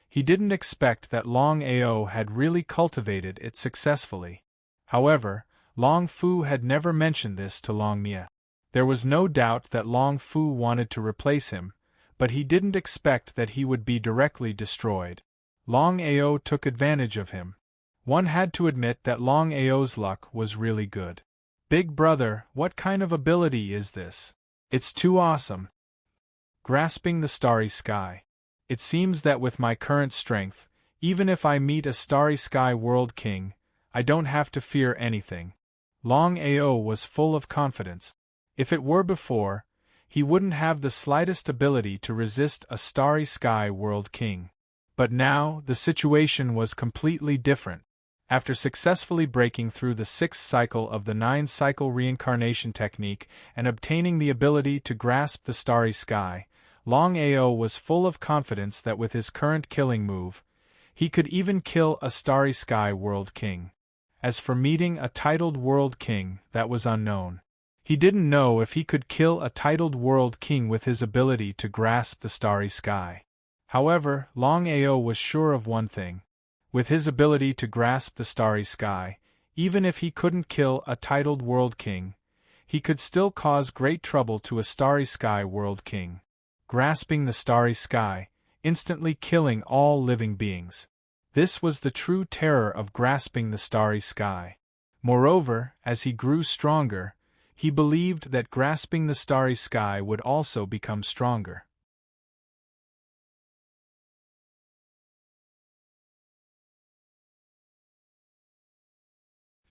He didn't expect that Longao had really cultivated it successfully. However, Long Fu had never mentioned this to Long Mia. There was no doubt that Long Fu wanted to replace him, but he didn't expect that he would be directly destroyed. Longao took advantage of him. One had to admit that Longao's luck was really good. Big brother, what kind of ability is this? It's too awesome. Grasping the starry sky. It seems that with my current strength, even if I meet a starry sky world king, I don't have to fear anything. Longao was full of confidence. If it were before, he wouldn't have the slightest ability to resist a starry sky world king. But now, the situation was completely different. After successfully breaking through the 6th cycle of the 9-cycle reincarnation technique and obtaining the ability to grasp the starry sky, Longao was full of confidence that with his current killing move, he could even kill a starry sky world king. As for meeting a titled world king, that was unknown. He didn't know if he could kill a titled world king with his ability to grasp the starry sky. However, Longao was sure of one thing. With his ability to grasp the starry sky, even if he couldn't kill a titled world king, he could still cause great trouble to a starry sky world king. Grasping the starry sky, instantly killing all living beings. This was the true terror of grasping the starry sky. Moreover, as he grew stronger, he believed that grasping the starry sky would also become stronger.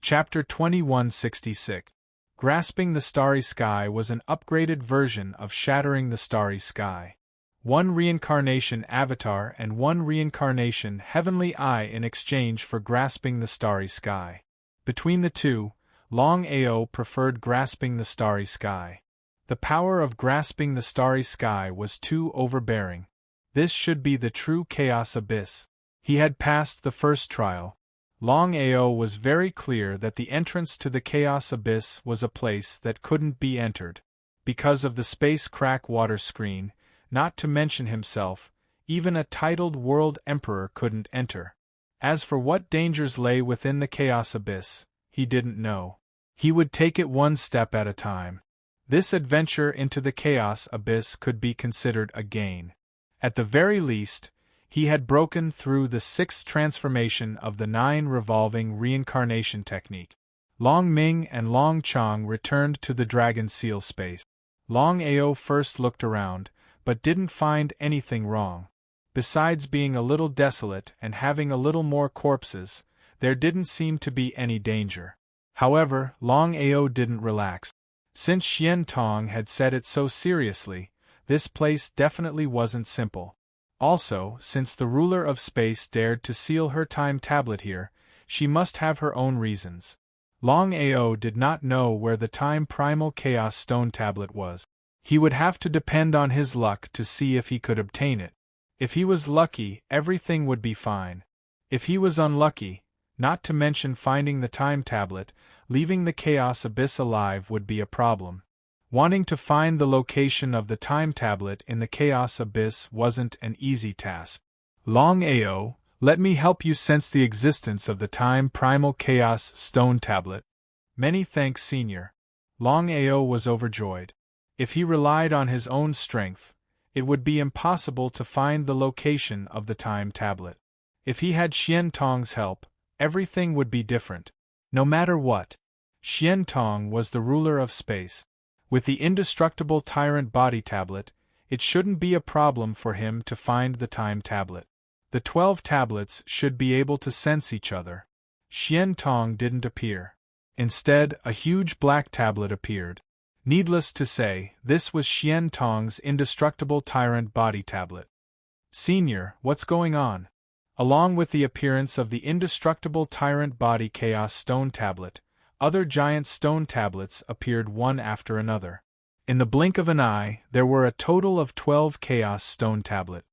Chapter 2166. Grasping the Starry Sky was an upgraded version of Shattering the Starry Sky. 1 reincarnation avatar and 1 reincarnation heavenly eye in exchange for grasping the starry sky. Between the two, Longao preferred grasping the starry sky. The power of grasping the starry sky was too overbearing. This should be the true chaos abyss. He had passed the first trial. Longao was very clear that the entrance to the chaos abyss was a place that couldn't be entered. Because of the space crack water screen, not to mention himself, even a titled world emperor couldn't enter. As for what dangers lay within the chaos abyss, he didn't know. He would take it one step at a time. This adventure into the chaos abyss could be considered a gain. At the very least, he had broken through the 6th transformation of the 9 revolving reincarnation technique. Long Ming and Long Chong returned to the Dragon Seal space. Longao first looked around, but didn't find anything wrong. Besides being a little desolate and having a little more corpses, there didn't seem to be any danger. However, Longao didn't relax. Since Xian Tong had said it so seriously, this place definitely wasn't simple. Also, since the ruler of space dared to seal her time tablet here, she must have her own reasons. Longao did not know where the time primal chaos stone tablet was. He would have to depend on his luck to see if he could obtain it. If he was lucky, everything would be fine. If he was unlucky, not to mention finding the time tablet, leaving the chaos abyss alive would be a problem. Wanting to find the location of the time tablet in the chaos abyss wasn't an easy task. Longao, let me help you sense the existence of the time primal chaos stone tablet. Many thanks, Senior. Longao was overjoyed. If he relied on his own strength, it would be impossible to find the location of the time tablet. If he had Xian Tong's help, everything would be different. No matter what, Xian Tong was the ruler of space. With the indestructible tyrant body tablet, it shouldn't be a problem for him to find the time tablet. The 12 tablets should be able to sense each other. Xian Tong didn't appear. Instead, a huge black tablet appeared. Needless to say, this was Xian Tong's indestructible tyrant body tablet. Senior, what's going on? Along with the appearance of the indestructible tyrant body chaos stone tablet, other giant stone tablets appeared one after another. In the blink of an eye, there were a total of 12 chaos stone tablet.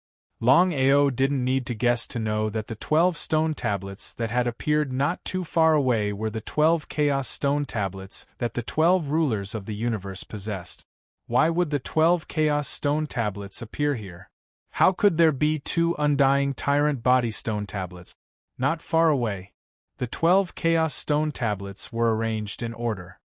Longao didn't need to guess to know that the 12 stone tablets that had appeared not too far away were the 12 chaos stone tablets that the 12 rulers of the universe possessed. Why would the 12 chaos stone tablets appear here? How could there be 2 undying tyrant body stone tablets? Not far away. The 12 chaos stone tablets were arranged in order.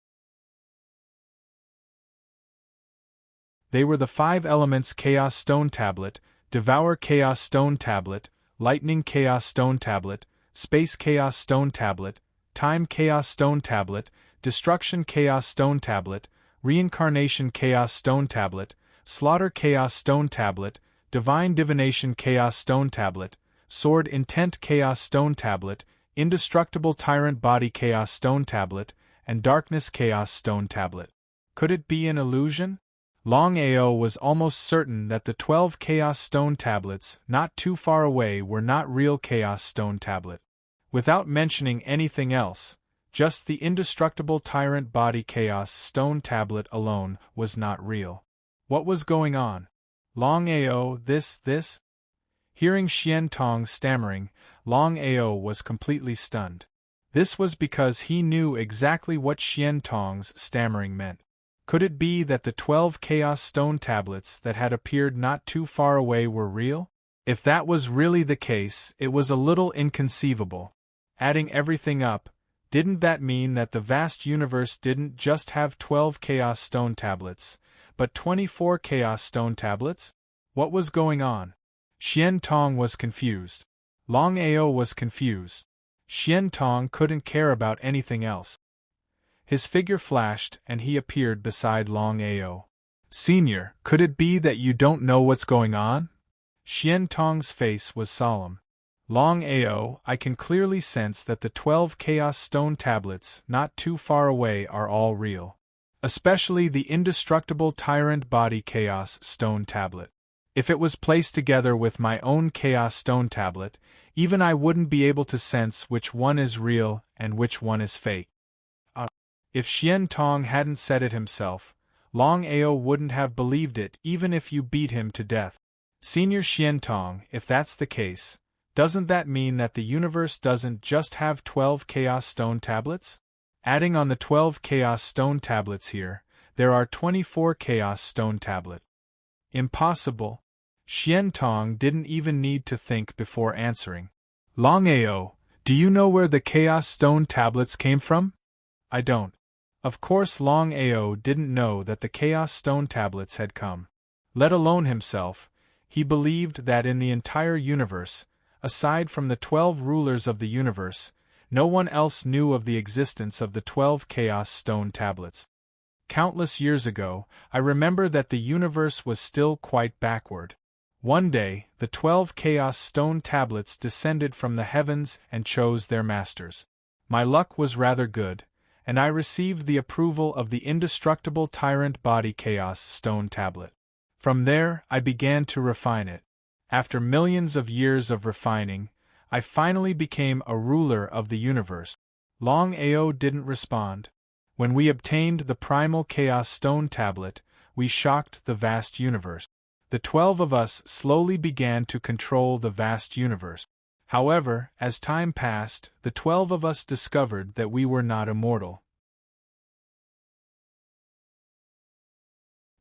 They were the 5 elements chaos stone tablet, devour chaos stone tablet, lightning chaos stone tablet, space chaos stone tablet, time chaos stone tablet, destruction chaos stone tablet, reincarnation chaos stone tablet, slaughter chaos stone tablet, divine divination chaos stone tablet, sword intent chaos stone tablet, indestructible tyrant body chaos stone tablet, and darkness chaos stone tablet. Could it be an illusion? Longao was almost certain that the 12 chaos stone tablets not too far away were not real chaos stone tablet. Without mentioning anything else, just the indestructible tyrant body chaos stone tablet alone was not real. What was going on? Longao, this? Hearing Xian Tong stammering, Longao was completely stunned. This was because he knew exactly what Xian Tong's stammering meant. Could it be that the 12 chaos stone tablets that had appeared not too far away were real? If that was really the case, it was a little inconceivable. Adding everything up, didn't that mean that the vast universe didn't just have 12 chaos stone tablets, but 24 chaos stone tablets? What was going on? Xian Tong was confused. Longao was confused. Xian Tong couldn't care about anything else. His figure flashed and he appeared beside Longao. Senior, could it be that you don't know what's going on? Xian Tong's face was solemn. Longao, I can clearly sense that the 12 chaos stone tablets not too far away are all real. Especially the indestructible tyrant body chaos stone tablet. If it was placed together with my own chaos stone tablet, even I wouldn't be able to sense which one is real and which one is fake. If Xian Tong hadn't said it himself, Longao wouldn't have believed it even if you beat him to death. Senior Xian Tong, if that's the case, doesn't that mean that the universe doesn't just have 12 chaos stone tablets? Adding on the 12 chaos stone tablets here, there are 24 chaos stone tablets. Impossible. Xian Tong didn't even need to think before answering. Longao, do you know where the chaos stone tablets came from? I don't. Of course Longao didn't know that the chaos stone tablets had come. Let alone himself, he believed that in the entire universe, aside from the 12 rulers of the universe, no one else knew of the existence of the 12 chaos stone tablets. Countless years ago, I remember that the universe was still quite backward. One day, the 12 chaos stone tablets descended from the heavens and chose their masters. My luck was rather good, and I received the approval of the indestructible tyrant body chaos stone tablet. From there, I began to refine it. After millions of years of refining, I finally became a ruler of the universe. Longao didn't respond. When we obtained the primal chaos stone tablet, we shocked the vast universe. The 12 of us slowly began to control the vast universe. However, as time passed, the 12 of us discovered that we were not immortal.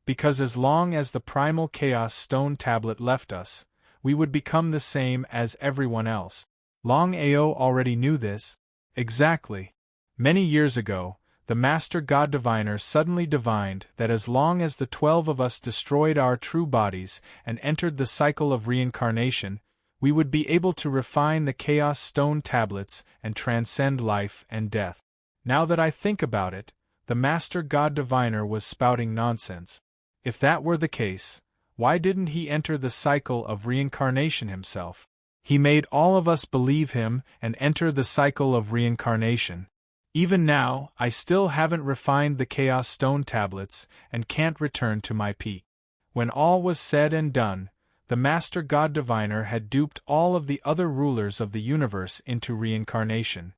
Because as long as the primal chaos stone tablet left us, we would become the same as everyone else. Longao already knew this. Exactly. Many years ago, the Master God Diviner suddenly divined that as long as the 12 of us destroyed our true bodies and entered the cycle of reincarnation, we would be able to refine the Chaos Stone tablets and transcend life and death. Now that I think about it, the Master God Diviner was spouting nonsense. If that were the case, why didn't he enter the cycle of reincarnation himself? He made all of us believe him and enter the cycle of reincarnation. Even now, I still haven't refined the Chaos Stone tablets and can't return to my peak. When all was said and done, the Master God Diviner had duped all of the other rulers of the universe into reincarnation.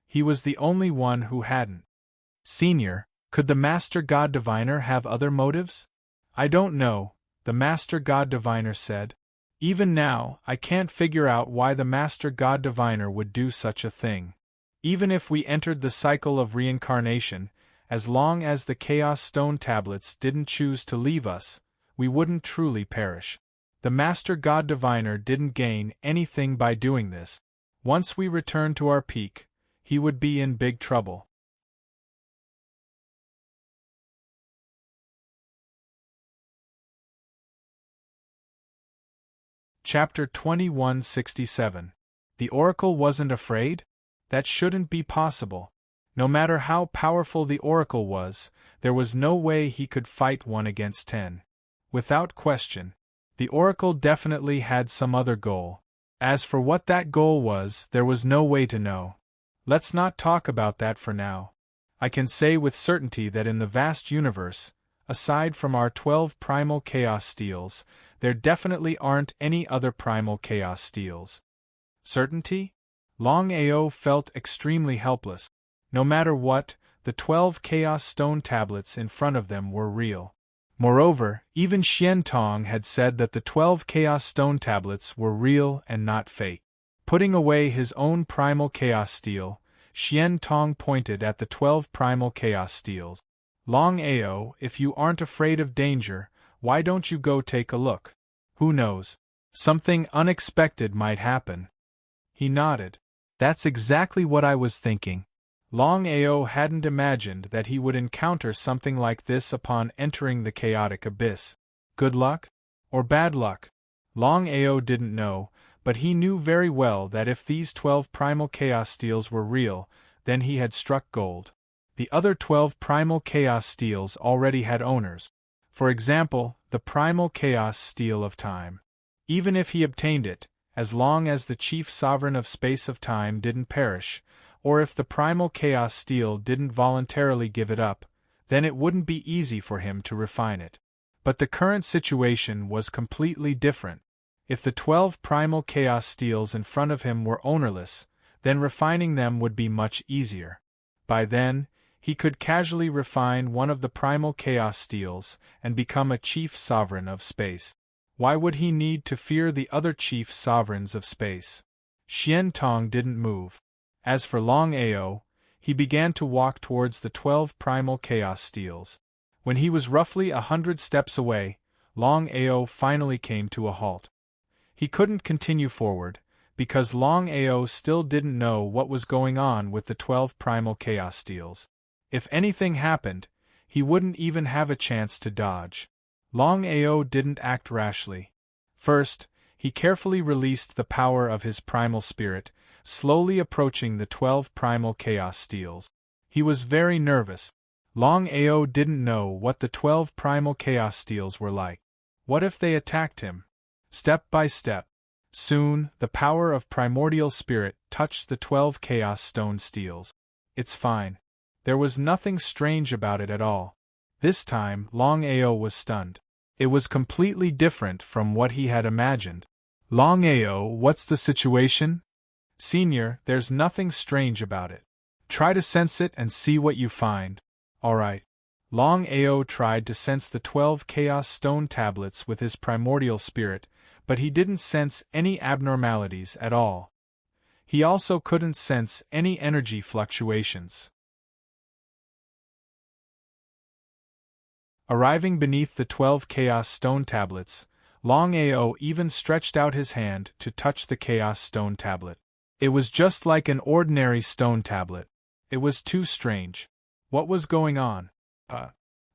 He was the only one who hadn't. Senior, could the Master God Diviner have other motives? I don't know, the Master God Diviner said. Even now, I can't figure out why the Master God Diviner would do such a thing. Even if we entered the cycle of reincarnation, as long as the Chaos Stone tablets didn't choose to leave us, we wouldn't truly perish. The Master God Diviner didn't gain anything by doing this. Once we returned to our peak, he would be in big trouble. Chapter 2167. The Oracle wasn't afraid? That shouldn't be possible. No matter how powerful the Oracle was, there was no way he could fight 1 against 10. Without question, the Oracle definitely had some other goal. As for what that goal was, there was no way to know. Let's not talk about that for now. I can say with certainty that in the vast universe, aside from our 12 primal chaos steels, there definitely aren't any other primal chaos steels. Certainty? Longao felt extremely helpless. No matter what, the 12 chaos stone tablets in front of them were real. Moreover, even Xian Tong had said that the 12 chaos stone tablets were real and not fake. Putting away his own primal chaos steel, Xian Tong pointed at the 12 primal chaos steels. Longao, if you aren't afraid of danger, why don't you go take a look? Who knows? Something unexpected might happen. He nodded. That's exactly what I was thinking. Longao hadn't imagined that he would encounter something like this upon entering the chaotic abyss. Good luck? Or bad luck? Longao didn't know, but he knew very well that if these 12 primal chaos steels were real, then he had struck gold. The other 12 primal chaos steels already had owners. For example, the primal chaos steel of time. Even if he obtained it, as long as the chief sovereign of space of time didn't perish, or if the primal chaos steel didn't voluntarily give it up, then it wouldn't be easy for him to refine it. But the current situation was completely different. If the 12 primal chaos steels in front of him were ownerless, then refining them would be much easier. By then, he could casually refine one of the primal chaos steels and become a chief sovereign of space. Why would he need to fear the other chief sovereigns of space? Xian Tong didn't move. As for Longao, he began to walk towards the 12 primal chaos steels. When he was roughly 100 steps away, Longao finally came to a halt. He couldn't continue forward, because Longao still didn't know what was going on with the 12 primal chaos steels. If anything happened, he wouldn't even have a chance to dodge. Longao didn't act rashly. First, he carefully released the power of his primal spirit, slowly approaching the 12 primal chaos steels. He was very nervous. Longao didn't know what the 12 primal chaos steels were like. What if they attacked him? Step by step. Soon, the power of primordial spirit touched the 12 chaos stone steels. It's fine. There was nothing strange about it at all. This time, Longao was stunned. It was completely different from what he had imagined. Longao, what's the situation? Senior, there's nothing strange about it. Try to sense it and see what you find. Alright. Longao tried to sense the 12 chaos stone tablets with his primordial spirit, but he didn't sense any abnormalities at all. He also couldn't sense any energy fluctuations. Arriving beneath the 12 chaos stone tablets, Longao even stretched out his hand to touch the chaos stone tablet. It was just like an ordinary stone tablet. It was too strange. What was going on?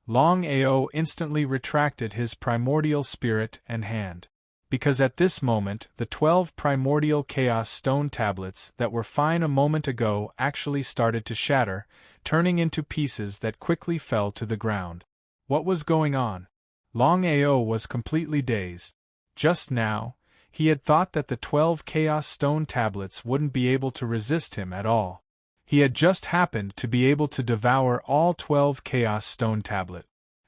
Longao instantly retracted his primordial spirit and hand. Because at this moment, the 12 primordial chaos stone tablets that were fine a moment ago actually started to shatter, turning into pieces that quickly fell to the ground. What was going on? Longao was completely dazed. Just now, he had thought that the 12 chaos stone tablets wouldn't be able to resist him at all. He had just happened to be able to devour all 12 chaos stone tablet.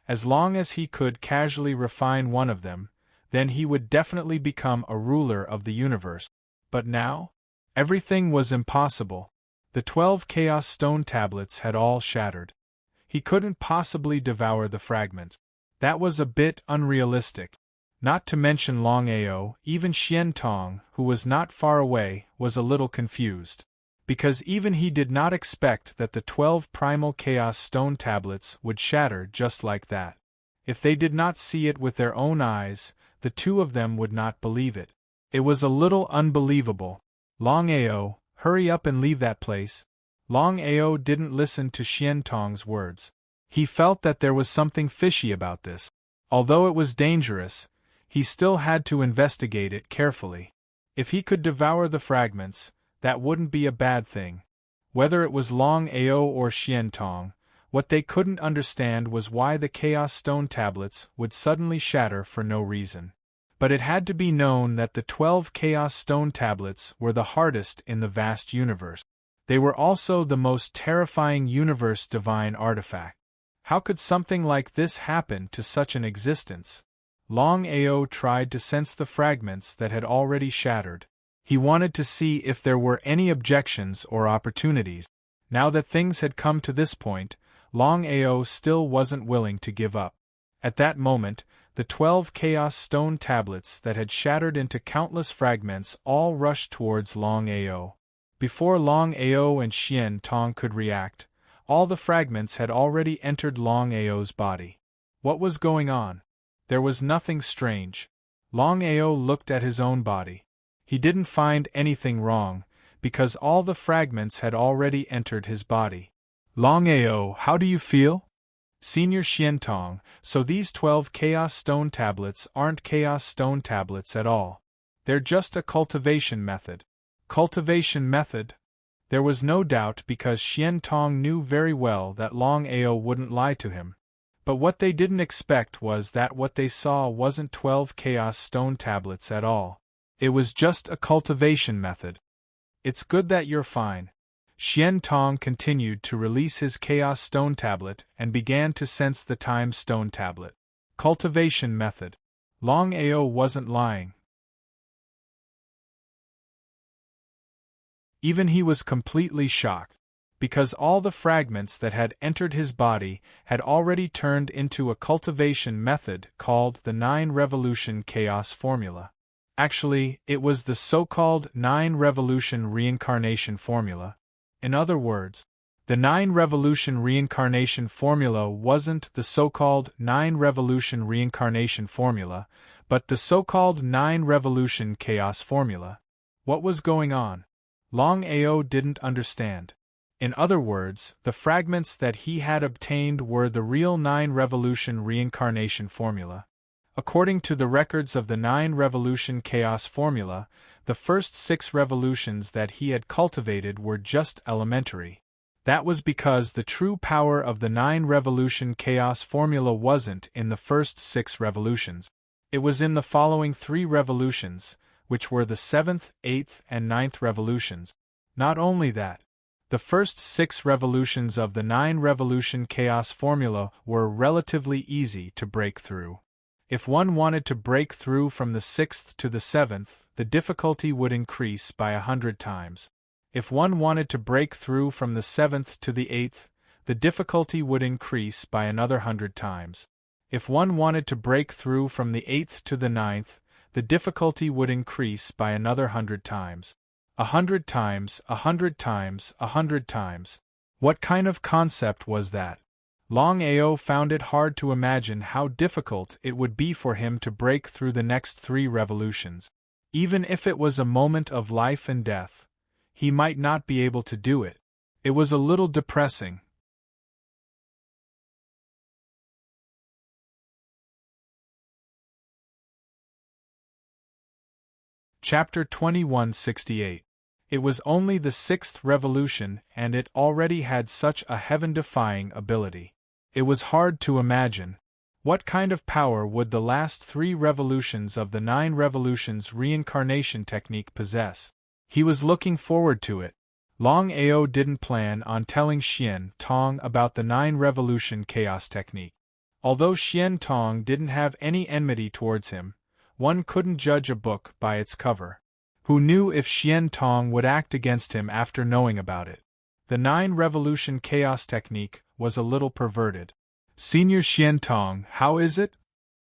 As long as he could casually refine one of them, then he would definitely become a ruler of the universe. But now? Everything was impossible. The 12 chaos stone tablets had all shattered. He couldn't possibly devour the fragments. That was a bit unrealistic. Not to mention Longao, even Xian Tong, who was not far away, was a little confused. Because even he did not expect that the 12 primal chaos stone tablets would shatter just like that. If they did not see it with their own eyes, The two of them would not believe it. It was a little unbelievable. Longao, hurry up and leave that place. Longao didn't listen to Xian Tong's words. He felt that there was something fishy about this. Although it was dangerous, he still had to investigate it carefully. If he could devour the fragments, that wouldn't be a bad thing. Whether it was Longao or Xian Tong, what they couldn't understand was why the Chaos Stone tablets would suddenly shatter for no reason. But it had to be known that the 12 Chaos Stone tablets were the hardest in the vast universe. They were also the most terrifying universe-divine artifact. How could something like this happen to such an existence? Longao tried to sense the fragments that had already shattered. He wanted to see if there were any objections or opportunities. Now that things had come to this point, Longao still wasn't willing to give up. At that moment, the 12 Chaos Stone tablets that had shattered into countless fragments all rushed towards Longao. Before Longao and Xian Tong could react, all the fragments had already entered Longao's body. What was going on? There was nothing strange. Longao looked at his own body. He didn't find anything wrong, because all the fragments had already entered his body. Longao, how do you feel? Senior Xian Tong, so these 12 Chaos Stone tablets aren't Chaos Stone tablets at all. They're just a cultivation method. Cultivation method? There was no doubt because Xian Tong knew very well that Longao wouldn't lie to him. But what they didn't expect was that what they saw wasn't 12 Chaos Stone tablets at all. It was just a cultivation method. It's good that you're fine. Xian Tong continued to release his Chaos Stone tablet and began to sense the Time Stone tablet. Cultivation method. Longao wasn't lying. Even he was completely shocked, because all the fragments that had entered his body had already turned into a cultivation method called the 9-revolution chaos formula. Actually, it was the so-called 9-revolution reincarnation formula. In other words, the 9-revolution reincarnation formula wasn't the so-called 9-revolution reincarnation formula, but the so-called 9-revolution chaos formula. What was going on? Longao didn't understand. In other words, the fragments that he had obtained were the real 9-revolution reincarnation formula. According to the records of the 9-revolution chaos formula, the first 6 revolutions that he had cultivated were just elementary. That was because the true power of the 9-revolution chaos formula wasn't in the first 6 revolutions. It was in the following 3 revolutions, which were the 7th, 8th, and 9th revolutions. Not only that, the first 6 revolutions of the 9-revolution chaos formula were relatively easy to break through. If one wanted to break through from the 6th to the 7th, the difficulty would increase by 100 times. If one wanted to break through from the 7th to the 8th, the difficulty would increase by another 100 times. If one wanted to break through from the 8th to the 9th, the difficulty would increase by another 100 times. 100 times, 100 times, 100 times. What kind of concept was that? Longao found it hard to imagine how difficult it would be for him to break through the next 3 revolutions. Even if it was a moment of life and death, he might not be able to do it. It was a little depressing. Chapter 2168. It was only the 6th revolution and it already had such a heaven-defying ability. It was hard to imagine. What kind of power would the last 3 revolutions of the 9 revolutions reincarnation technique possess? He was looking forward to it. Longao didn't plan on telling Xian Tong about the 9 revolution chaos technique. Although Xian Tong didn't have any enmity towards him, one couldn't judge a book by its cover. Who knew if Xian Tong would act against him after knowing about it? The 9-revolution chaos technique was a little perverted. Senior Xian Tong, how is it?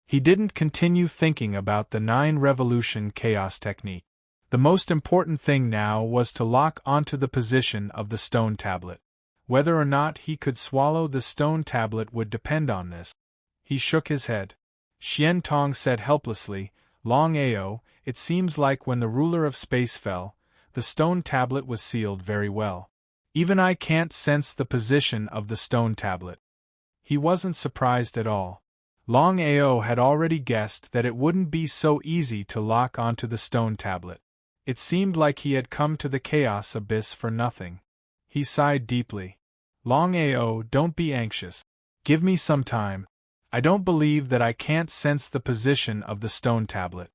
He didn't continue thinking about the 9-revolution chaos technique. The most important thing now was to lock onto the position of the stone tablet. Whether or not he could swallow the stone tablet would depend on this. He shook his head. Xian Tong said helplessly, Longao, it seems like when the ruler of space fell, the stone tablet was sealed very well. Even I can't sense the position of the stone tablet. He wasn't surprised at all. Longao had already guessed that it wouldn't be so easy to lock onto the stone tablet. It seemed like he had come to the chaos abyss for nothing. He sighed deeply. Longao, don't be anxious. Give me some time. I don't believe that I can't sense the position of the stone tablet.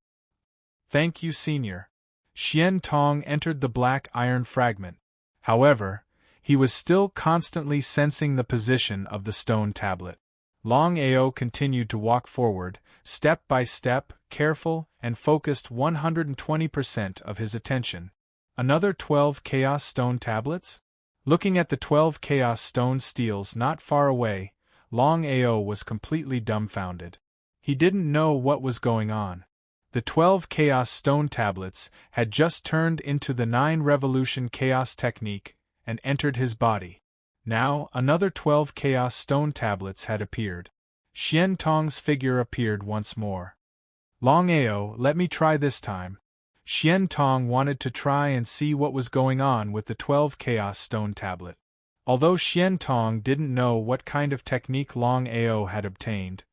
Thank you, Senior. Xian Tong entered the black iron fragment. However, he was still constantly sensing the position of the stone tablet. Longao continued to walk forward, step by step, careful and focused 120% of his attention. Another 12 Chaos Stone tablets? Looking at the 12 Chaos Stone steels not far away, Longao was completely dumbfounded. He didn't know what was going on. The 12 Chaos Stone tablets had just turned into the 9 Revolution Chaos technique and entered his body. Now, another 12 Chaos Stone tablets had appeared. Xian Tong's figure appeared once more. Longao, let me try this time. Xian Tong wanted to try and see what was going on with the 12 Chaos Stone tablet. Although Xian Tong didn't know what kind of technique Longao had obtained,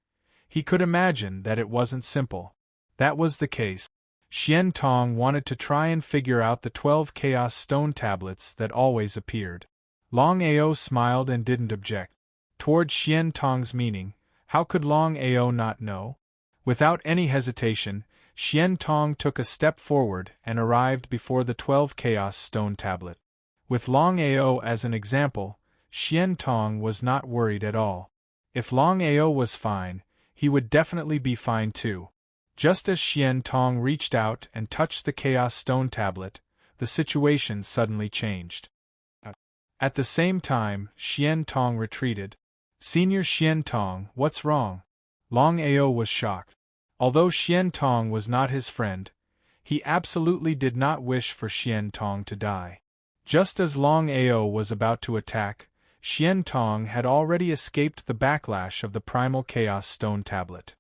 he could imagine that it wasn't simple. That was the case. Xian Tong wanted to try and figure out the 12 Chaos Stone tablets that always appeared. Longao smiled and didn't object. Toward Xian Tong's meaning, how could Longao not know? Without any hesitation, Xian Tong took a step forward and arrived before the 12 Chaos Stone tablet. With Longao as an example, Xian Tong was not worried at all. If Longao was fine, he would definitely be fine too. Just as Xian Tong reached out and touched the Chaos Stone tablet, the situation suddenly changed. At the same time, Xian Tong retreated. Senior Xian Tong, what's wrong? Longao was shocked. Although Xian Tong was not his friend, he absolutely did not wish for Xian Tong to die. Just as Longao was about to attack, Xian Tong had already escaped the backlash of the Primal Chaos Stone tablet.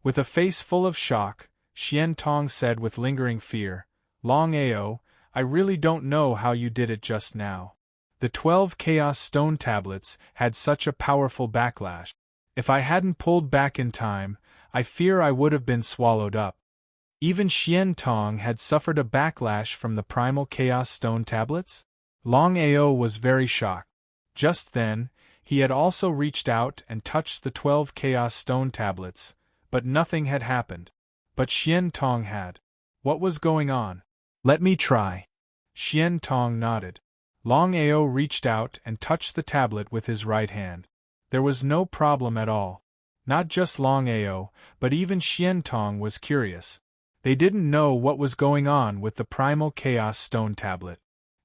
With a face full of shock, Xian Tong said with lingering fear, Longao, I really don't know how you did it just now. The 12 Chaos Stone tablets had such a powerful backlash. If I hadn't pulled back in time, I fear I would have been swallowed up. Even Xian Tong had suffered a backlash from the Primal Chaos Stone tablets? Longao was very shocked. Just then, he had also reached out and touched the 12 Chaos Stone tablets, but nothing had happened. But Xian Tong had. What was going on? Let me try. Xian Tong nodded. Longao reached out and touched the tablet with his right hand. There was no problem at all. Not just Longao, but even Xian Tong was curious. They didn't know what was going on with the Primal Chaos Stone tablet.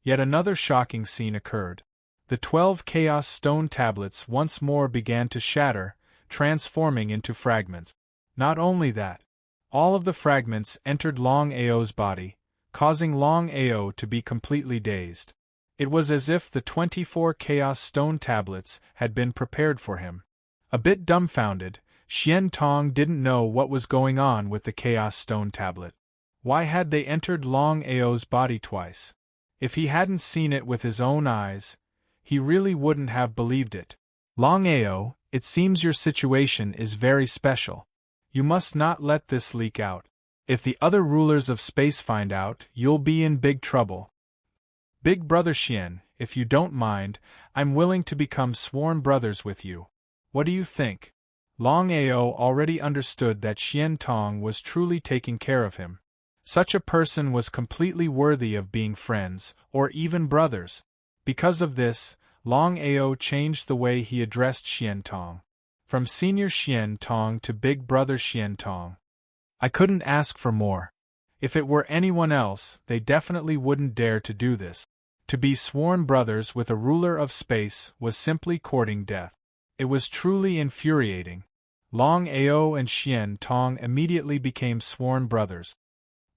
Yet another shocking scene occurred. The 12 Chaos Stone tablets once more began to shatter, transforming into fragments. Not only that, all of the fragments entered Longao's body, causing Longao to be completely dazed. It was as if the 24 Chaos Stone tablets had been prepared for him. A bit dumbfounded, Xian Tong didn't know what was going on with the Chaos Stone tablet. Why had they entered Longao's body twice? If he hadn't seen it with his own eyes, he really wouldn't have believed it. Longao, it seems your situation is very special. You must not let this leak out. If the other rulers of space find out, you'll be in big trouble. Big Brother Xian, if you don't mind, I'm willing to become sworn brothers with you. What do you think? Longao already understood that Xian Tong was truly taking care of him. Such a person was completely worthy of being friends, or even brothers. Because of this, Longao changed the way he addressed Xian Tong. From Senior Xian Tong to Big Brother Xian Tong. I couldn't ask for more. If it were anyone else, they definitely wouldn't dare to do this. To be sworn brothers with a ruler of space was simply courting death. It was truly infuriating. Longao and Xian Tong immediately became sworn brothers.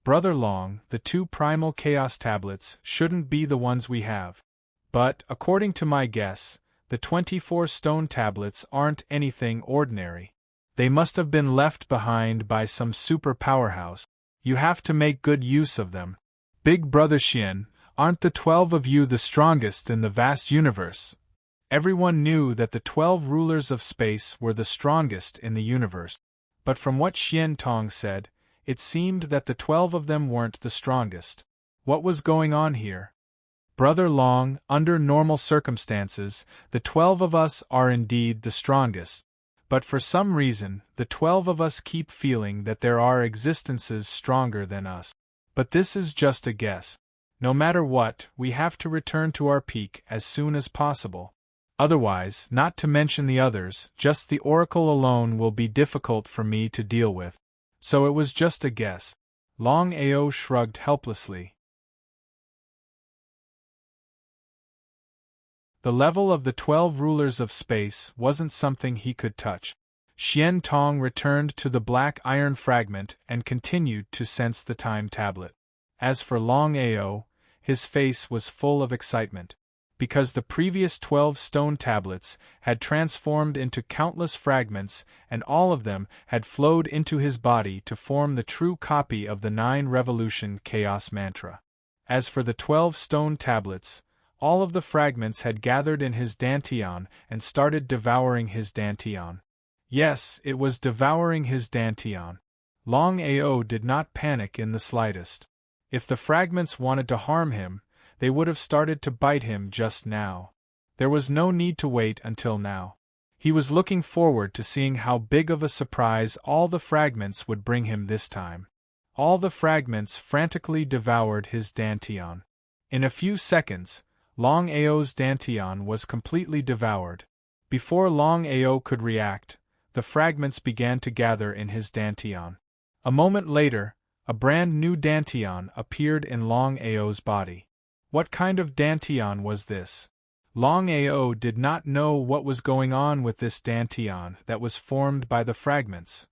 Brother Long, the 2 Primal Chaos tablets shouldn't be the ones we have. But, according to my guess, The 24 stone tablets aren't anything ordinary. They must have been left behind by some super powerhouse. You have to make good use of them. Big Brother Xian, aren't the 12 of you the strongest in the vast universe? Everyone knew that the 12 rulers of space were the strongest in the universe. But from what Xian Tong said, it seemed that the 12 of them weren't the strongest. What was going on here? Brother Long, under normal circumstances, the 12 of us are indeed the strongest. But for some reason, the 12 of us keep feeling that there are existences stronger than us. But this is just a guess. No matter what, we have to return to our peak as soon as possible. Otherwise, not to mention the others, just the Oracle alone will be difficult for me to deal with. So it was just a guess. Longao shrugged helplessly. The level of the 12 rulers of space wasn't something he could touch. Xian Tong returned to the black iron fragment and continued to sense the time tablet. As for Longao, his face was full of excitement. Because the previous 12 stone tablets had transformed into countless fragments, and all of them had flowed into his body to form the true copy of the 9-revolution chaos mantra. As for the 12 stone tablets, all of the fragments had gathered in his dantian and started devouring his dantian. Yes, it was devouring his dantian. Longao did not panic in the slightest. If the fragments wanted to harm him, they would have started to bite him just now. There was no need to wait until now. He was looking forward to seeing how big of a surprise all the fragments would bring him this time. All the fragments frantically devoured his dantian. In a few seconds, Longao's dantian was completely devoured. Before Longao could react, the fragments began to gather in his dantian. A moment later, a brand new dantian appeared in Longao's body. What kind of dantian was this? Longao did not know what was going on with this dantian that was formed by the fragments.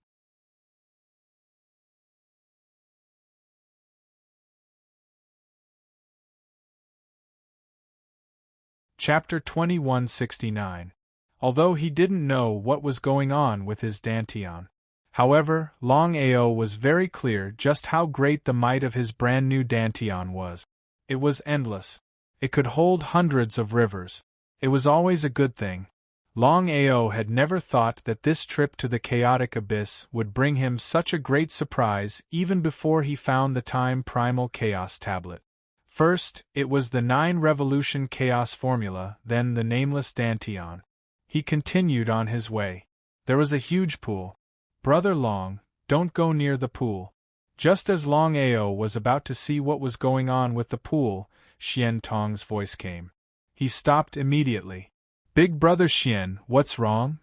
Chapter 2169. Although he didn't know what was going on with his dantian. However, Longao was very clear just how great the might of his brand new dantian was. It was endless. It could hold hundreds of rivers. It was always a good thing. Longao had never thought that this trip to the chaotic abyss would bring him such a great surprise even before he found the time primal chaos tablet. First, it was the 9-revolution chaos formula, then the nameless dantian. He continued on his way. There was a huge pool. Brother Long, don't go near the pool. Just as Longao was about to see what was going on with the pool, Xian Tong's voice came. He stopped immediately. Big Brother Xian, what's wrong?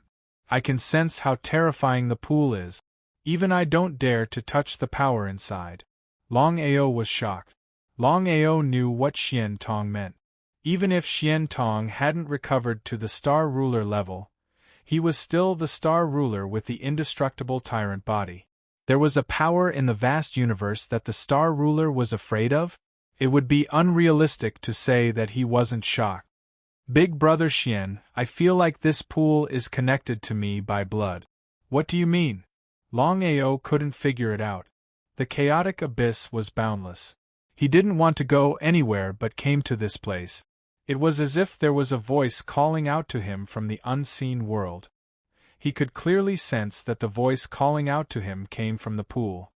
I can sense how terrifying the pool is. Even I don't dare to touch the power inside. Longao was shocked. Longao knew what Xian Tong meant. Even if Xian Tong hadn't recovered to the Star Ruler level, he was still the Star Ruler with the indestructible tyrant body. There was a power in the vast universe that the Star Ruler was afraid of? It would be unrealistic to say that he wasn't shocked. Big Brother Xian, I feel like this pool is connected to me by blood. What do you mean? Longao couldn't figure it out. The chaotic abyss was boundless. He didn't want to go anywhere but came to this place. It was as if there was a voice calling out to him from the unseen world. He could clearly sense that the voice calling out to him came from the pool.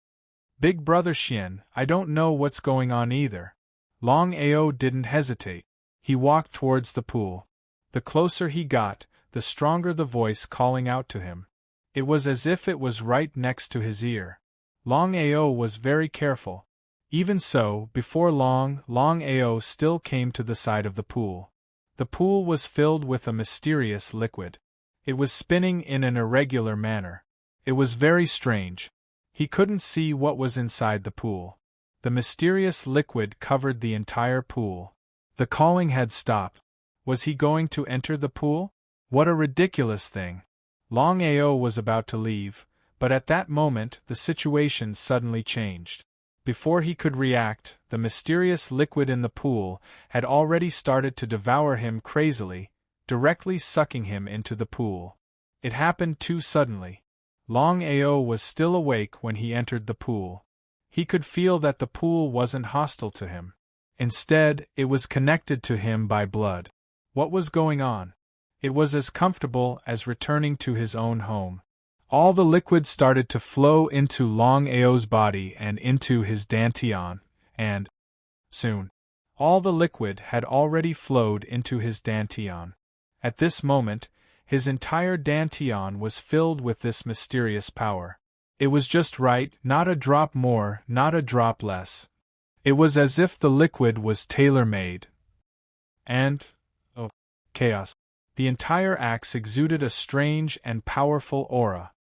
Big Brother Xian, I don't know what's going on either. Longao didn't hesitate. He walked towards the pool. The closer he got, the stronger the voice calling out to him. It was as if it was right next to his ear. Longao was very careful. Even so, before long, Longao still came to the side of the pool. The pool was filled with a mysterious liquid. It was spinning in an irregular manner. It was very strange. He couldn't see what was inside the pool. The mysterious liquid covered the entire pool. The calling had stopped. Was he going to enter the pool? What a ridiculous thing. Longao was about to leave, but at that moment the situation suddenly changed. Before he could react, the mysterious liquid in the pool had already started to devour him crazily, directly sucking him into the pool. It happened too suddenly. Longao was still awake when he entered the pool. He could feel that the pool wasn't hostile to him. Instead, it was connected to him by blood. What was going on? It was as comfortable as returning to his own home. All the liquid started to flow into Longao's body and into his dantian, and soon, all the liquid had already flowed into his dantian. At this moment, his entire dantian was filled with this mysterious power. It was just right, not a drop more, not a drop less. It was as if the liquid was tailor-made. And, oh, chaos. The entire axe exuded a strange and powerful aura.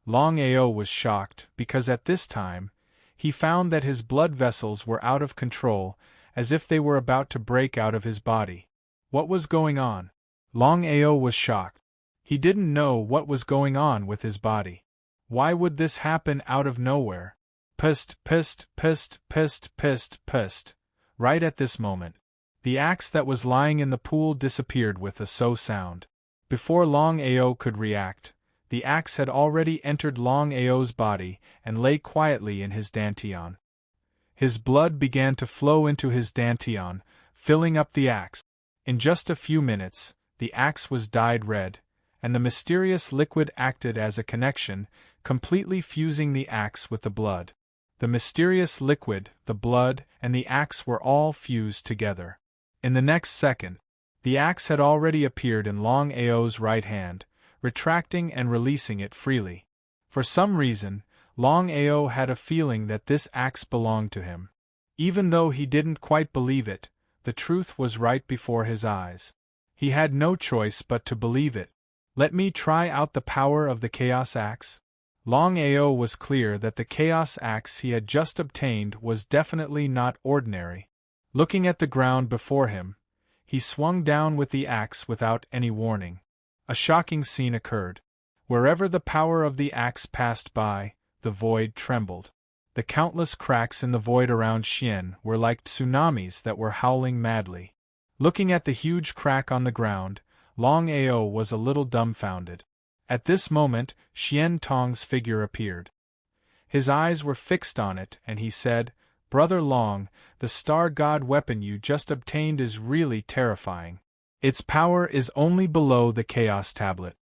Longao was shocked because at this time, he found that his blood vessels were out of control, as if they were about to break out of his body. What was going on? Longao was shocked. He didn't know what was going on with his body. Why would this happen out of nowhere? Pst, pst, pst, pst, pst, pst. Right at this moment, the axe that was lying in the pool disappeared with a so sound. Before Longao could react, the axe had already entered Longao's body and lay quietly in his dantian. His blood began to flow into his dantian, filling up the axe. In just a few minutes, the axe was dyed red, and the mysterious liquid acted as a connection, completely fusing the axe with the blood. The mysterious liquid, the blood, and the axe were all fused together. In the next second, the axe had already appeared in Longao's right hand, retracting and releasing it freely. For some reason, Longao had a feeling that this axe belonged to him. Even though he didn't quite believe it, the truth was right before his eyes. He had no choice but to believe it. Let me try out the power of the Chaos Axe. Longao was clear that the Chaos Axe he had just obtained was definitely not ordinary. Looking at the ground before him, he swung down with the axe without any warning. A shocking scene occurred. Wherever the power of the axe passed by, the void trembled. The countless cracks in the void around Xian were like tsunamis that were howling madly. Looking at the huge crack on the ground, Longao was a little dumbfounded. At this moment, Xian Tong's figure appeared. His eyes were fixed on it, and he said, "Brother Long, the star god weapon you just obtained is really terrifying. Its power is only below the Chaos Tablet."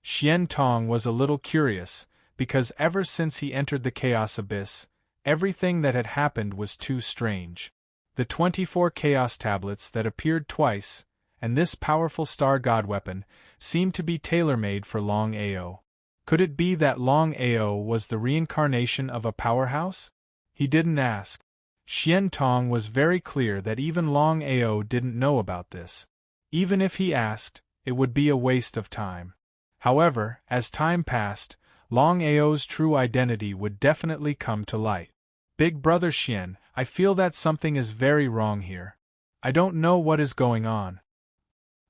Xian Tong was a little curious, because ever since he entered the Chaos Abyss, everything that had happened was too strange. The 24 Chaos Tablets that appeared twice, and this powerful star god weapon, seemed to be tailor-made for Longao. Could it be that Longao was the reincarnation of a powerhouse? He didn't ask. Xian Tong was very clear that even Longao didn't know about this. Even if he asked, it would be a waste of time. However, as time passed, Longao's true identity would definitely come to light. "Big Brother Xian, I feel that something is very wrong here. I don't know what is going on."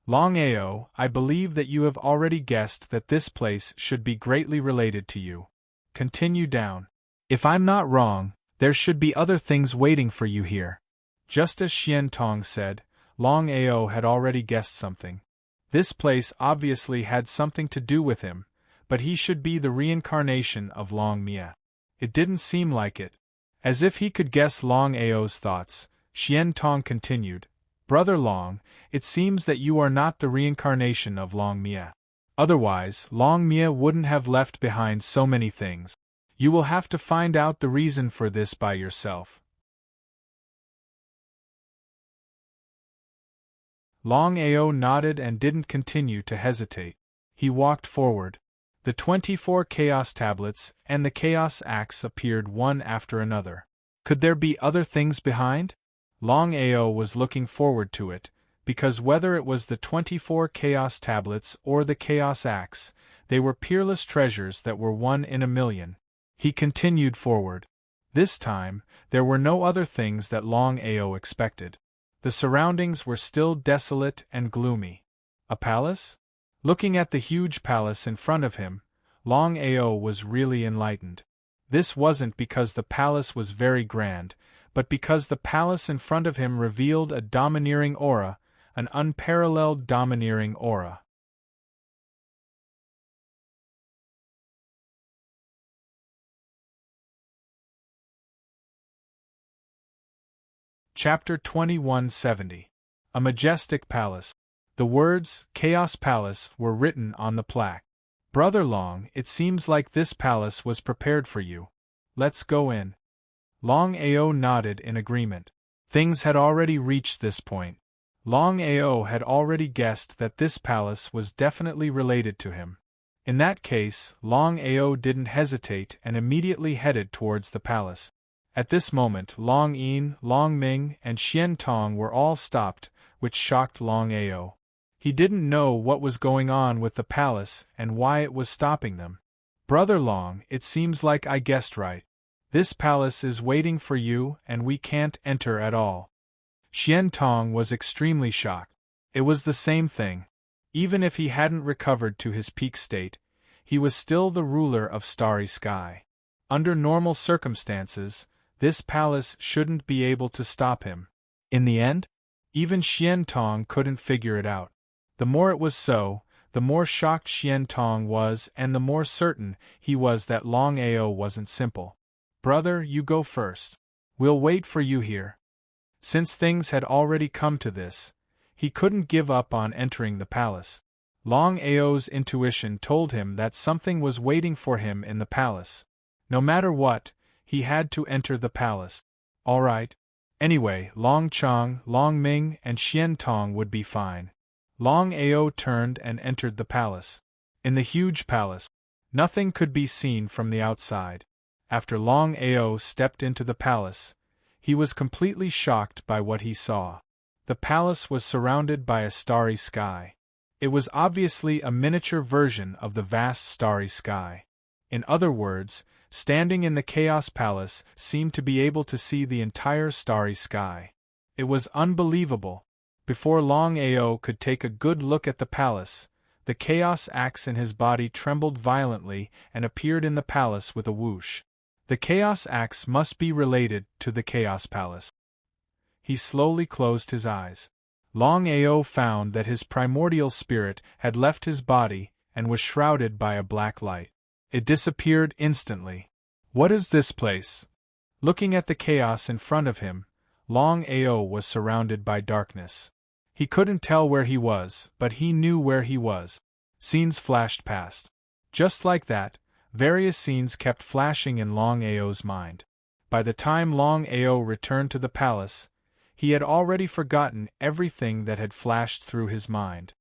"Longao, I believe that you have already guessed that this place should be greatly related to you. Continue down. If I'm not wrong, there should be other things waiting for you here." Just as Xian Tong said, Longao had already guessed something. This place obviously had something to do with him, but he should be the reincarnation of Long Mia. It didn't seem like it. As if he could guess Longao's thoughts, Xian Tong continued, "Brother Long, it seems that you are not the reincarnation of Long Mia. Otherwise, Long Mia wouldn't have left behind so many things. You will have to find out the reason for this by yourself." Longao nodded and didn't continue to hesitate. He walked forward. The 24 Chaos Tablets and the Chaos Axe appeared one after another. Could there be other things behind? Longao was looking forward to it, because whether it was the 24 Chaos Tablets or the Chaos Axe, they were peerless treasures that were one in a million. He continued forward. This time, there were no other things that Longao expected. The surroundings were still desolate and gloomy. A palace? Looking at the huge palace in front of him, Longao was really enlightened. This wasn't because the palace was very grand, but because the palace in front of him revealed a domineering aura, an unparalleled domineering aura. Chapter 2170. A Majestic Palace. The words, Chaos Palace, were written on the plaque. Brother Long, it seems like this palace was prepared for you. Let's go in. Longao nodded in agreement. Things had already reached this point. Longao had already guessed that this palace was definitely related to him. In that case, Longao didn't hesitate and immediately headed towards the palace. At this moment, Long Yin, Long Ming, and Xian Tong were all stopped, which shocked Longao. He didn't know what was going on with the palace and why it was stopping them. Brother Long, it seems like I guessed right. This palace is waiting for you and we can't enter at all. Xian Tong was extremely shocked. It was the same thing. Even if he hadn't recovered to his peak state, he was still the ruler of Starry Sky. Under normal circumstances, this palace shouldn't be able to stop him. In the end, even Xian Tong couldn't figure it out. The more it was so, the more shocked Xian Tong was and the more certain he was that Longao wasn't simple. Brother, you go first. We'll wait for you here. Since things had already come to this, he couldn't give up on entering the palace. Longao's intuition told him that something was waiting for him in the palace. No matter what, he had to enter the palace. All right. Anyway, Long Chong, Long Ming, and Xian Tong would be fine. Longao turned and entered the palace. In the huge palace, nothing could be seen from the outside. After Longao stepped into the palace, he was completely shocked by what he saw. The palace was surrounded by a starry sky. It was obviously a miniature version of the vast starry sky. In other words, standing in the Chaos Palace seemed to be able to see the entire starry sky. It was unbelievable. Before Longao could take a good look at the palace, the Chaos Axe in his body trembled violently and appeared in the palace with a whoosh. The Chaos Axe must be related to the Chaos Palace. He slowly closed his eyes. Longao found that his primordial spirit had left his body and was shrouded by a black light. It disappeared instantly. What is this place? Looking at the chaos in front of him, Longao was surrounded by darkness. He couldn't tell where he was, but he knew where he was. Scenes flashed past. Just like that, various scenes kept flashing in Longao's mind. By the time Longao returned to the palace, he had already forgotten everything that had flashed through his mind.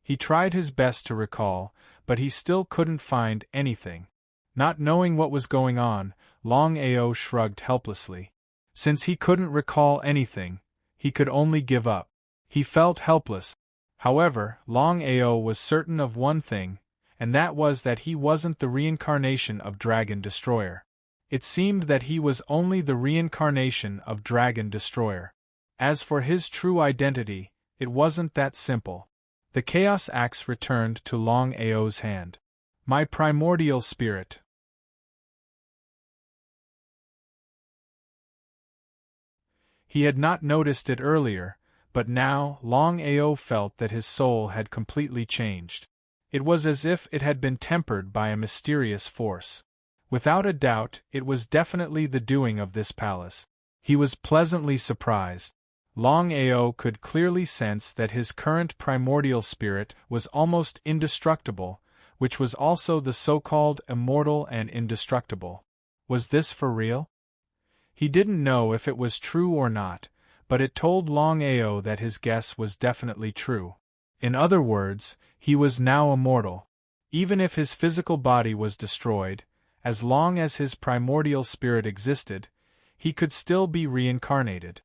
He tried his best to recall, but he still couldn't find anything. Not knowing what was going on, Longao shrugged helplessly. Since he couldn't recall anything, he could only give up. He felt helpless. However, Longao was certain of one thing, and that was that he wasn't the reincarnation of Dragon Destroyer. It seemed that he was only the reincarnation of Dragon Destroyer. As for his true identity, it wasn't that simple. The Chaos Axe returned to Longao's hand. My primordial spirit. He had not noticed it earlier, but now Longao felt that his soul had completely changed. It was as if it had been tempered by a mysterious force. Without a doubt, it was definitely the doing of this palace. He was pleasantly surprised. Longao could clearly sense that his current primordial spirit was almost indestructible, which was also the so-called immortal and indestructible. Was this for real? He didn't know if it was true or not, but it told Longao that his guess was definitely true. In other words, he was now immortal. Even if his physical body was destroyed, as long as his primordial spirit existed, he could still be reincarnated.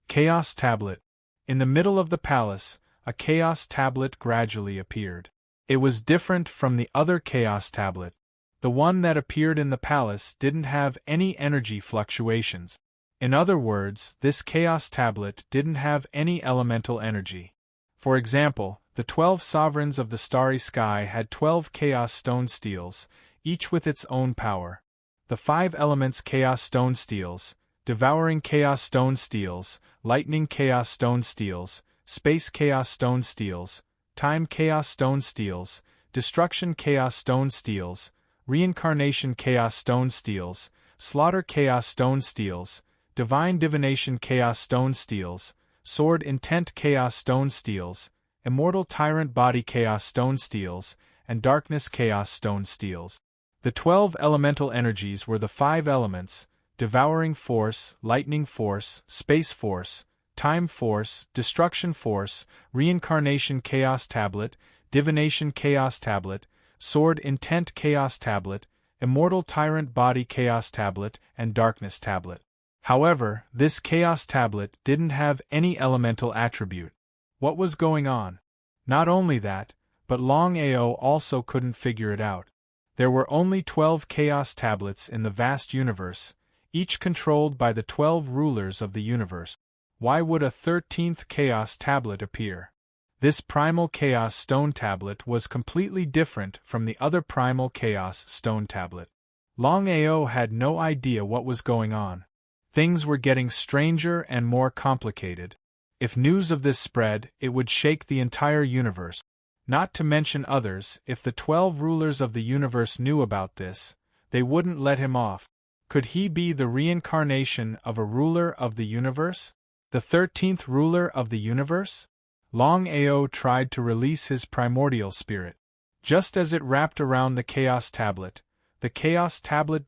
Chaos Tablet. In the middle of the palace, a Chaos Tablet gradually appeared. It was different from the other Chaos Tablet. The one that appeared in the palace didn't have any energy fluctuations. In other words, this Chaos Tablet didn't have any elemental energy. For example, the 12 sovereigns of the starry sky had 12 Chaos Stone Steels, each with its own power. The 5 elements Chaos Stone Steels, devouring chaos stone steals, lightning chaos stone steals, space chaos stone steals, time chaos stone steals, destruction chaos stone steals, reincarnation chaos stone steals, slaughter chaos stone steals, divine divination chaos stone steals, sword intent chaos stone steals, immortal tyrant body chaos stone steals, and darkness chaos stone steals. The 12 elemental energies were the 5 elements: devouring force, lightning force, space force, time force, destruction force, reincarnation chaos tablet, divination chaos tablet, sword intent chaos tablet, immortal tyrant body chaos tablet, and darkness tablet. However, this chaos tablet didn't have any elemental attribute. What was going on? Not only that, but Longao also couldn't figure it out. There were only 12 chaos tablets in the vast universe, each controlled by the 12 rulers of the universe. Why would a 13th chaos tablet appear? This primal chaos stone tablet was completely different from the other primal chaos stone tablet. Longao had no idea what was going on. Things were getting stranger and more complicated. If news of this spread, it would shake the entire universe. Not to mention others, if the 12 rulers of the universe knew about this, they wouldn't let him off. Could he be the reincarnation of a ruler of the universe? The 13th ruler of the universe? Longao tried to release his primordial spirit. Just as it wrapped around the chaos tablet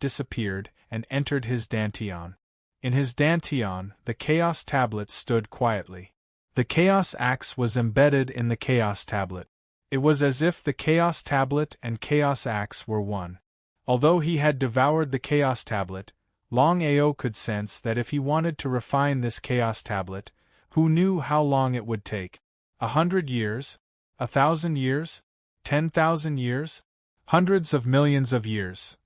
disappeared and entered his dantian. In his dantian, the chaos tablet stood quietly. The chaos axe was embedded in the chaos tablet. It was as if the chaos tablet and chaos axe were one. Although he had devoured the chaos tablet, Longao could sense that if he wanted to refine this chaos tablet, who knew how long it would take? 100 years? 1,000 years? 10,000 years? Hundreds of millions of years.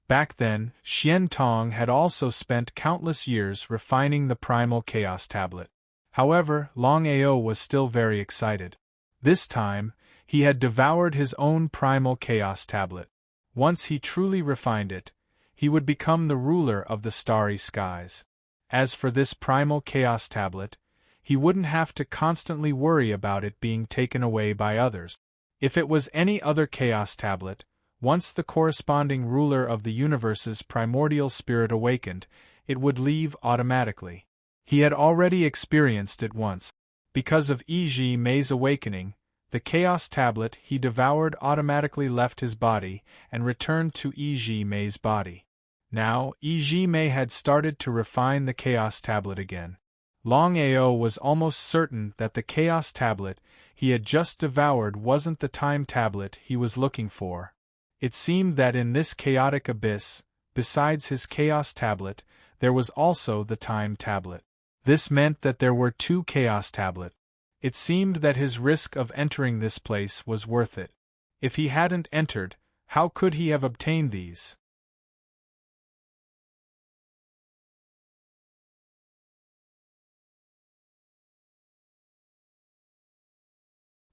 Back then, Xian Tong had also spent countless years refining the primal chaos tablet. However, Longao was still very excited. This time, he had devoured his own primal chaos tablet. Once he truly refined it, he would become the ruler of the starry skies. As for this primal chaos tablet, he wouldn't have to constantly worry about it being taken away by others. If it was any other chaos tablet, once the corresponding ruler of the universe's primordial spirit awakened, it would leave automatically. He had already experienced it once. Because of Yi Mei's awakening, the chaos tablet he devoured automatically left his body and returned to Yi Mei's body. Now, Yi Mei had started to refine the chaos tablet again. Longao was almost certain that the chaos tablet he had just devoured wasn't the time tablet he was looking for. It seemed that in this chaotic abyss, besides his chaos tablet, there was also the time tablet. This meant that there were 2 chaos tablets. It seemed that his risk of entering this place was worth it. If he hadn't entered, how could he have obtained these?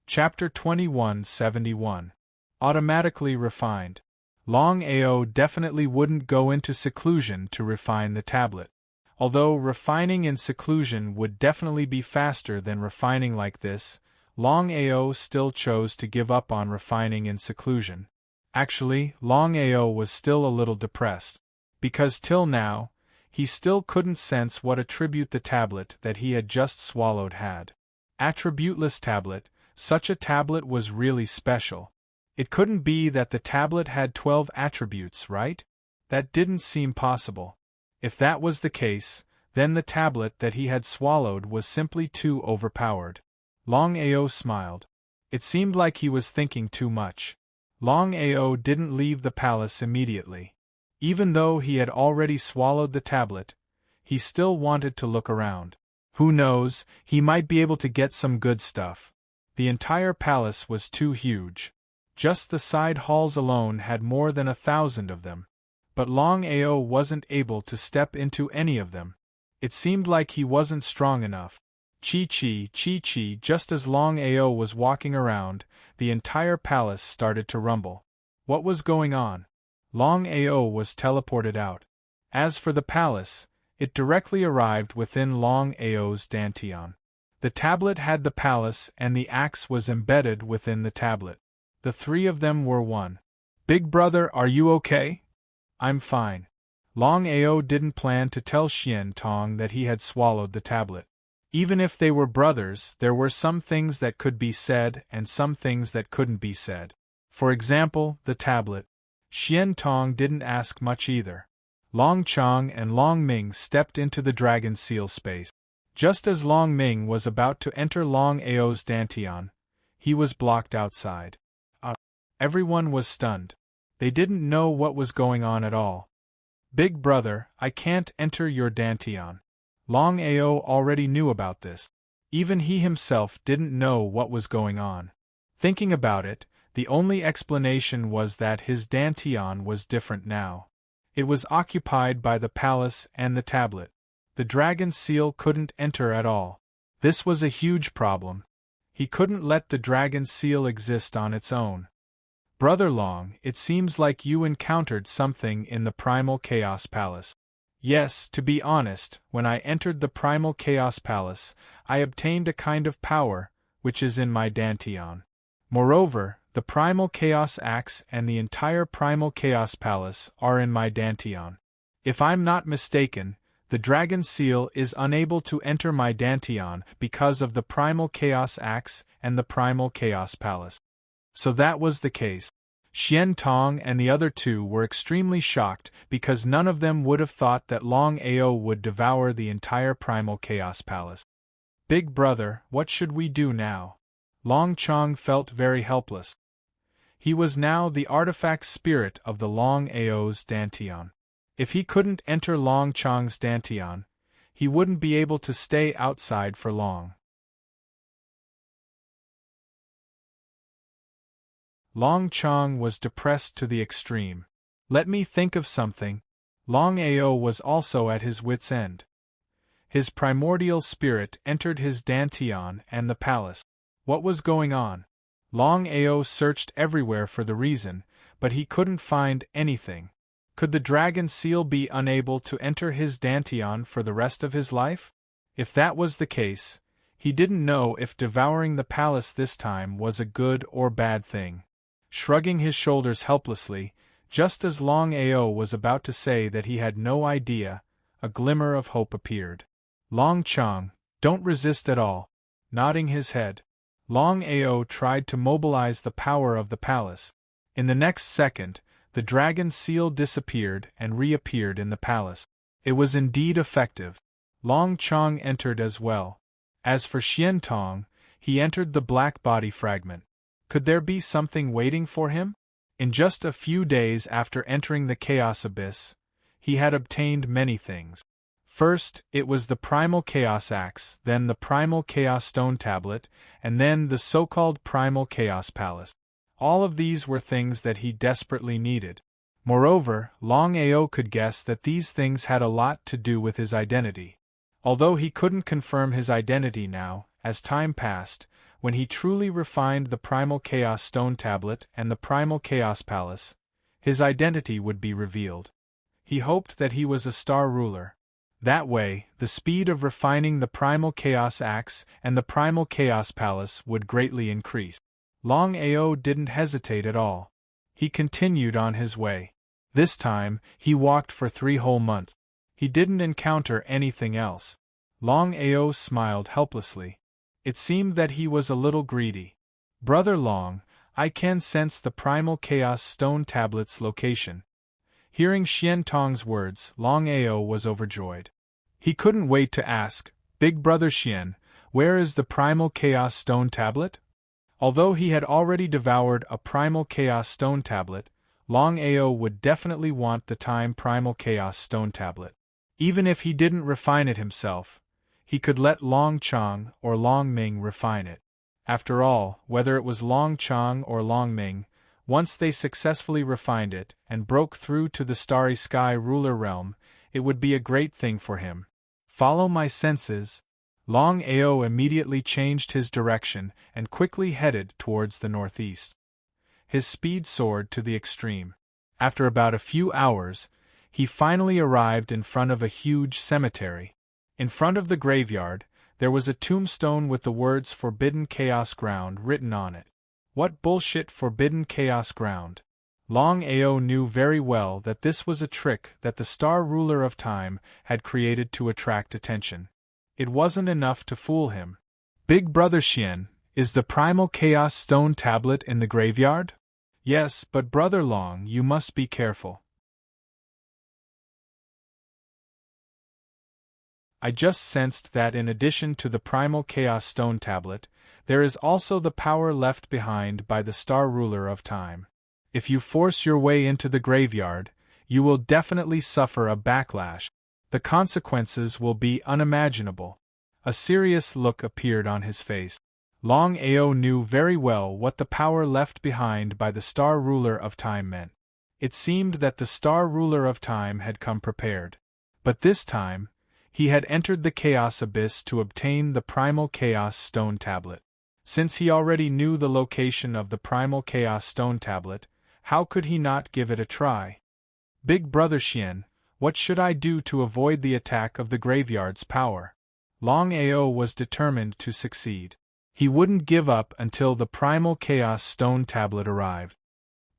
Chapter 2171. Automatically refined. Longao definitely wouldn't go into seclusion to refine the tablet. Although refining in seclusion would definitely be faster than refining like this, Longao still chose to give up on refining in seclusion. Actually, Longao was still a little depressed. Because till now, he still couldn't sense what attribute the tablet that he had just swallowed had. Attributeless tablet, such a tablet was really special. It couldn't be that the tablet had 12 attributes, right? That didn't seem possible. If that was the case, then the tablet that he had swallowed was simply too overpowered. Longao smiled. It seemed like he was thinking too much. Longao didn't leave the palace immediately. Even though he had already swallowed the tablet, he still wanted to look around. Who knows, he might be able to get some good stuff. The entire palace was too huge. Just the side halls alone had more than 1,000 of them. But Longao wasn't able to step into any of them. It seemed like he wasn't strong enough. Chi-chi, just as Longao was walking around, the entire palace started to rumble. What was going on? Longao was teleported out. As for the palace, it directly arrived within Longao's dantian. The tablet had the palace and the axe was embedded within the tablet. The three of them were one. "Big brother, are you okay?" "I'm fine." Longao didn't plan to tell Xian Tong that he had swallowed the tablet. Even if they were brothers, there were some things that could be said and some things that couldn't be said. For example, the tablet. Xian Tong didn't ask much either. Long Chong and Long Ming stepped into the dragon seal space. Just as Long Ming was about to enter Longao's dantian, he was blocked outside. Everyone was stunned. They didn't know what was going on at all. "Big brother, I can't enter your dantian." Longao already knew about this. Even he himself didn't know what was going on. Thinking about it, the only explanation was that his dantian was different now. It was occupied by the palace and the tablet. The dragon seal couldn't enter at all. This was a huge problem. He couldn't let the dragon seal exist on its own. "Brother Long, it seems like you encountered something in the Primal Chaos Palace." "Yes, to be honest, when I entered the Primal Chaos Palace, I obtained a kind of power, which is in my dantian. Moreover, the Primal Chaos Axe and the entire Primal Chaos Palace are in my dantian. If I'm not mistaken, the Dragon Seal is unable to enter my dantian because of the Primal Chaos Axe and the Primal Chaos Palace." So that was the case. Xian Tong and the other two were extremely shocked because none of them would have thought that Longao would devour the entire Primal Chaos Palace. "Big brother, what should we do now?" Long Chong felt very helpless. He was now the artifact spirit of the Longao's dantian. If he couldn't enter Long Chong's dantian, he wouldn't be able to stay outside for long. Long Chong was depressed to the extreme. "Let me think of something." Longao was also at his wits' end. His primordial spirit entered his dantian and the palace. What was going on? Longao searched everywhere for the reason, but he couldn't find anything. Could the dragon seal be unable to enter his dantian for the rest of his life? If that was the case, he didn't know if devouring the palace this time was a good or bad thing. Shrugging his shoulders helplessly, just as Longao was about to say that he had no idea, a glimmer of hope appeared. "Long Chong, don't resist at all." Nodding his head, Longao tried to mobilize the power of the palace. In the next second, the dragon seal disappeared and reappeared in the palace. It was indeed effective. Long Chong entered as well. As for Xian Tong, he entered the black body fragment. Could there be something waiting for him? In just a few days after entering the Chaos Abyss, he had obtained many things. First, it was the Primal Chaos Axe, then the Primal Chaos Stone Tablet, and then the so-called Primal Chaos Palace. All of these were things that he desperately needed. Moreover, Longao could guess that these things had a lot to do with his identity. Although he couldn't confirm his identity now, as time passed, when he truly refined the Primal Chaos Stone Tablet and the Primal Chaos Palace, his identity would be revealed. He hoped that he was a star ruler. That way, the speed of refining the Primal Chaos Axe and the Primal Chaos Palace would greatly increase. Longao didn't hesitate at all. He continued on his way. This time, he walked for 3 whole months. He didn't encounter anything else. Longao smiled helplessly. It seemed that he was a little greedy. "Brother Long, I can sense the Primal Chaos Stone Tablet's location." Hearing Xian Tong's words, Longao was overjoyed. He couldn't wait to ask, "Big brother Xian, where is the Primal Chaos Stone Tablet?" Although he had already devoured a Primal Chaos Stone Tablet, Longao would definitely want the Time Primal Chaos Stone Tablet. Even if he didn't refine it himself, he could let Long Chong or Long Ming refine it. After all, whether it was Long Chong or Long Ming, once they successfully refined it and broke through to the Starry Sky Ruler realm, it would be a great thing for him. "Follow my senses." Longao immediately changed his direction and quickly headed towards the northeast. His speed soared to the extreme. After about a few hours, he finally arrived in front of a huge cemetery. In front of the graveyard, there was a tombstone with the words Forbidden Chaos Ground written on it. What bullshit, Forbidden Chaos Ground? Longao knew very well that this was a trick that the Star Ruler of Time had created to attract attention. It wasn't enough to fool him. Big Brother Xian, is the Primal Chaos Stone tablet in the graveyard? Yes, but Brother Long, you must be careful. I just sensed that in addition to the Primal Chaos Stone tablet, there is also the power left behind by the Star Ruler of Time. If you force your way into the graveyard, you will definitely suffer a backlash. The consequences will be unimaginable. A serious look appeared on his face. Longao knew very well what the power left behind by the Star Ruler of Time meant. It seemed that the Star Ruler of Time had come prepared. But this time, he had entered the Chaos Abyss to obtain the Primal Chaos Stone Tablet. Since he already knew the location of the Primal Chaos Stone Tablet, how could he not give it a try? Big Brother Xian, what should I do to avoid the attack of the graveyard's power? Longao was determined to succeed. He wouldn't give up until the Primal Chaos Stone Tablet arrived.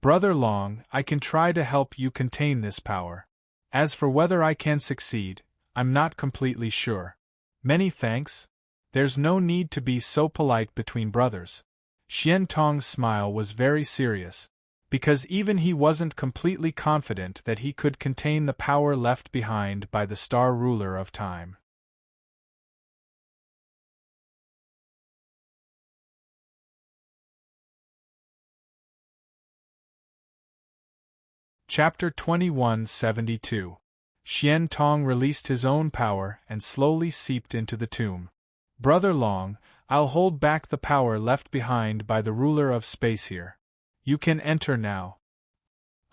Brother Long, I can try to help you contain this power. As for whether I can succeed, I'm not completely sure. Many thanks. There's no need to be so polite between brothers. Xian Tong's smile was very serious, because even he wasn't completely confident that he could contain the power left behind by the Star Ruler of Time. Chapter 2172. Xian Tong released his own power and slowly seeped into the tomb. Brother Long, I'll hold back the power left behind by the ruler of space here. You can enter now.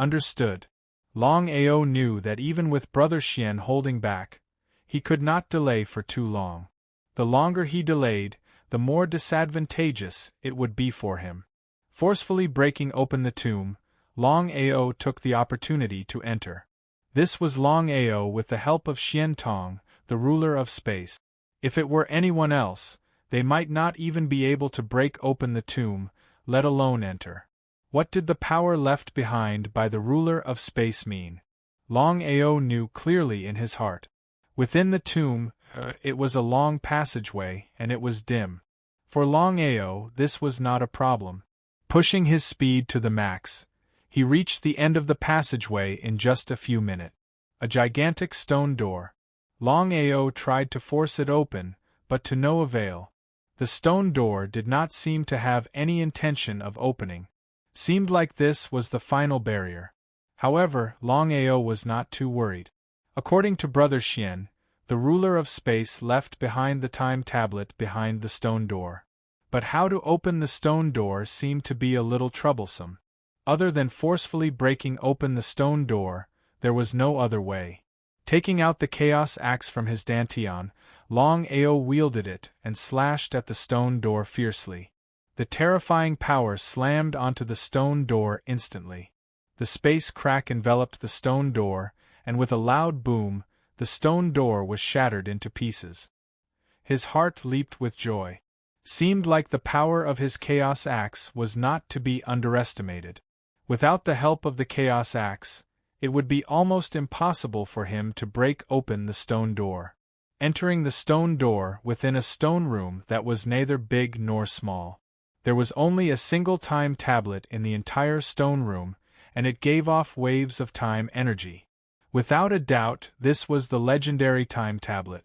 Understood. Longao knew that even with Brother Xian holding back, he could not delay for too long. The longer he delayed, the more disadvantageous it would be for him. Forcefully breaking open the tomb, Longao took the opportunity to enter. This was Longao with the help of Xian Tong, the ruler of space. If it were anyone else, they might not even be able to break open the tomb, let alone enter. What did the power left behind by the ruler of space mean? Longao knew clearly in his heart. Within the tomb, it was a long passageway, and it was dim. For Longao, this was not a problem. Pushing his speed to the max, he reached the end of the passageway in just a few minutes. A gigantic stone door. Longao tried to force it open, but to no avail. The stone door did not seem to have any intention of opening. Seemed like this was the final barrier. However, Longao was not too worried. According to Brother Xian, the ruler of space left behind the time tablet behind the stone door. But how to open the stone door seemed to be a little troublesome. Other than forcefully breaking open the stone door, there was no other way. Taking out the chaos axe from his dantian, Longao wielded it and slashed at the stone door fiercely. The terrifying power slammed onto the stone door instantly. The space crack enveloped the stone door, and with a loud boom, the stone door was shattered into pieces. His heart leaped with joy. Seemed like the power of his chaos axe was not to be underestimated. Without the help of the chaos axe, it would be almost impossible for him to break open the stone door. Entering the stone door within a stone room that was neither big nor small. There was only a single time tablet in the entire stone room, and it gave off waves of time energy. Without a doubt, this was the legendary time tablet.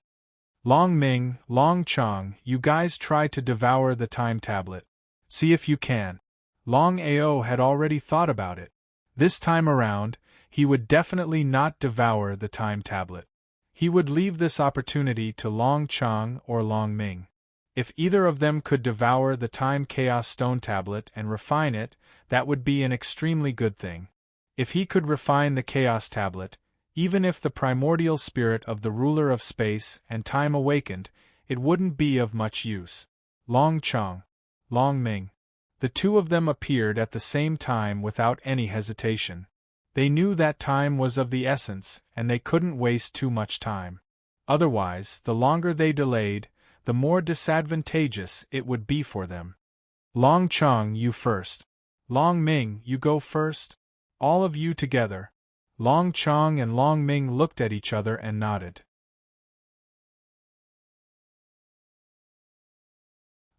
Long Ming, Long Chong, you guys try to devour the time tablet. See if you can. Longao had already thought about it. This time around, he would definitely not devour the time tablet. He would leave this opportunity to Long Chong or Long Ming. If either of them could devour the Time Chaos Stone Tablet and refine it, that would be an extremely good thing. If he could refine the Chaos Tablet, even if the primordial spirit of the ruler of space and time awakened, it wouldn't be of much use. Long Chong, Long Ming. The two of them appeared at the same time without any hesitation. They knew that time was of the essence, and they couldn't waste too much time. Otherwise, the longer they delayed, the more disadvantageous it would be for them. Long Chong, you first. Long Ming, you go first. All of you together. Long Chong and Long Ming looked at each other and nodded.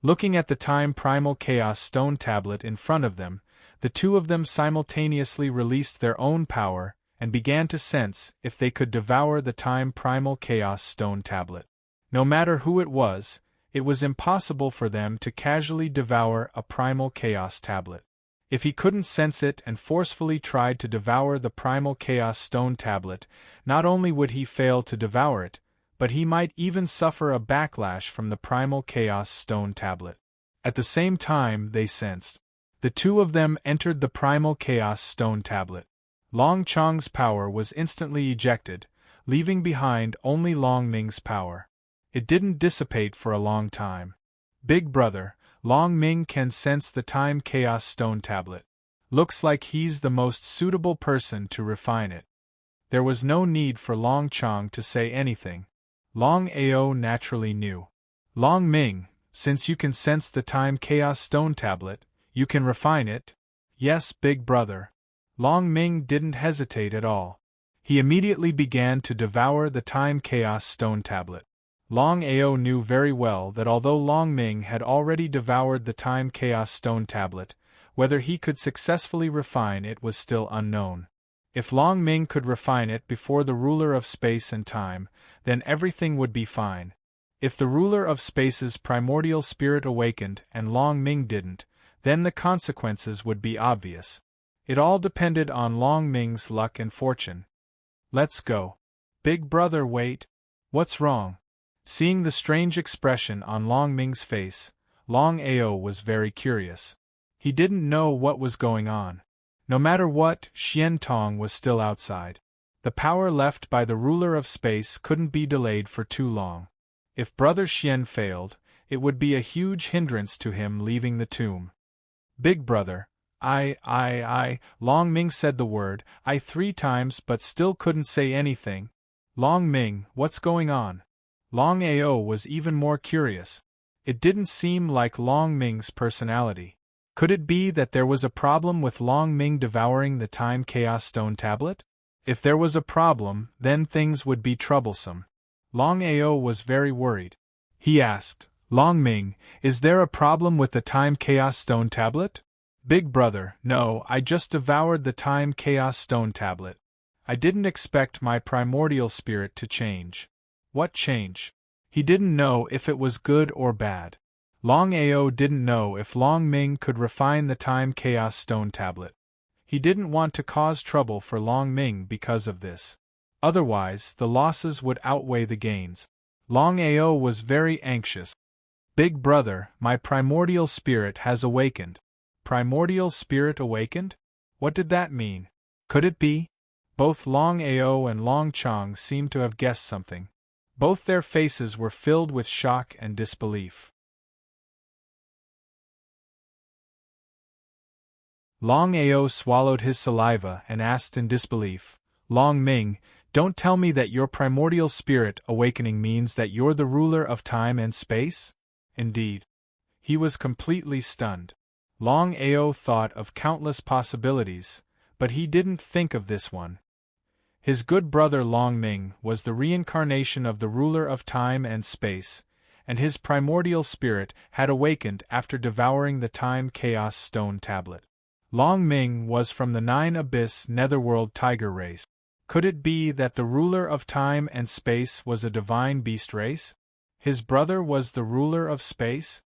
Looking at the time primal chaos stone tablet in front of them, the two of them simultaneously released their own power and began to sense if they could devour the time primal chaos stone tablet. No matter who it was impossible for them to casually devour a primal chaos tablet. If he couldn't sense it and forcefully tried to devour the primal chaos stone tablet, not only would he fail to devour it, but he might even suffer a backlash from the primal chaos stone tablet. At the same time, they sensed. The two of them entered the primal chaos stone tablet. Long Chong's power was instantly ejected, leaving behind only Long Ming's power. It didn't dissipate for a long time. Big brother, Long Ming can sense the time chaos stone tablet. Looks like he's the most suitable person to refine it. There was no need for Long Chong to say anything. Long Ao naturally knew. Long Ming, since you can sense the time chaos stone tablet, you can refine it? Yes, big brother. Long Ming didn't hesitate at all. He immediately began to devour the time chaos stone tablet. Long Ao knew very well that although Long Ming had already devoured the time chaos stone tablet, whether he could successfully refine it was still unknown. If Long Ming could refine it before the ruler of space and time, then everything would be fine. If the ruler of space's primordial spirit awakened and Long Ming didn't, then the consequences would be obvious. It all depended on Long Ming's luck and fortune. Let's go. Big brother, wait. What's wrong? Seeing the strange expression on Long Ming's face, Long Ao was very curious. He didn't know what was going on. No matter what, Xian Tong was still outside. The power left by the ruler of space couldn't be delayed for too long. If Brother Xian failed, it would be a huge hindrance to him leaving the tomb. Big brother, Long Ming said the word, I 3 times but still couldn't say anything. Long Ming, what's going on? Long Ao was even more curious. It didn't seem like Long Ming's personality. Could it be that there was a problem with Long Ming devouring the time chaos stone tablet? If there was a problem, then things would be troublesome. Long Ao was very worried. He asked, Long Ming, is there a problem with the time chaos stone tablet? Big brother, no, I just devoured the time chaos stone tablet. I didn't expect my primordial spirit to change. What change? He didn't know if it was good or bad. Long Ao didn't know if Long Ming could refine the time chaos stone tablet. He didn't want to cause trouble for Long Ming because of this. Otherwise, the losses would outweigh the gains. Long Ao was very anxious. Big brother, my primordial spirit has awakened. Primordial spirit awakened? What did that mean? Could it be? Both Long Ao and Long Chong seemed to have guessed something. Both their faces were filled with shock and disbelief. Long Ao swallowed his saliva and asked in disbelief, Long Ming, don't tell me that your primordial spirit awakening means that you're the ruler of time and space? Indeed. He was completely stunned. Long Ao thought of countless possibilities, but he didn't think of this one. His good brother Long Ming was the reincarnation of the ruler of time and space, and his primordial spirit had awakened after devouring the time chaos stone tablet. Long Ming was from the 9 Abyss Netherworld tiger race. Could it be that the ruler of time and space was a divine beast race? His brother was the ruler of space?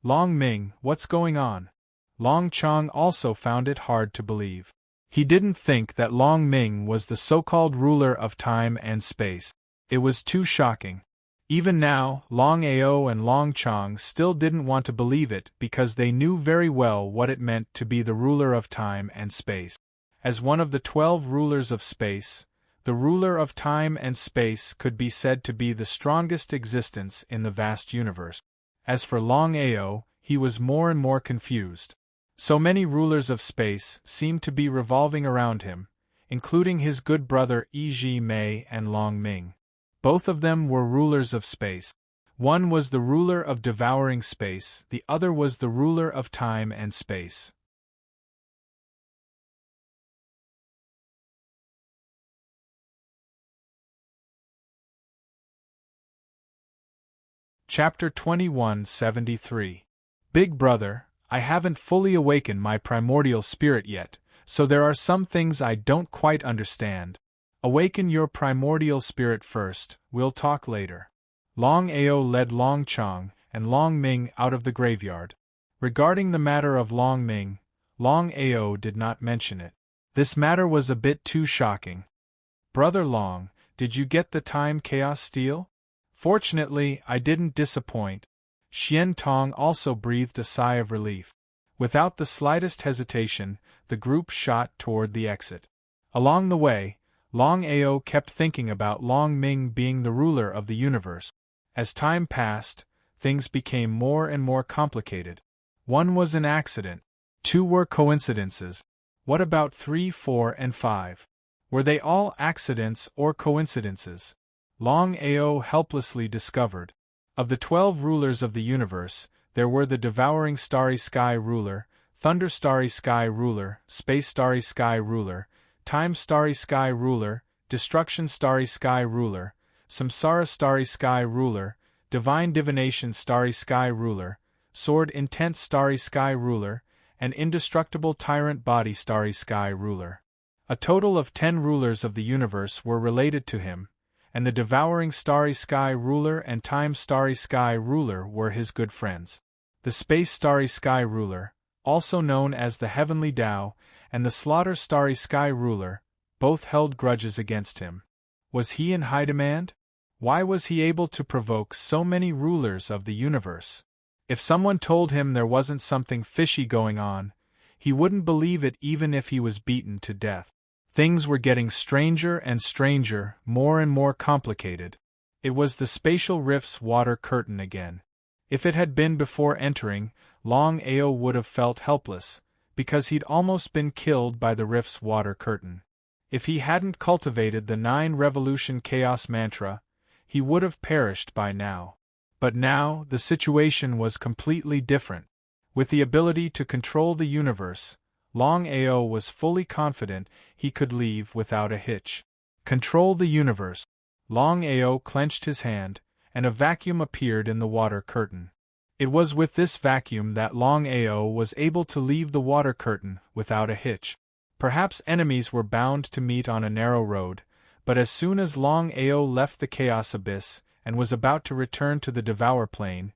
Long Ming, what's going on? Long Chong also found it hard to believe. He didn't think that Long Ming was the so-called ruler of time and space. It was too shocking. Even now, Long Ao and Long Chong still didn't want to believe it because they knew very well what it meant to be the ruler of time and space. As one of the 12 rulers of space, the ruler of time and space could be said to be the strongest existence in the vast universe. As for Long Ao, he was more and more confused. So many rulers of space seemed to be revolving around him. including his good brother Yi Mei and Long Ming. Both of them were rulers of space. One was the ruler of devouring space, the other was the ruler of time and space. Chapter 2173. Big Brother, I haven't fully awakened my primordial spirit yet, so there are some things I don't quite understand. Awaken your primordial spirit first, we'll talk later. Longao led Long Chong and Long Ming out of the graveyard. Regarding the matter of Long Ming, Longao did not mention it. This matter was a bit too shocking. Brother Long, did you get the time chaos steal? Fortunately, I didn't disappoint. Xian Tong also breathed a sigh of relief. Without the slightest hesitation, the group shot toward the exit. Along the way, Longao kept thinking about Long Ming being the ruler of the universe. As time passed, things became more and more complicated. 1 was an accident. 2 were coincidences. What about 3, 4, and 5? Were they all accidents or coincidences? Longao helplessly discovered. Of the 12 rulers of the universe, there were the Devouring Starry Sky Ruler, Thunder Starry Sky Ruler, Space Starry Sky Ruler, Time Starry Sky Ruler, Destruction Starry Sky Ruler, Samsara Starry Sky Ruler, Divine Divination Starry Sky Ruler, Sword Intent Starry Sky Ruler, and Indestructible Tyrant Body Starry Sky Ruler. A total of 10 rulers of the universe were related to him, and the Devouring Starry Sky Ruler and Time Starry Sky Ruler were his good friends. The Space Starry Sky Ruler, also known as the Heavenly Tao, and the Slaughter Starry Sky Ruler, both held grudges against him. Was he in high demand? Why was he able to provoke so many rulers of the universe? If someone told him there wasn't something fishy going on, he wouldn't believe it even if he was beaten to death. Things were getting stranger and stranger, more and more complicated. It was the spatial rift's water curtain again. If it had been before entering, Longao would have felt helpless, because he'd almost been killed by the rift's water curtain. If he hadn't cultivated the 9 Revolution Chaos Mantra, he would have perished by now. But now, the situation was completely different. With the ability to control the universe, Longao was fully confident he could leave without a hitch. Control the universe. Longao clenched his hand, and a vacuum appeared in the water curtain. It was with this vacuum that Longao was able to leave the water curtain without a hitch. Perhaps enemies were bound to meet on a narrow road, but as soon as Longao left the Chaos Abyss and was about to return to the Devour Plane,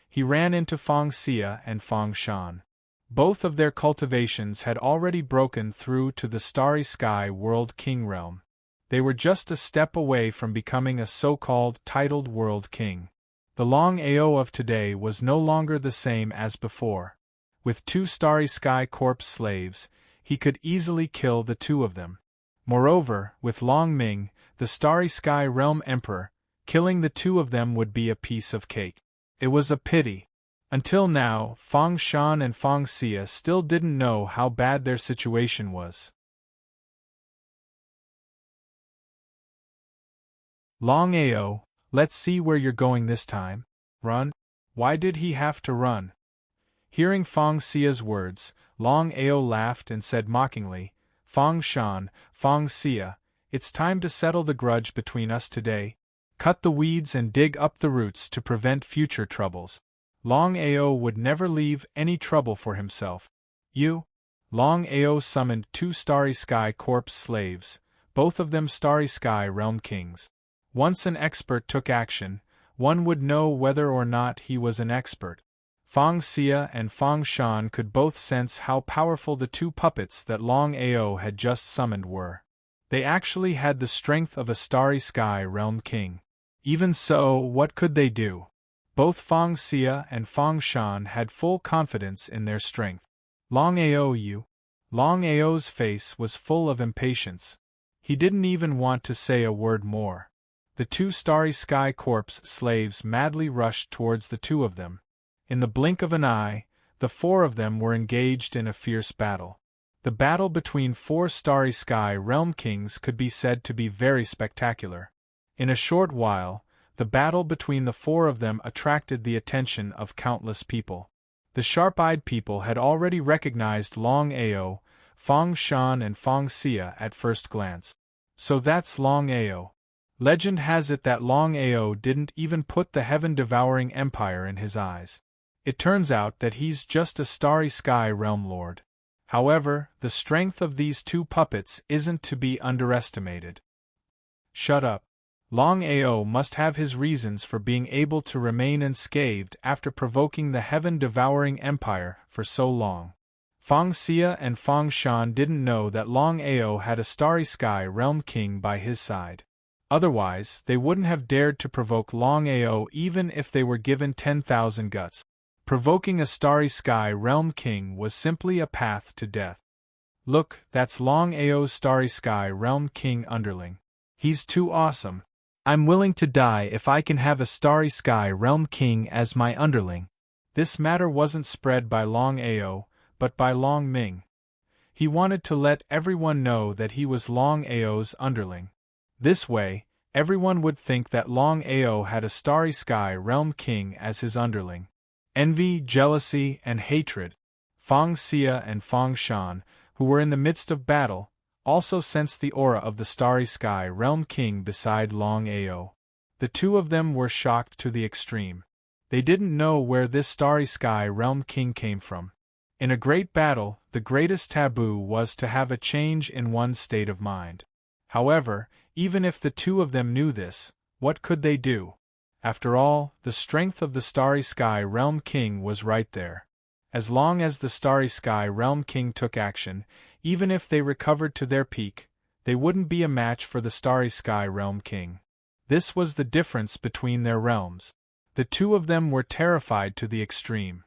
he ran into Feng Xia and Feng Shan. Both of their cultivations had already broken through to the Starry Sky World King realm. They were just a step away from becoming a so-called titled World King. The Longao of today was no longer the same as before. With 2 Starry Sky Corpse slaves, he could easily kill the 2 of them. Moreover, with Long Ming, the Starry Sky Realm Emperor, killing the 2 of them would be a piece of cake. It was a pity. Until now, Feng Shan and Feng Xia still didn't know how bad their situation was. Longao, let's see where you're going this time. Run? Why did he have to run? Hearing Feng Xia's words, Longao laughed and said mockingly, Feng Shan, Feng Xia, it's time to settle the grudge between us today. Cut the weeds and dig up the roots to prevent future troubles. Longao would never leave any trouble for himself. You? Longao summoned 2 Starry Sky Corpse slaves, both of them Starry Sky Realm Kings. Once an expert took action, one would know whether or not he was an expert. Feng Xia and Feng Shan could both sense how powerful the 2 puppets that Longao had just summoned were. They actually had the strength of a Starry Sky Realm King. Even so, what could they do? Both Feng Xia and Feng Shan had full confidence in their strength. Longao, you? Longao's face was full of impatience. He didn't even want to say a word more. The 2 Starry Sky Corpse slaves madly rushed towards the 2 of them. In the blink of an eye, the 4 of them were engaged in a fierce battle. The battle between 4 Starry Sky Realm Kings could be said to be very spectacular. In a short while, the battle between the 4 of them attracted the attention of countless people. The sharp-eyed people had already recognized Longao, Fang Shan and Fang Xia at first glance. So that's Longao. Legend has it that Longao didn't even put the heaven-devouring empire in his eyes. It turns out that he's just a Starry Sky Realm Lord. However, the strength of these 2 puppets isn't to be underestimated. Shut up. Longao must have his reasons for being able to remain unscathed after provoking the heaven-devouring empire for so long. Fang Xia and Fang Shan didn't know that Longao had a Starry Sky Realm King by his side. Otherwise, they wouldn't have dared to provoke Longao even if they were given 10,000 guts. Provoking a Starry Sky Realm King was simply a path to death. Look, that's Longao's Starry Sky Realm King underling. He's too awesome. I'm willing to die if I can have a Starry Sky Realm King as my underling. This matter wasn't spread by Longao, but by Long Ming. He wanted to let everyone know that he was Longao's underling. This way, everyone would think that Longao had a Starry Sky Realm King as his underling. Envy, jealousy, and hatred. Fang Xia and Fang Shan, who were in the midst of battle, also sensed the aura of the Starry Sky Realm King beside Longao. The 2 of them were shocked to the extreme. They didn't know where this Starry Sky Realm King came from. In a great battle, the greatest taboo was to have a change in one's state of mind. However, even if the 2 of them knew this, what could they do? After all, the strength of the Starry Sky Realm King was right there. As long as the Starry Sky Realm King took action, even if they recovered to their peak, they wouldn't be a match for the Starry Sky Realm King. This was the difference between their realms. The 2 of them were terrified to the extreme.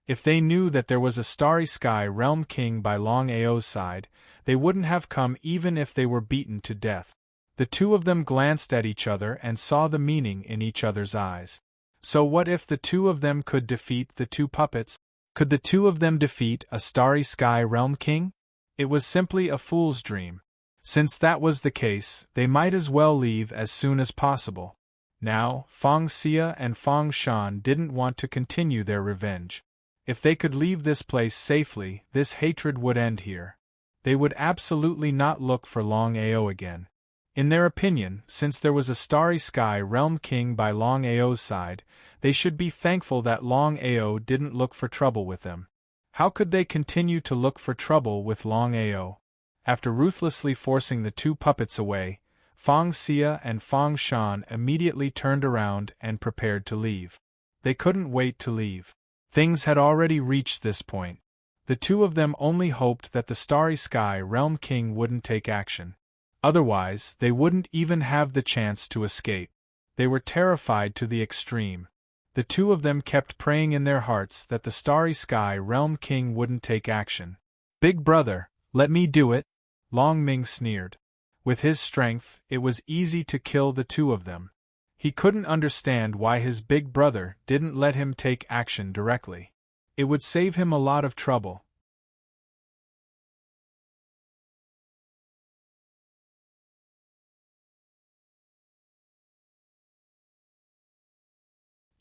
If they knew that there was a Starry Sky Realm King by Longao's side, they wouldn't have come even if they were beaten to death. The 2 of them glanced at each other and saw the meaning in each other's eyes. So what if the 2 of them could defeat the 2 puppets? Could the 2 of them defeat a Starry Sky Realm King? It was simply a fool's dream. Since that was the case, they might as well leave as soon as possible. Now, Fang Xia and Fang Shan didn't want to continue their revenge. If they could leave this place safely, this hatred would end here. They would absolutely not look for Longao again. In their opinion, since there was a Starry Sky Realm King by Longao's side, they should be thankful that Longao didn't look for trouble with them. How could they continue to look for trouble with Longao? After ruthlessly forcing the 2 puppets away, Fang Xia and Fang Shan immediately turned around and prepared to leave. They couldn't wait to leave. Things had already reached this point. The 2 of them only hoped that the Starry Sky Realm King wouldn't take action. Otherwise, they wouldn't even have the chance to escape. They were terrified to the extreme. The 2 of them kept praying in their hearts that the Starry Sky Realm King wouldn't take action. "Big brother, let me do it," Long Ming sneered. With his strength, it was easy to kill the 2 of them. He couldn't understand why his big brother didn't let him take action directly. It would save him a lot of trouble.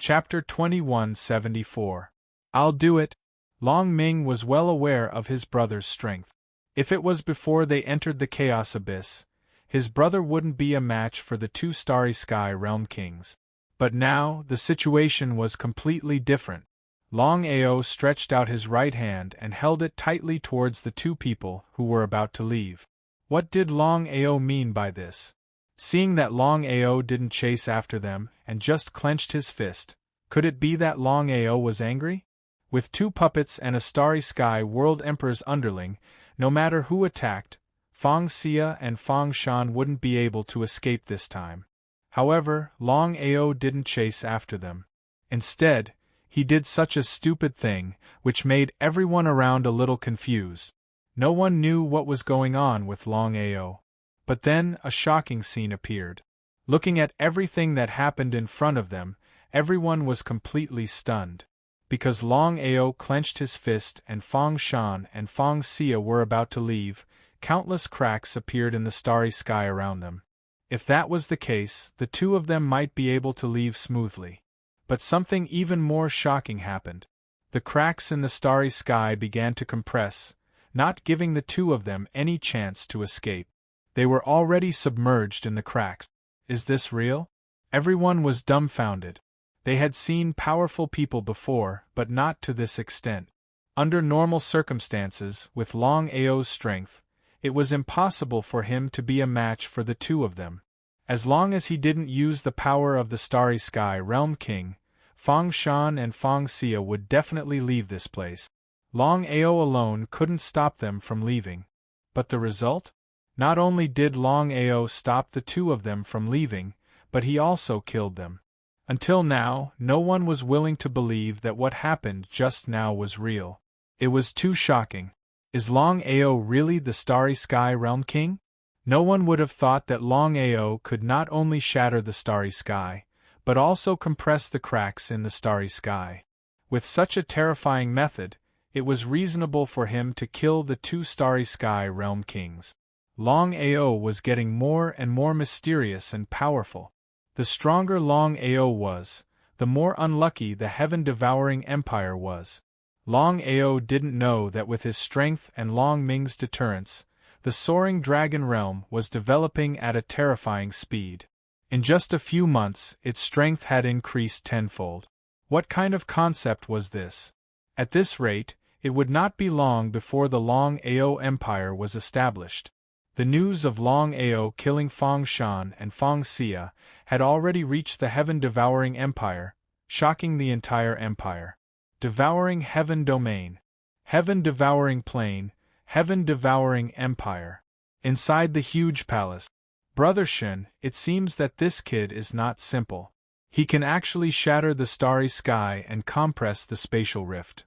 Chapter 2174. I'll do it. Long Ming was well aware of his brother's strength. If it was before they entered the Chaos Abyss, his brother wouldn't be a match for the 2 Starry Sky Realm Kings. But now, the situation was completely different. Longao stretched out his right hand and held it tightly towards the 2 people who were about to leave. What did Longao mean by this? Seeing that Longao didn't chase after them and just clenched his fist, could it be that Longao was angry? With 2 puppets and a Starry Sky World Emperor's underling, no matter who attacked, Fang Xia and Fang Shan wouldn't be able to escape this time. However, Longao didn't chase after them. Instead, he did such a stupid thing, which made everyone around a little confused. No one knew what was going on with Longao. But then a shocking scene appeared. Looking at everything that happened in front of them, everyone was completely stunned. Because Longao clenched his fist and Fang Shan and Fang Xia were about to leave, countless cracks appeared in the starry sky around them. If that was the case, the two of them might be able to leave smoothly. But something even more shocking happened. The cracks in the starry sky began to compress, not giving the two of them any chance to escape. They were already submerged in the cracks. Is this real? Everyone was dumbfounded. They had seen powerful people before, but not to this extent. Under normal circumstances, with Longao's strength, it was impossible for him to be a match for the two of them. As long as he didn't use the power of the Starry Sky Realm King, Fang Shan and Fang Xia would definitely leave this place. Longao alone couldn't stop them from leaving. But the result? Not only did Longao stop the two of them from leaving, but he also killed them. Until now, no one was willing to believe that what happened just now was real. It was too shocking. Is Longao really the Starry Sky Realm King? No one would have thought that Longao could not only shatter the starry sky, but also compress the cracks in the starry sky. With such a terrifying method, it was reasonable for him to kill the two Starry Sky Realm Kings. Longao was getting more and more mysterious and powerful. The stronger Longao was, the more unlucky the heaven-devouring empire was. Longao didn't know that with his strength and Long Ming's deterrence, the soaring dragon realm was developing at a terrifying speed. In just a few months, its strength had increased tenfold. What kind of concept was this? At this rate, it would not be long before the Longao Empire was established. The news of Longao killing Fang Shan and Fang Xia had already reached the heaven-devouring empire, shocking the entire empire. Devouring heaven domain. Heaven-devouring plane. Heaven-devouring empire. Inside the huge palace. Brother Shen, it seems that this kid is not simple. He can actually shatter the starry sky and compress the spatial rift.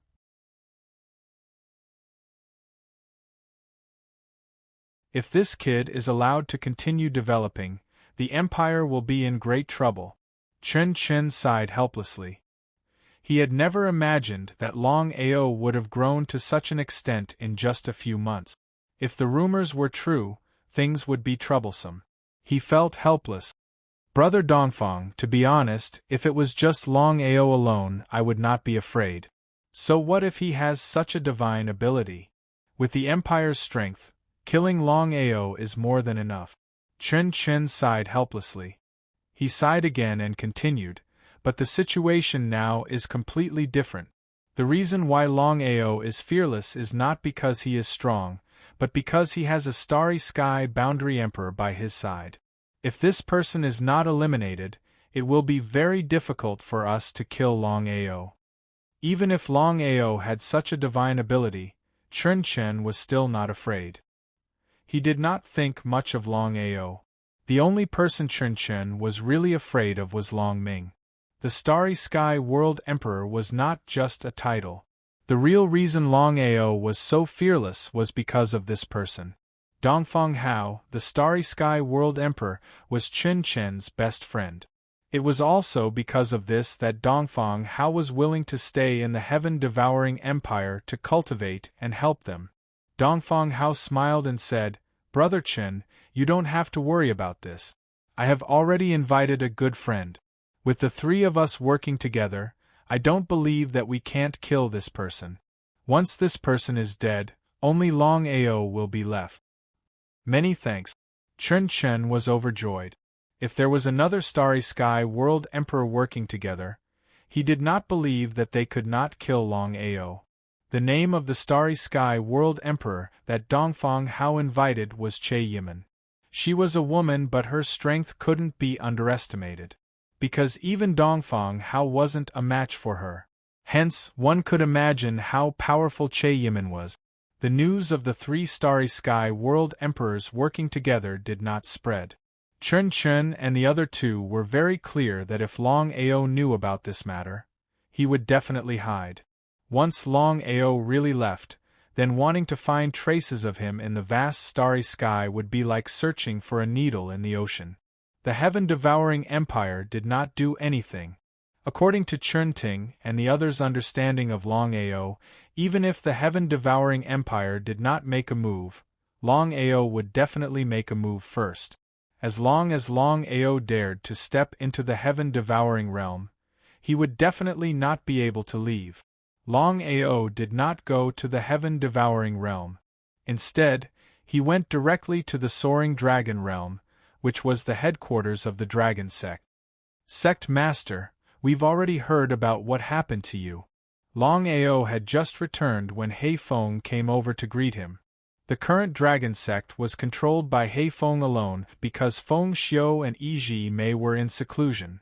If this kid is allowed to continue developing, the empire will be in great trouble. Chen Chen sighed helplessly. He had never imagined that Longao would have grown to such an extent in just a few months. If the rumors were true, things would be troublesome. He felt helpless. Brother Dongfang, to be honest, if it was just Longao alone, I would not be afraid. So what if he has such a divine ability? With the Empire's strength, killing Longao is more than enough. Chen Chen sighed helplessly. He sighed again and continued, but the situation now is completely different. The reason why Longao is fearless is not because he is strong, but because he has a starry sky boundary emperor by his side. If this person is not eliminated, it will be very difficult for us to kill Longao. Even if Longao had such a divine ability, Chen Chen was still not afraid. He did not think much of Longao. The only person Chen Chen was really afraid of was Long Ming. The Starry Sky World Emperor was not just a title. The real reason Longao was so fearless was because of this person. Dongfang Hao, the Starry Sky World Emperor, was Chen Chen's best friend. It was also because of this that Dongfang Hao was willing to stay in the heaven-devouring empire to cultivate and help them. Dongfang Hao smiled and said, "Brother Chen, you don't have to worry about this. I have already invited a good friend. With the three of us working together, I don't believe that we can't kill this person. Once this person is dead, only Longao will be left." Many thanks. Chen Chen was overjoyed. If there was another Starry Sky World Emperor working together, he did not believe that they could not kill Longao. The name of the Starry Sky World Emperor that Dongfang Hao invited was Che Yimin. She was a woman, but her strength couldn't be underestimated. Because even Dongfang Hao wasn't a match for her. Hence, one could imagine how powerful Che Yimin was. The news of the three Starry Sky World Emperors working together did not spread. Chen Chen and the other two were very clear that if Longao knew about this matter, he would definitely hide. Once Longao really left, then wanting to find traces of him in the vast starry sky would be like searching for a needle in the ocean. The heaven-devouring empire did not do anything. According to Chunting and the others' understanding of Longao, even if the heaven-devouring empire did not make a move, Longao would definitely make a move first. As long as Longao dared to step into the heaven-devouring realm, he would definitely not be able to leave. Longao did not go to the heaven-devouring realm. Instead, he went directly to the soaring dragon realm, which was the headquarters of the dragon sect. Sect Master, we've already heard about what happened to you. Longao had just returned when Heifeng came over to greet him. The current dragon sect was controlled by Heifeng alone because Feng Xiu and Yi Mei were in seclusion.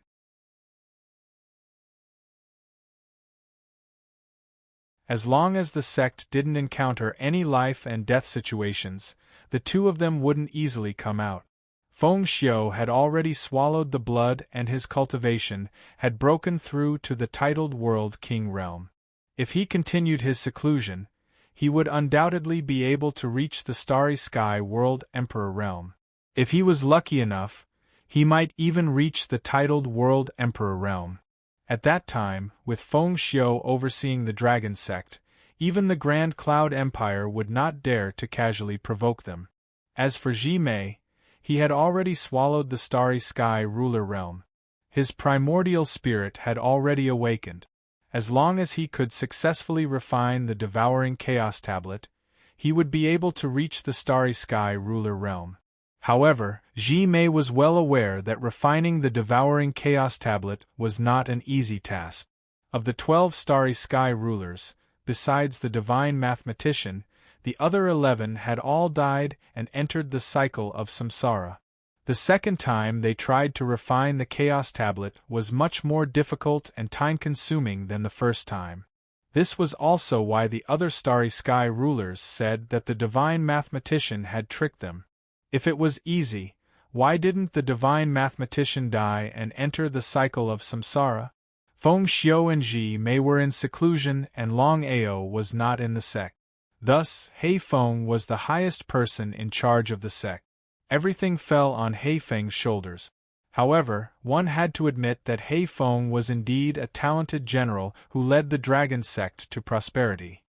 As long as the sect didn't encounter any life and death situations, the two of them wouldn't easily come out. Feng Xiu had already swallowed the blood and his cultivation had broken through to the titled World King realm. If he continued his seclusion, he would undoubtedly be able to reach the Starry Sky World Emperor realm. If he was lucky enough, he might even reach the titled World Emperor realm. At that time, with Feng Xiu overseeing the dragon sect, even the Grand Cloud Empire would not dare to casually provoke them. As for Yi Mei, he had already swallowed the Starry Sky ruler realm. His primordial spirit had already awakened. As long as he could successfully refine the devouring chaos tablet, he would be able to reach the Starry Sky ruler realm. However, Yi Mei was well aware that refining the devouring chaos tablet was not an easy task. Of the 12 Starry Sky rulers, besides the divine mathematician, the other 11 had all died and entered the cycle of samsara. The second time they tried to refine the Chaos Tablet was much more difficult and time-consuming than the first time. This was also why the other Starry Sky rulers said that the divine mathematician had tricked them. If it was easy, why didn't the divine mathematician die and enter the cycle of samsara? Feng Xiu and Yi Mei were in seclusion and Longao was not in the sect. Thus, Heifeng was the highest person in charge of the sect. Everything fell on Heifeng's shoulders. However, one had to admit that Heifeng was indeed a talented general who led the dragon sect to prosperity.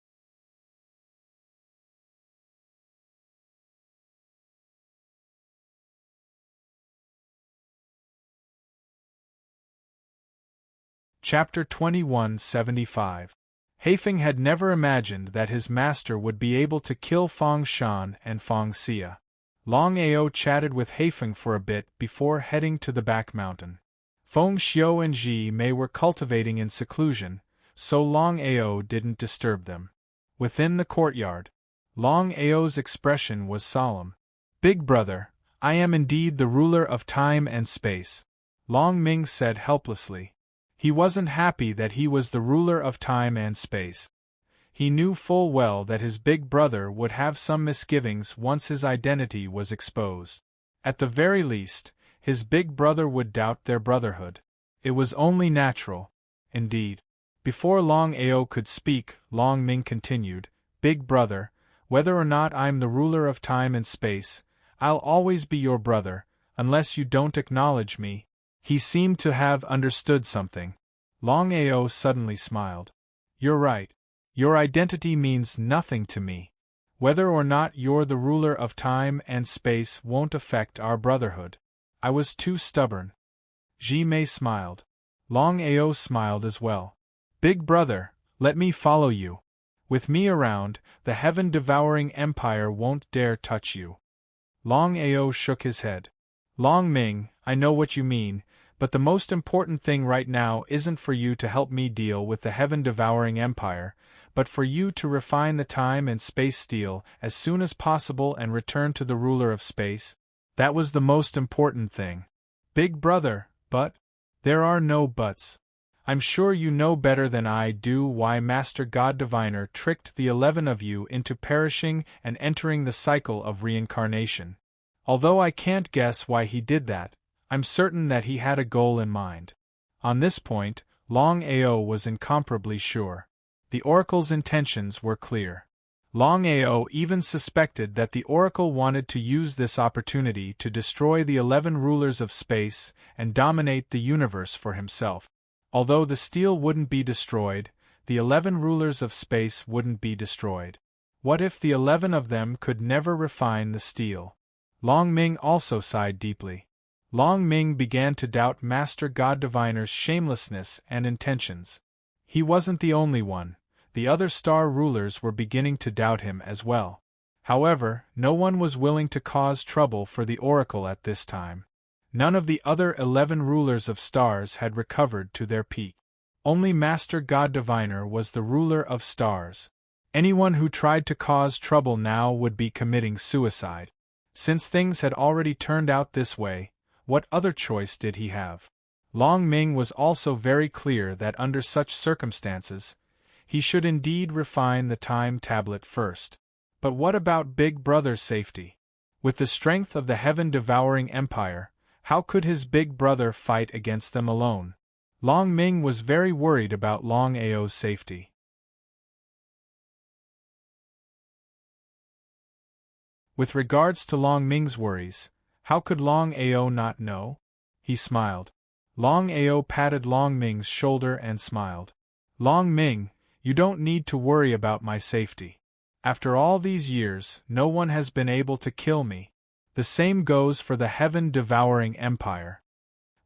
Chapter 2175. Heifeng had never imagined that his master would be able to kill Fang Shan and Fang Xia. Longao chatted with Heifeng for a bit before heading to the back mountain. Feng Xiu and Yi Mei were cultivating in seclusion, so Longao didn't disturb them. Within the courtyard, Longao's expression was solemn. "Big brother, I am indeed the ruler of time and space," Long Ming said helplessly. He wasn't happy that he was the ruler of time and space. He knew full well that his big brother would have some misgivings once his identity was exposed. At the very least, his big brother would doubt their brotherhood. It was only natural. Indeed. Before Longao could speak, Long Ming continued, "Big brother, whether or not I'm the ruler of time and space, I'll always be your brother, unless you don't acknowledge me." He seemed to have understood something. Longao suddenly smiled. "You're right. Your identity means nothing to me. Whether or not you're the ruler of time and space won't affect our brotherhood. I was too stubborn." Yi Mei smiled. Longao smiled as well. "Big brother, let me follow you. With me around, the heaven-devouring empire won't dare touch you." Longao shook his head. "Long Ming, I know what you mean, but the most important thing right now isn't for you to help me deal with the heaven-devouring empire, but for you to refine the time and space steel as soon as possible and return to the ruler of space. That was the most important thing. Big brother, but there are no buts. I'm sure you know better than I do why Master God Diviner tricked the 11 of you into perishing and entering the cycle of reincarnation. Although I can't guess why he did that, I'm certain that he had a goal in mind." On this point, Longao was incomparably sure. The Oracle's intentions were clear. Longao even suspected that the Oracle wanted to use this opportunity to destroy the 11 rulers of space and dominate the universe for himself. Although the steel wouldn't be destroyed, the 11 rulers of space wouldn't be destroyed. What if the 11 of them could never refine the steel? Long Ming also sighed deeply. Long Ming began to doubt Master God Diviner's shamelessness and intentions. He wasn't the only one. The other star rulers were beginning to doubt him as well. However, no one was willing to cause trouble for the oracle at this time. None of the other 11 rulers of stars had recovered to their peak. Only Master God Diviner was the ruler of stars. Anyone who tried to cause trouble now would be committing suicide. Since things had already turned out this way, what other choice did he have? Long Ming was also very clear that under such circumstances, he should indeed refine the time tablet first. But what about Big Brother's safety? With the strength of the heaven-devouring empire, how could his big brother fight against them alone? Long Ming was very worried about Longao's safety. With regards to Long Ming's worries, how could Longao not know? He smiled. Longao patted Long Ming's shoulder and smiled. Long Ming, you don't need to worry about my safety. After all these years, no one has been able to kill me. The same goes for the heaven-devouring empire.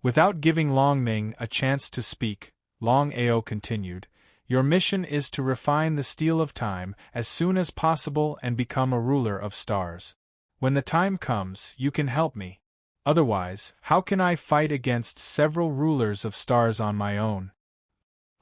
Without giving Long Ming a chance to speak, Longao continued, your mission is to refine the steel of time as soon as possible and become a ruler of stars. When the time comes, you can help me. Otherwise, how can I fight against several rulers of stars on my own?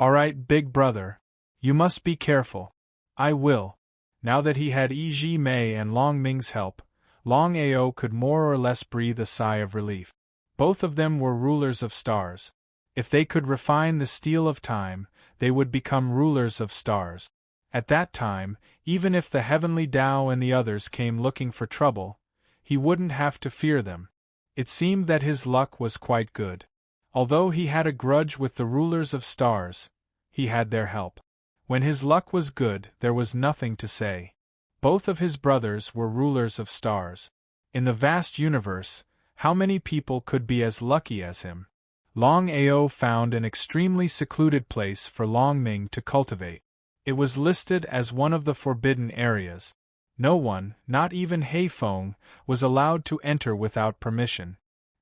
Alright, big brother. You must be careful. I will. Now that he had Yi Mei and Long Ming's help, Longao could more or less breathe a sigh of relief. Both of them were rulers of stars. If they could refine the steel of time, they would become rulers of stars. At that time, even if the heavenly Tao and the others came looking for trouble, he wouldn't have to fear them. It seemed that his luck was quite good. Although he had a grudge with the rulers of stars, he had their help. When his luck was good, there was nothing to say. Both of his brothers were rulers of stars. In the vast universe, how many people could be as lucky as him? Longao found an extremely secluded place for Long Ming to cultivate. It was listed as one of the forbidden areas. No one, not even Heifeng, was allowed to enter without permission.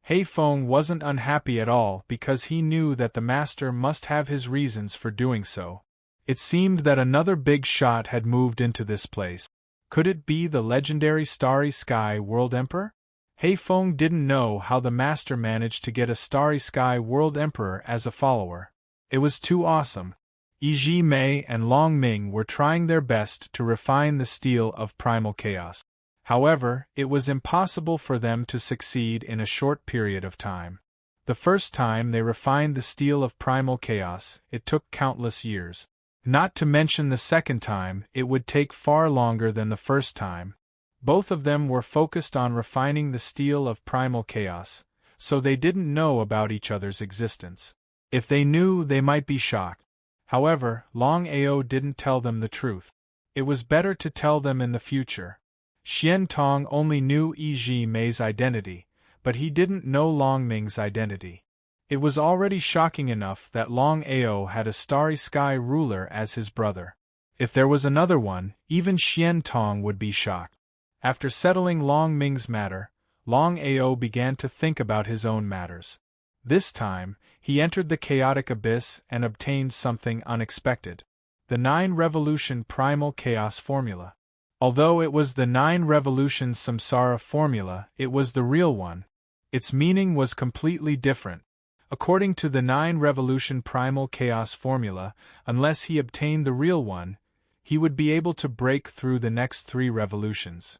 Heifeng wasn't unhappy at all because he knew that the master must have his reasons for doing so. It seemed that another big shot had moved into this place. Could it be the legendary Starry Sky World Emperor? Heifeng didn't know how the master managed to get a Starry Sky World Emperor as a follower. It was too awesome. Yi Mei and Long Ming were trying their best to refine the steel of primal chaos. However, it was impossible for them to succeed in a short period of time. The first time they refined the steel of primal chaos, it took countless years. Not to mention the second time, it would take far longer than the first time. Both of them were focused on refining the steel of primal chaos, so they didn't know about each other's existence. If they knew, they might be shocked. However, Longao didn't tell them the truth. It was better to tell them in the future. Xian Tong only knew Yi Mei's identity, but he didn't know Long Ming's identity. It was already shocking enough that Longao had a Starry Sky ruler as his brother. If there was another one, even Xian Tong would be shocked. After settling Long Ming's matter, Longao began to think about his own matters. This time, he entered the chaotic abyss and obtained something unexpected. The 9-revolution primal chaos formula. Although it was the 9-revolution samsara formula, it was the real one. Its meaning was completely different. According to the 9-revolution primal chaos formula, unless he obtained the real one, he would be able to break through the next 3 revolutions.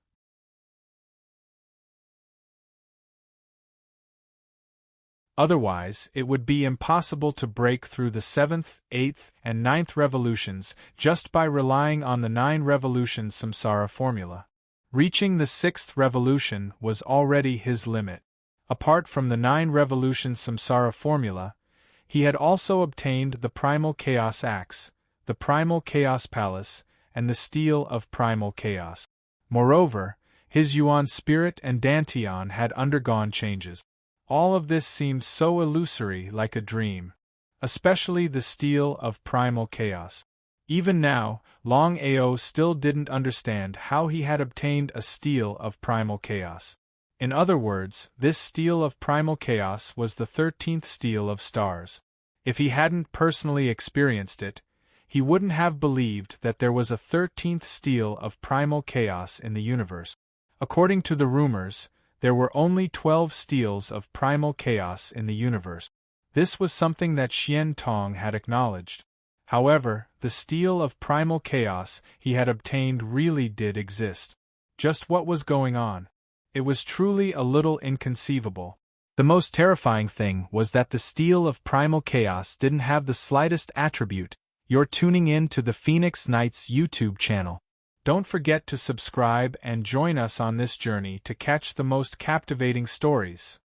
Otherwise, it would be impossible to break through the 7th, 8th, and 9th revolutions just by relying on the 9-revolution samsara formula. Reaching the 6th revolution was already his limit. Apart from the 9-revolution samsara formula, he had also obtained the primal chaos axe, the primal chaos palace, and the steel of primal chaos. Moreover, his Yuan spirit and Dantian had undergone changes. All of this seemed so illusory, like a dream. especially the steel of primal chaos. Even now, Longao still didn't understand how he had obtained a steel of primal chaos. In other words, this steel of primal chaos was the 13th steel of stars. If he hadn't personally experienced it, he wouldn't have believed that there was a 13th steel of primal chaos in the universe. According to the rumors, there were only 12 steels of primal chaos in the universe. This was something that Xian Tong had acknowledged. However, the steel of primal chaos he had obtained really did exist. Just what was going on? It was truly a little inconceivable. The most terrifying thing was that the steel of primal chaos didn't have the slightest attribute. You're tuning in to the Phoenix Knights YouTube channel. Don't forget to subscribe and join us on this journey to catch the most captivating stories.